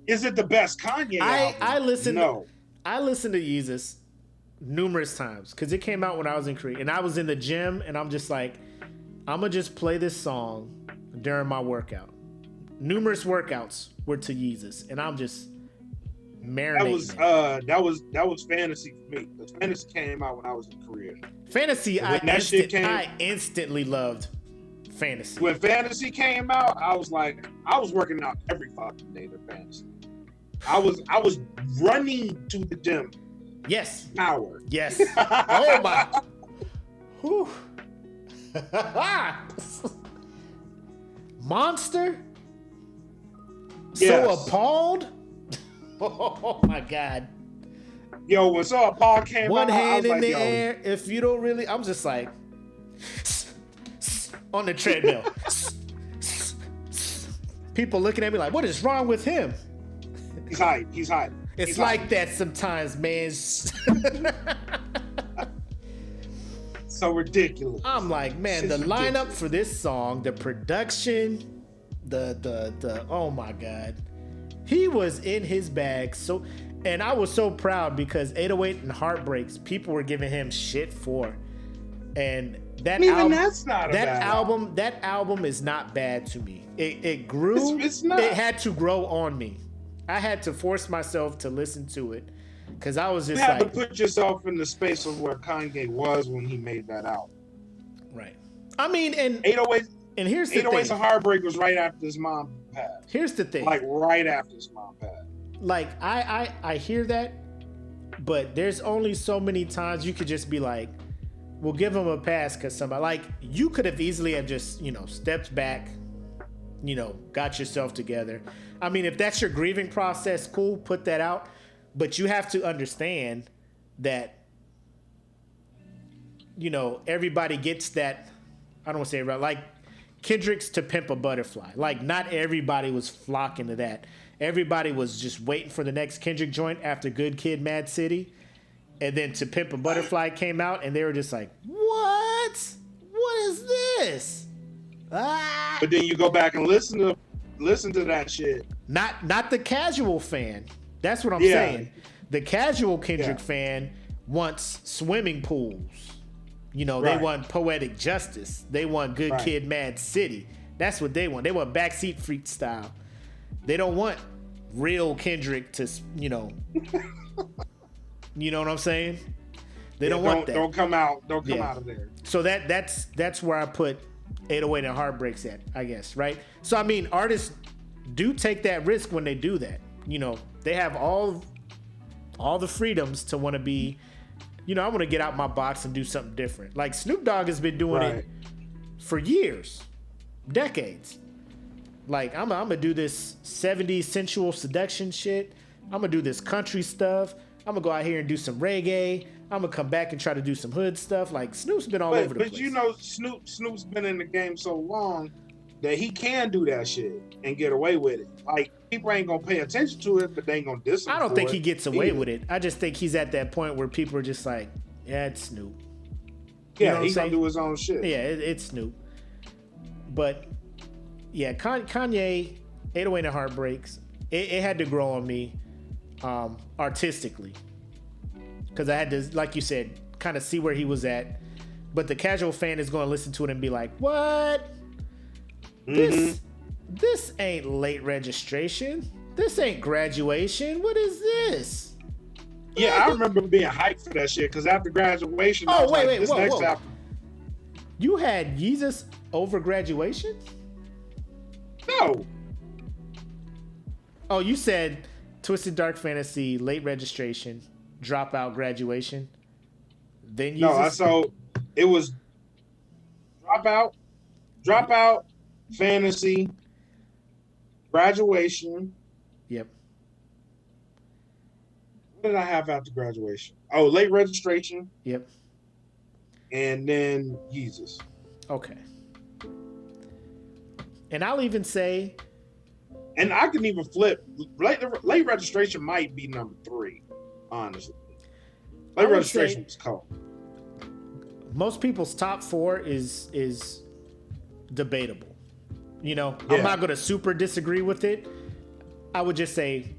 Is it the best Kanye album? I listened to Jesus numerous times because it came out when I was in Korea and I was in the gym and I'm just like, I'm gonna just play this song during my workout. Numerous workouts were to Jesus and I'm just marinating. That was Fantasy for me. Because Fantasy came out when I was in Korea. Fantasy, I instantly loved Fantasy. When Fantasy came out, I was working out every fucking day to Fantasy. I was running to the gym. Yes. Hour. Yes. Oh my. Whew. Monster. Yes. So appalled. Oh my God. Yo, when So Appalled came One out, hand I was in the air. If you don't really, I'm just like on the treadmill. People looking at me like, what is wrong with him? He's hype. It's like that sometimes, man. So ridiculous. I'm like, man, the lineup for this song, the production, the oh my God. He was in his bag. So, and I was so proud because 808 and Heartbreaks, people were giving him shit for. And that album is not bad to me. It grew. It's not. It had to grow on me. I had to force myself to listen to it because I was just you have to put yourself in the space of where Kanye was when he made that album. Right. I mean, and 808 and here's the 808 thing. and Heartbreak was right after his mom passed. Here's the thing. Like right after his mom passed. Like I hear that, but there's only so many times you could just be like, we'll give him a pass because somebody, like, you could have easily have just, stepped back, got yourself together. I mean, if that's your grieving process, cool, put that out. But you have to understand that, everybody gets that. I don't want to say it right. Like Kendrick's To Pimp a Butterfly. Like, not everybody was flocking to that. Everybody was just waiting for the next Kendrick joint after Good Kid, Mad City. And then To Pimp a Butterfly came out, and they were just like, what? What is this? Ah. But then you go back and listen to that shit. Not the casual fan. That's what I'm saying. The casual Kendrick fan wants swimming pools. They want Poetic Justice. They want Good Kid, Mad City. That's what they want. They want Backseat Freak style. They don't want real Kendrick to, you know what I'm saying? They don't want that. Don't come out of there. So that's where I put 808 and Heartbreaks at, I guess, right? So I mean, artists do take that risk when they do that. They have all the freedoms to want to be, I want to get out my box and do something different. Like Snoop Dogg has been doing it for years, decades. Like, I'm gonna do this 70s sensual seduction shit. I'm gonna do this country stuff. I'm gonna go out here and do some reggae. I'm gonna come back and try to do some hood stuff. Like, Snoop's been all over the place. But Snoop's been in the game so long that he can do that shit and get away with it. Like, people ain't gonna pay attention to it, but they ain't gonna diss him. I don't think he gets away with it. I just think he's at that point where people are just like, yeah, it's Snoop. He's gonna do his own shit. Yeah, it's Snoop. But yeah, Kanye, 808 and Heartbreaks, it had to grow on me artistically, because I had to, like you said, kind of see where he was at. But the casual fan is going to listen to it and be like, what? This ain't late registration. This ain't graduation. What is this? Yeah, I remember being hyped for that shit because after graduation, I Oh, was like, wait, this whoa, next whoa. album. You had Yeezus over graduation? No. Oh, you said Twisted Dark Fantasy, late registration, dropout, graduation. Then No, Yeezus? so it was dropout, fantasy, graduation. Yep. What did I have after graduation? Oh, late registration, Yep. and then Yeezus. Okay. And I'll even say, And I can even flip. Late registration might be number 3, honestly. I Late would registration say- was cold. most people's top 4 is debatable. You know, Yeah. I'm not going to super disagree with it. I would just say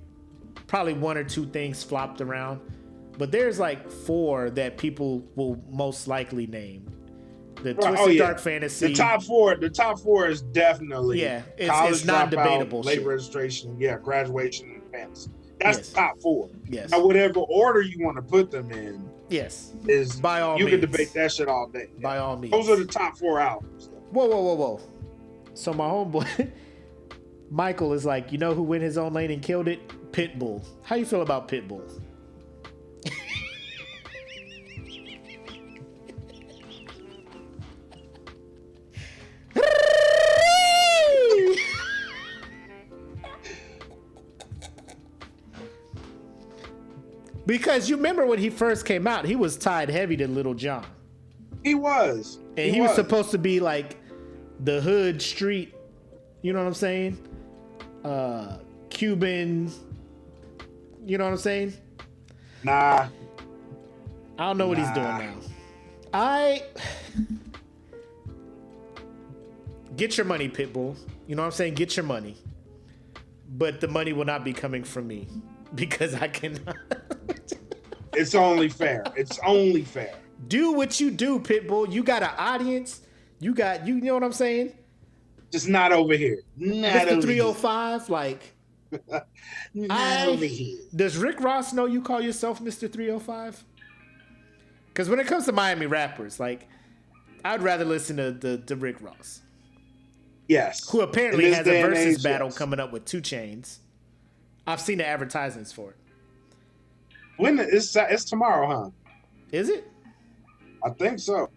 probably 1 or 2 things flopped around. But there's like 4 that people will most likely name. The Twisted Dark Fantasy. The top four is definitely it's college not dropout, debatable late shit. registration, graduation, and fantasy. That's Yes. the top 4. Yes. Now, whatever order you want to put them in Yes. is By all you means. can debate that shit all day. By all means. Those are the top 4 albums. Whoa. So my homeboy, Michael, is like, you know who went his own lane and killed it? Pitbull. How you feel about Pitbull? Because you remember when he first came out, he was tied heavy to Little John. He was. And he was supposed to be like the hood street, you know what I'm saying? Cuban, you know what I'm saying? Nah. I don't know what he's doing now. Get your money, Pitbull. You know what I'm saying? Get your money. But the money will not be coming from me because I cannot. It's only fair. It's only fair. Do what you do, Pitbull. You got an audience. You know what I'm saying? Just not over here. Not Mr. over 305, like. here. Not over here. Does Rick Ross know you call yourself Mr. 305? Because when it comes to Miami rappers, like, I'd rather listen to the Rick Ross, Yes. who apparently In this has a day and versus age, battle yes. coming up with 2 Chainz. I've seen the advertisements for it. When it's tomorrow, huh? Is it? I think so.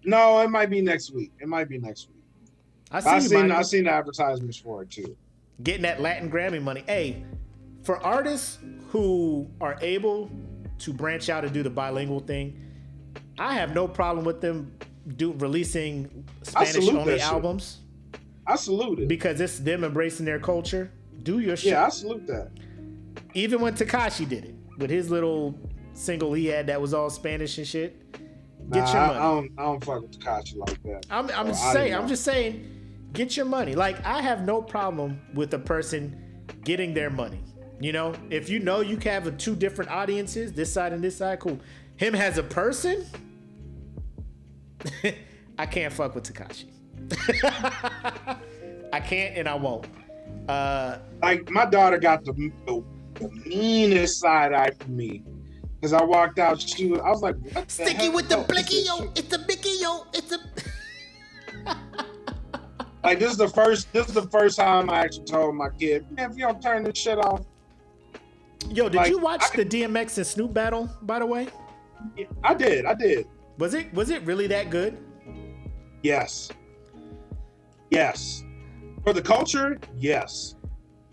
No, it might be next week. I've seen the advertisements for it too. Getting that Latin Grammy money. Hey, for artists who are able to branch out and do the bilingual thing, I have no problem with them releasing Spanish-only albums. I salute it. Because it's them embracing their culture. Do your shit. Yeah, I salute that. Even when Tekashi did it with his little single he had that was all Spanish and shit. Get your money. I don't fuck with Tekashi like that. I'm just saying, get your money. Like, I have no problem with a person getting their money. You know, if you know you can have 2 different audiences, this side and this side, cool. Him as a person, I can't fuck with Tekashi. I can't and I won't. Like, my daughter got the meanest side eye from me. Because I walked out, I was like, what the Sticky hell? with the blicky, yo. It's a bicky, yo. It's a... Like, this is the first time I actually told my kid, man, if you don't turn this shit off. Yo, did Like, you watch the DMX and Snoop battle, by the way? I did. Was it really that good? Yes. For the culture, yes.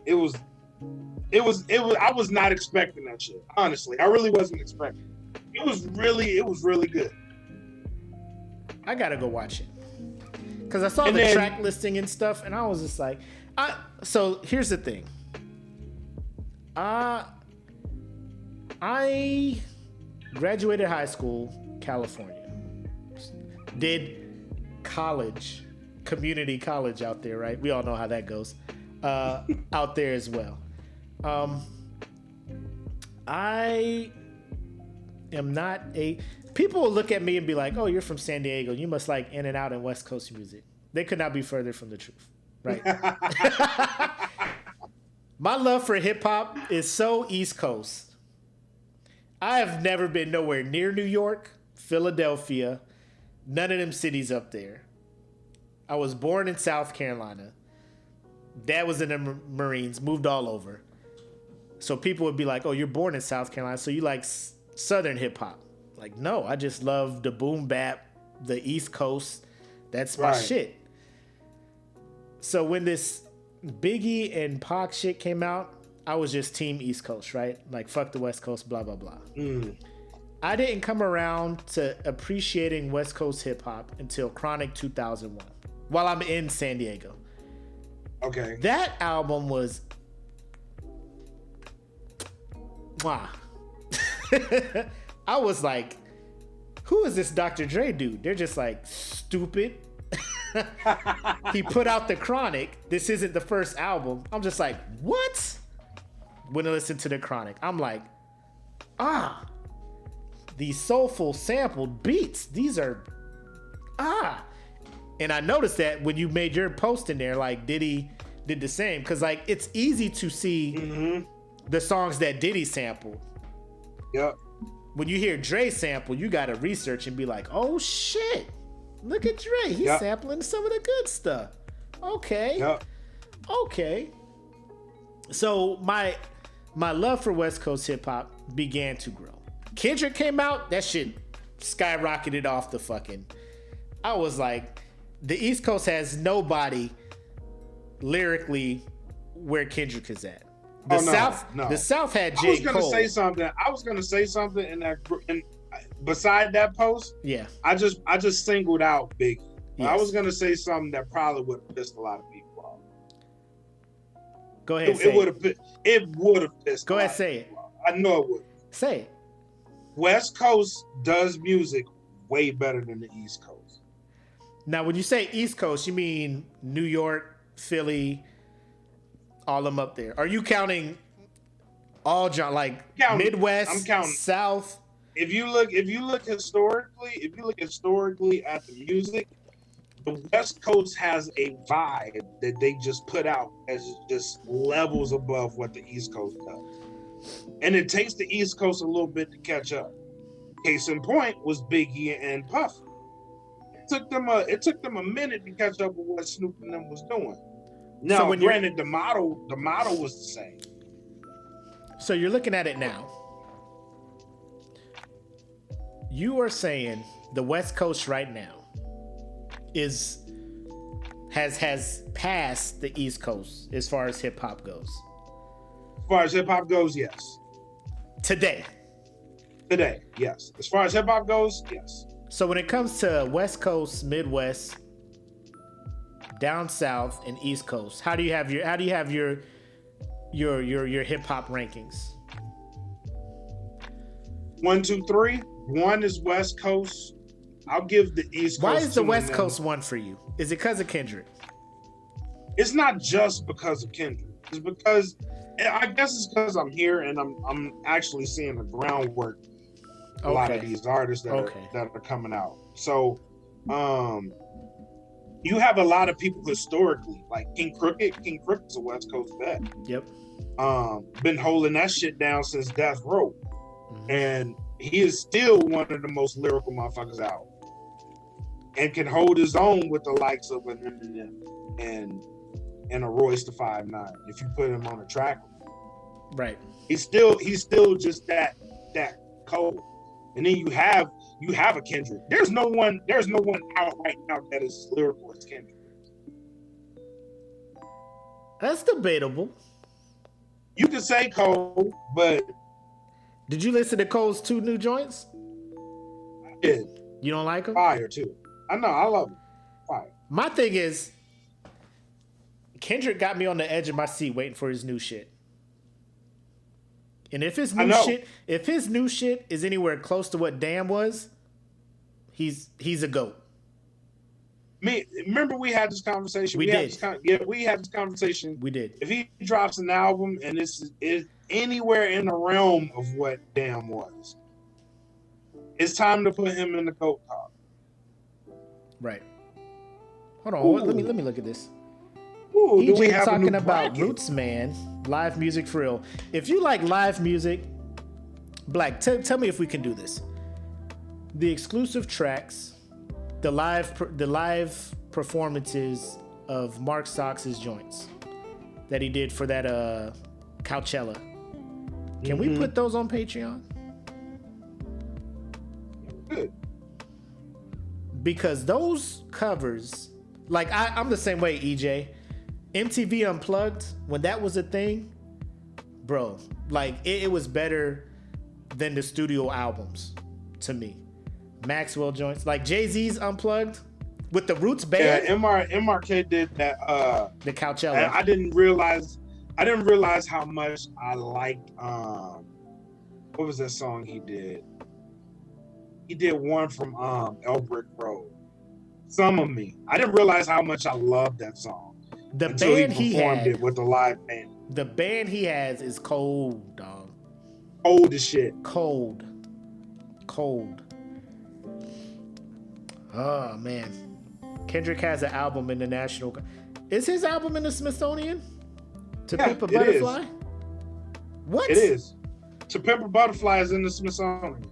It was I was not expecting that shit. Honestly, I really wasn't expecting it. It was really good. I gotta go watch it. Because I saw the track listing and stuff, and I was just like, so here's the thing. I graduated high school, California. Did college, community college out there, right? We all know how that goes. out there as well. I am not a. People will look at me and be like, "Oh, you're from San Diego. You must like In and Out and West Coast music." They could not be further from the truth, right? My love for hip hop is so East Coast. I have never been nowhere near New York, Philadelphia, none of them cities up there. I was born in South Carolina. Dad was in the Marines, moved all over. So people would be like, "Oh, you're born in South Carolina, so you like Southern hip hop." Like, no, I just love the boom bap, the East Coast. That's my shit. So when this Biggie and Pac shit came out, I was just team East Coast, right? Like, fuck the West Coast, blah, blah, blah. I didn't come around to appreciating West Coast hip hop until Chronic 2001, while I'm in San Diego. Okay. That album was... Wow. I was like, who is this Dr. Dre dude? They're just like, stupid. He put out the Chronic. This isn't the first album. I'm just like, what? When I listen to the Chronic, I'm like, these soulful sampled beats. These are, And I noticed that when you made your post in there, like Diddy did the same. Because like, it's easy to see the songs that Diddy sampled. Yep. When you hear Dre sample, you got to research and be like, oh shit. Look at Dre. He's sampling some of the good stuff. Okay. Yep. Okay. So my love for West Coast hip hop began to grow. Kendrick came out, that shit skyrocketed off the fucking. I was like, the East Coast has nobody lyrically where Kendrick is at. The South had J. Cole. I was gonna say something in that group, and beside that post, I just singled out Biggie. Yes. I was gonna say something that probably would have pissed a lot of people off. Go ahead. It would have pissed. Go ahead, say it. I know it would. Say it. West Coast does music way better than the East Coast. Now, when you say East Coast, you mean New York, Philly, all them up there. Are you counting all Midwest, I'm counting South? If you look historically at the music, the West Coast has a vibe that they just put out as just levels above what the East Coast does. And it takes the East Coast a little bit to catch up. Case in point was Biggie and Puff. It took them a minute to catch up with what Snoop and them was doing. Now, so granted, the model was the same. So you're looking at it now. You are saying the West Coast right now has passed the East Coast as far as hip hop goes. As far as hip hop goes, yes. Today, yes. As far as hip hop goes, yes. So when it comes to West Coast, Midwest, down South, and East Coast, how do you have your hip hop rankings? 1, 2, 3. 1 is West Coast. I'll give the East Coast. Why is the West Coast one for you? Is it because of Kendrick? It's not just because of Kendrick. It's because I guess it's because I'm here and I'm actually seeing the groundwork. A lot of these artists that are coming out. So, you have a lot of people historically, like King Crooked. King Crooked's a West Coast vet. Yep. Been holding that shit down since Death Row, and he is still one of the most lyrical motherfuckers out, and can hold his own with the likes of an Eminem and a Royce the 5'9" if you put him on a track. Right. He's still just that cold. And then you have a Kendrick. There's no one out right now that is as lyrical as Kendrick. That's debatable. You can say Cole, but did you listen to Cole's 2 new joints? I did. You don't like them? Fire too. I know, I love them. Fire. My thing is, Kendrick got me on the edge of my seat waiting for his new shit. And if his new shit is anywhere close to what Damn was, he's a GOAT. Remember we had this conversation. We did. We had this conversation. We did. If he drops an album and this is anywhere in the realm of what Damn was, it's time to put him in the GOAT talk. Right. Hold on. Ooh. Let me look at this. Ooh, do we EJ have a talking new about bracket? Roots Man, live music for real. If you like live music, Black, tell me if we can do this. The exclusive tracks, the live performances of Mark Sox's joints that he did for that Coachella. Can we put those on Patreon? Good. Because those covers, like I'm the same way, EJ. MTV Unplugged, when that was a thing, bro, like it was better than the studio albums to me. Maxwell joints, like Jay-Z's Unplugged with the Roots band. Yeah, MRK did that. The Coachella. And I didn't realize how much I liked. What was that song he did? He did one from Elbrick Road. Some of Me. I didn't realize how much I loved that song. The Until band he he performed had, it with the live band. the band he has is cold, dog. Old as shit. Cold. Oh man, Kendrick has an album in the National. Is his album in the Smithsonian? To Yeah, Pimp a it Butterfly? is. What? It is. To Pimp a Butterfly is in the Smithsonian.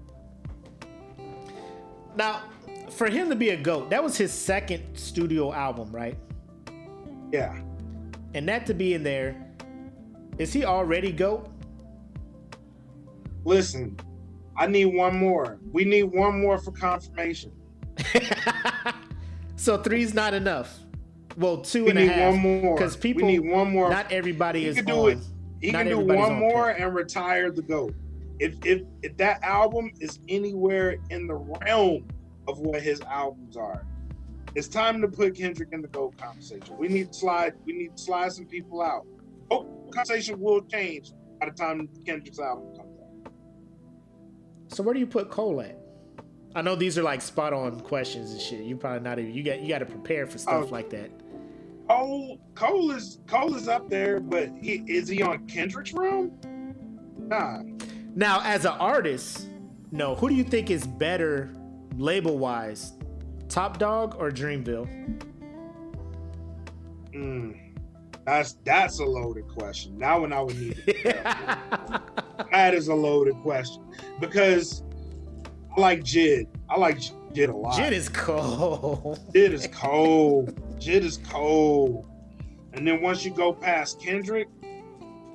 Now, for him to be a GOAT, that was his second studio album, right? Yeah. And that to be in there, is he already GOAT? Listen, I need one more. We need one more for confirmation. So 3's not enough. Well, 2 We and a need half. one more. Because people, we need one more. not everybody He is can on. do it. He not can do everybody's one on more Pimp. and retire the GOAT. If that album is anywhere in the realm of what his albums are, it's time to put Kendrick in the GOAT conversation. We need to slide some people out. GOAT conversation will change by the time Kendrick's album comes out. So where do you put Cole at? I know these are like spot on questions and shit. You probably not even. You got to prepare for stuff like that. Cole is up there, but is he on Kendrick's realm? Nah. Now, as an artist, no. Who do you think is better label wise, Top Dog or Dreamville? That's a loaded question. Now when I would need it. That is a loaded question because I like Jid. I like Jid a lot. Jid is cold. Jid is cold. Jid is cold. And then once you go past Kendrick,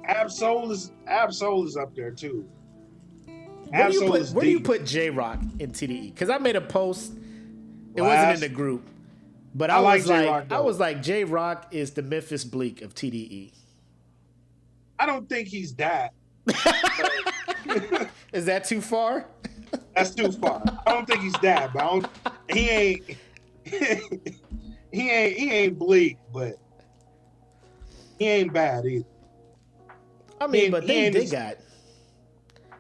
Absol is up there too. Where do you put J-Rock in TDE? Because I made a post. It wasn't in the group, but I was like, J-Rock is the Memphis Bleak of TDE. I don't think he's that. Is that too far? That's too far. I don't think he's that, but he ain't bleak, but he ain't bad either. I mean, but they got.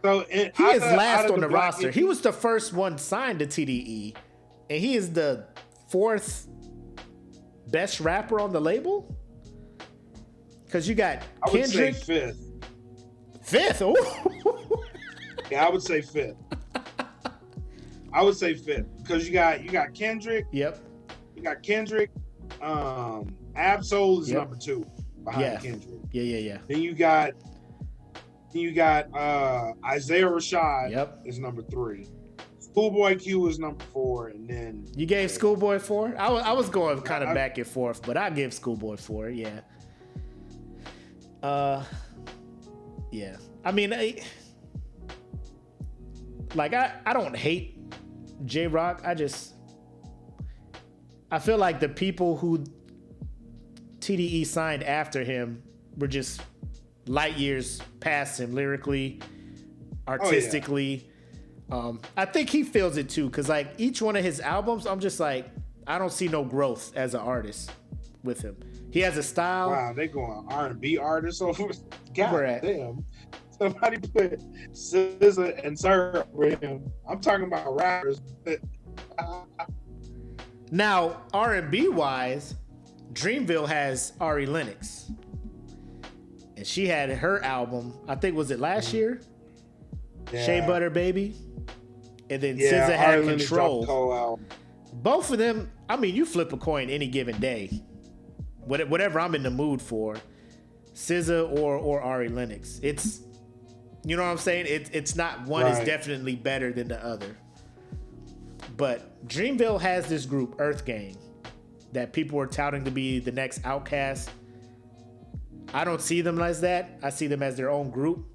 So he is last on the roster. He was the first one signed to TDE, and he is the 4th best rapper on the label. Because you got Kendrick. I would say 5th. 5th? Ooh. Yeah, I would say 5th. Because you got Kendrick. Yep. You got Kendrick. Absol is number 2 behind Kendrick. Yeah. Then you got Isaiah Rashad is number 3. Schoolboy Q is number 4, and then you gave Schoolboy 4. I was going kind of back and forth, but I give Schoolboy 4. Yeah. Yeah. I mean, I don't hate J-Rock. I feel like the people who TDE signed after him were just light years past him lyrically, artistically. I think he feels it too, because like each one of his albums, I'm just like, I don't see no growth as an artist with him. He has a style. Wow, they going R&B artists over. God damn. Somebody put SZA and Sir over him. I'm talking about rappers. Now, R&B wise, Dreamville has Ari Lennox. And she had her album, I think, was it last year? Yeah. Shea Butter Baby. And then Yeah, SZA had Ari Lennox dropped Control. the whole album. Both of them, I mean, you flip a coin any given day. Whatever I'm in the mood for, SZA or Ari Lennox. It's, you know what I'm saying? It's not one is Right. definitely better than the other. But Dreamville has this group, Earth Gang, that people are touting to be the next Outkast. I don't see them as that. I see them as their own group.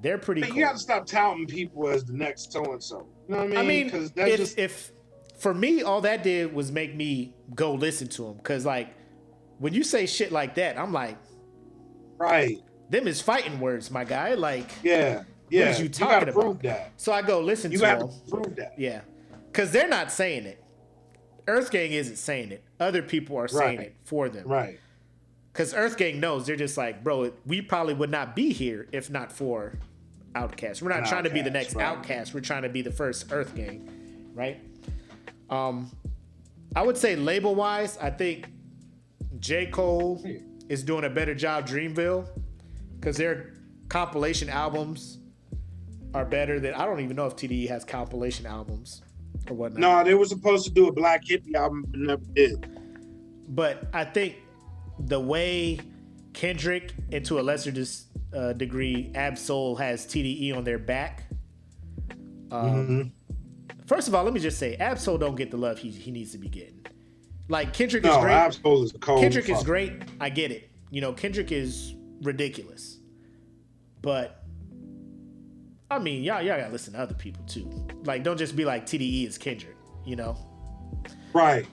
They're pretty cool. You got to stop touting people as the next so-and-so. You know what I mean? I mean, Because that's if for me, all that did was make me go listen to them. Because, like, when you say shit like that, I'm like, right. them is fighting words, my guy. Like, Yeah. what is you talking gotta about? prove that. So I go listen You to got them. to prove that. Yeah. Because they're not saying it. Earth Gang isn't saying it. Other people are saying Right. it for them. Right. Because Earth Gang knows. They're just like, bro, we probably would not be here if not for Outkast. We're not trying to be the next right. Outkast. We're trying to be the first Earth Gang, right? I would say label-wise, I think J. Cole is doing a better job Dreamville because their compilation albums are better than... I don't even know if TDE has compilation albums or whatnot. No, they were supposed to do a Black Hippie album, but never did. But I think the way Kendrick, and to a lesser degree, Ab-Soul has TDE on their back. First of all, let me just say, Ab-Soul don't get the love he needs to be getting. Like, Kendrick is great. Ab-Soul is cold. Kendrick is great. I get it. You know, Kendrick is ridiculous. But, I mean, y'all gotta listen to other people, too. Like, don't just be like, TDE is Kendrick, you know? Right.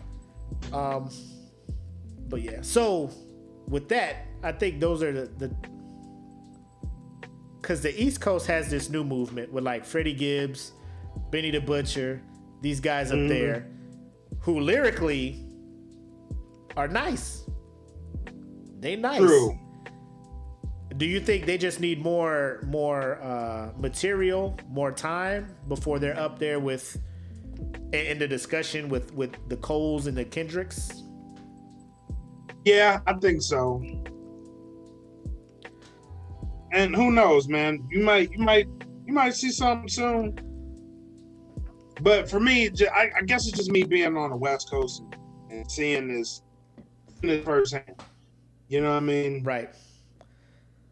But yeah, so with that, I think those are the because the East Coast has this new movement with like Freddie Gibbs, Benny the Butcher, these guys up there who lyrically are nice. They nice. True. Do you think they just need more material, more time before they're up there with in the discussion with the Coles and the Kendricks? Yeah, I think so. And who knows, man? You might see something soon. But for me, I guess it's just me being on the West Coast and seeing this firsthand. You know what I mean? Right.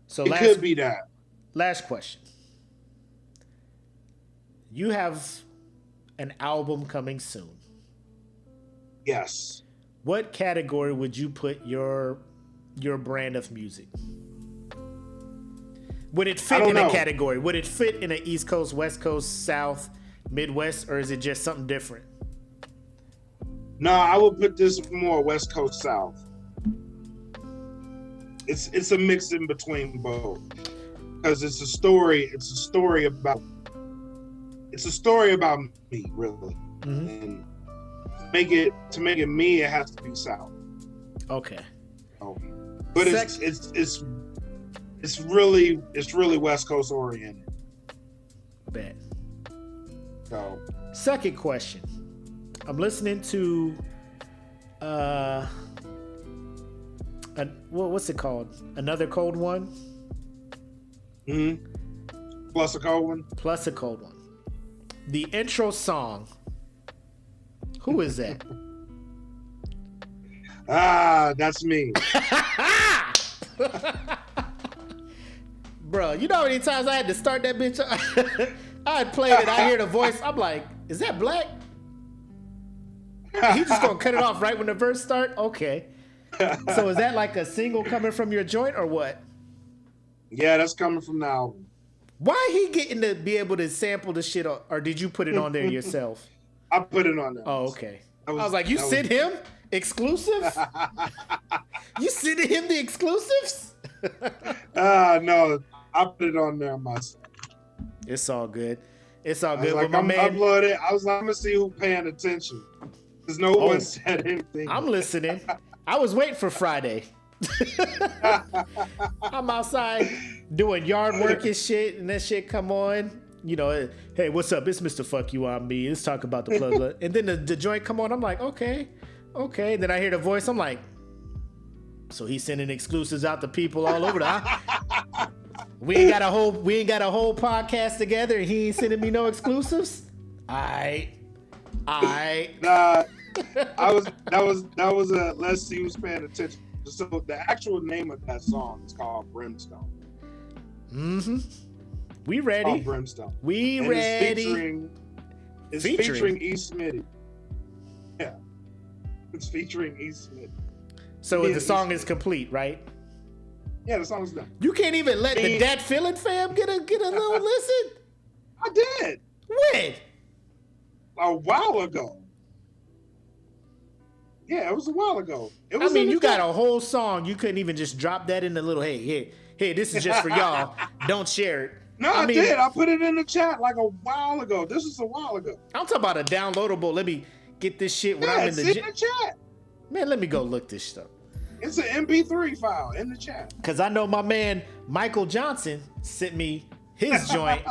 So It could be that. Last question. You have an album coming soon. Yes. What category would you put your brand of music? Would it fit in a category? Would it fit in an East Coast, West Coast, South, Midwest, or is it just something different? No, I would put this more West Coast South. It's a mix in between both. Because it's a story about me, really. Mm-hmm. And to make it me, it has to be South. Okay. But it's really West Coast oriented. Bet. So second question. I'm listening to what's it called? Another Cold One? Plus a cold one? Plus a Cold One. The intro song. Who is that? That's me. Bro, you know how many times I had to start that bitch? I had played it, I hear the voice, I'm like, is that Black? He just gonna cut it off right when the verse start? Okay. So is that like a single coming from your joint or what? Yeah, that's coming from the album. Why he getting to be able to sample the shit, or did you put it on there yourself? I put it on there. Oh, okay. I was like, you sent him exclusive? You sent him the exclusives? No, I put it on there myself. It's all good. It's all I was good. like, But my man, upload it. I was like, I'm gonna see who's paying attention. Because no one said anything. I'm listening. I was waiting for Friday. I'm outside doing yard work and shit, and that shit come on. hey, what's up? It's Mr. Fuck You on me. Let's talk about the plug. And then the joint come on. I'm like, okay. And then I hear the voice. I'm like, so he's sending exclusives out to people all over we ain't got a whole podcast together and he ain't sending me no exclusives. Nah, that was a let's see who's paying attention. So the actual name of that song is called Brimstone. Mm-hmm. We ready. Called Brimstone. We and ready. It's featuring E. Smitty. Yeah. It's featuring E. Smitty. So the song is complete, right? Yeah, the song's done. You can't even let the Dat Feeling fam get a little listen? I did. When? A while ago. Yeah, it was a while ago. You got a whole song. You couldn't even just drop that in the little, hey, this is just for y'all. Don't share it. No, I did. I put it in the chat like a while ago. This is a while ago. I'm talking about a downloadable. Let me get this shit when I'm in the chat. Man, let me go look this stuff. It's an MP3 file in the chat. Because I know my man Michael Johnson sent me his joint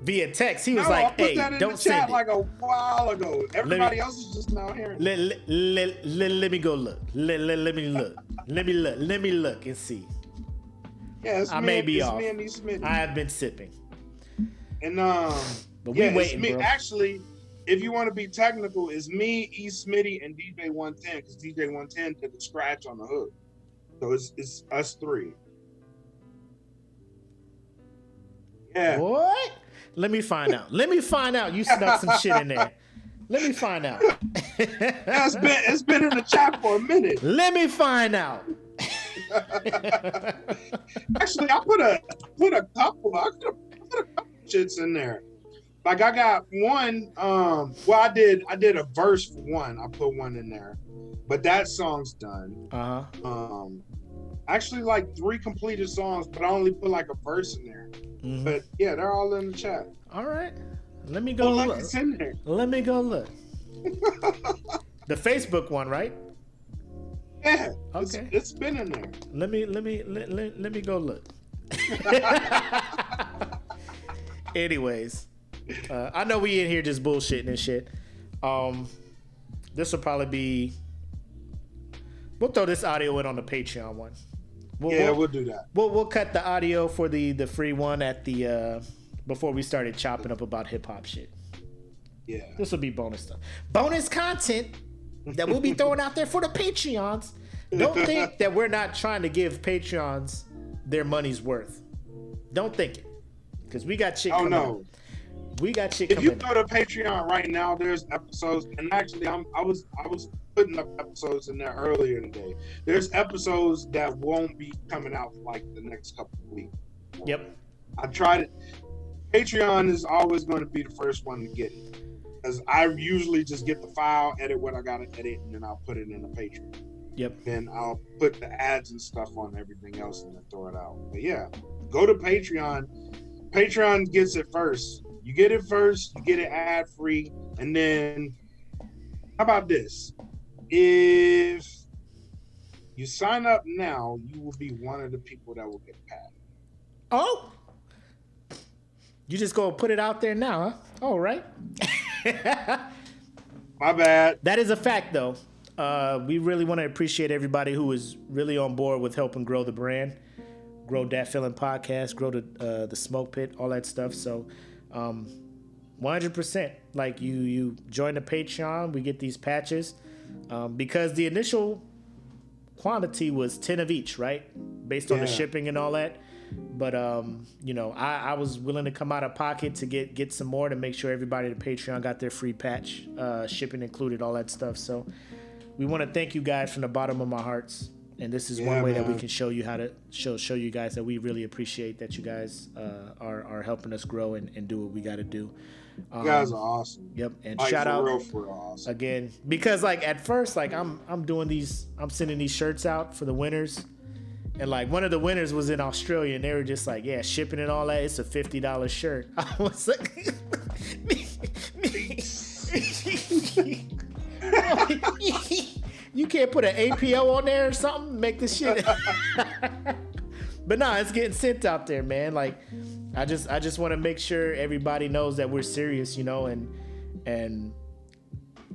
via text. He was like, hey, don't send it. Like a while ago. Everybody else is just now hearing it. Let me go look. Let me look. Let me look and see. Yeah, I may be off. Me and E. Smitty. I have been sipping. And but we waiting, me. Bro. Actually, if you want to be technical, it's me, E. Smitty, and DJ 110 because DJ 110 did the scratch on the hook. So it's us three. Yeah. What? Let me find out. You snuck some shit in there. Let me find out. Yeah, it's been in the chat for a minute. Let me find out. Actually, I put a couple shits in there. Like I got one. I did a verse for one. I put one in there, but that song's done. Actually, like 3 completed songs, but I only put like a verse in there. Mm-hmm. But yeah, they're all in the chat. All right, let me go look. It's in there. Let me go look. The Facebook one, right? Yeah. Okay. It's been in there. Let me go look. Anyways, I know we in here just bullshitting and shit. This will probably be. We'll throw this audio in on the Patreon one. We'll do that. We'll cut the audio for the free one at the before we started chopping up about hip hop shit. Yeah. This will be bonus stuff. Bonus content that we'll be throwing out there for the Patreons. Don't think that we're not trying to give Patreons their money's worth. Don't think it. Because we got shit coming up. We got shit coming up. If you go to Patreon right now, there's episodes, and actually I was putting up episodes in there earlier today. There's episodes that won't be coming out for like the next couple of weeks. Yep. I tried it. Patreon is always going to be the first one to get it. Because I usually just get the file, edit what I got to edit, and then I'll put it in the Patreon. Yep. Then I'll put the ads and stuff on everything else and then throw it out. But yeah, go to Patreon. Patreon gets it first. You get it first, you get it ad free, and then how about this? If you sign up now, you will be one of the people that will get paid. Oh, you just go put it out there now, huh? All right. My bad. That is a fact, though. We really want to appreciate everybody who is really on board with helping grow the brand, grow Dat Feeling Podcast, grow the Smoke Pit, all that stuff. So, 100%. Like you join the Patreon, we get these patches, because the initial quantity was 10 of each, right? Based on the shipping and all that. But I was willing to come out of pocket to get some more to make sure everybody at the Patreon got their free patch, shipping included, all that stuff. So we want to thank you guys from the bottom of my hearts. And this is one way that we can show you how to show you guys that we really appreciate that you guys are helping us grow and do what we got to do. You guys are awesome. Yep, and like, shout out for awesome. again, because like at first, like I'm sending these shirts out for the winners, and like one of the winners was in Australia, and they were just like, yeah, shipping and all that, it's a $50 shirt. I was like, you can't put an APO on there or something, make this shit. But nah, it's getting sent out there, man. Like, I just want to make sure everybody knows that we're serious, you know, and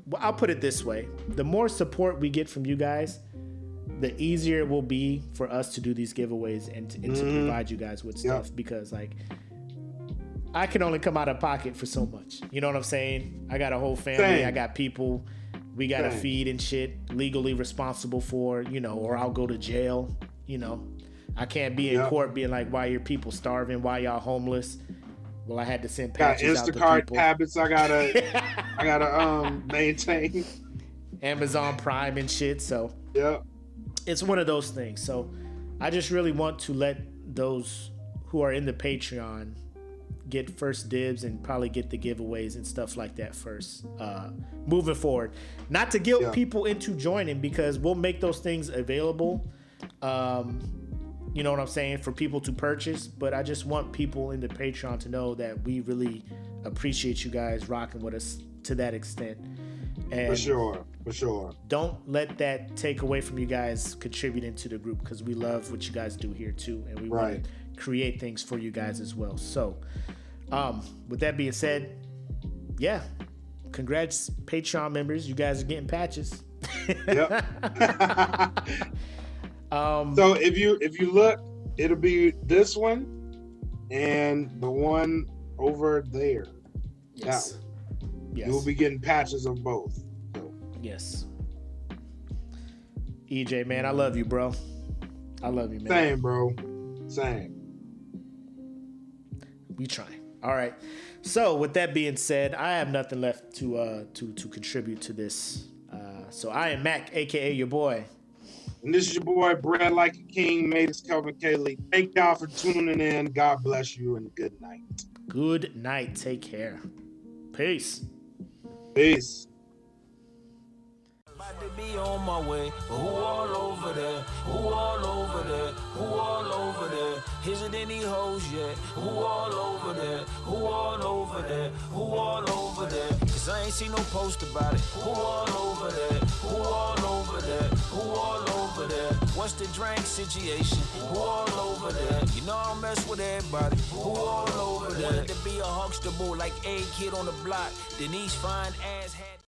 well, I'll put it this way: the more support we get from you guys, the easier it will be for us to do these giveaways and to provide you guys with stuff. Because like, I can only come out of pocket for so much. You know what I'm saying? I got a whole family. Same. I got people we got to Same. feed and shit, legally responsible for, you know, or I'll go to jail, you know. I can't be in court being like, why your people starving? Why y'all homeless? Well, I had to send Got patches out to Instacart people. habits I gotta maintain. Amazon Prime and shit. So Yep. it's one of those things. So I just really want to let those who are in the Patreon get first dibs and probably get the giveaways and stuff like that first, moving forward. Not to guilt people into joining, because we'll make those things available, you know what I'm saying, for people to purchase. But I just want people in the Patreon to know that we really appreciate you guys rocking with us to that extent. And For sure. don't let that take away from you guys contributing to the group, because we love what you guys do here too, and we want to create things for you guys as well. So with that being said, yeah, congrats Patreon members, you guys are getting patches. Yep. So if you look, it'll be this one and the one over there. Yes. That one. Yes. You'll be getting patches of both. So. Yes. EJ, man, I love you, bro. I love you, man. Same, bro. Same. We trying. All right. So with that being said, I have nothing left to contribute to this. So I am Makk, aka your boy. And this is your boy, Brad Like a King, Mavis Kelvin Kaylee. Thank y'all for tuning in. God bless you and good night. Good night. Take care. Peace. Peace. About to be on my way, but who all over there? Who all over there? Who all over there? Is it any hoes yet? Who all over there? Who all over there? Who all over there? Cause I ain't seen no post about it. Who all over there? Who all over there? Who all over there? What's the drink situation? Who all over there? You know I mess with everybody. Who all over there? Wanted to be a huckster boy like a kid on the block. Denise fine ass had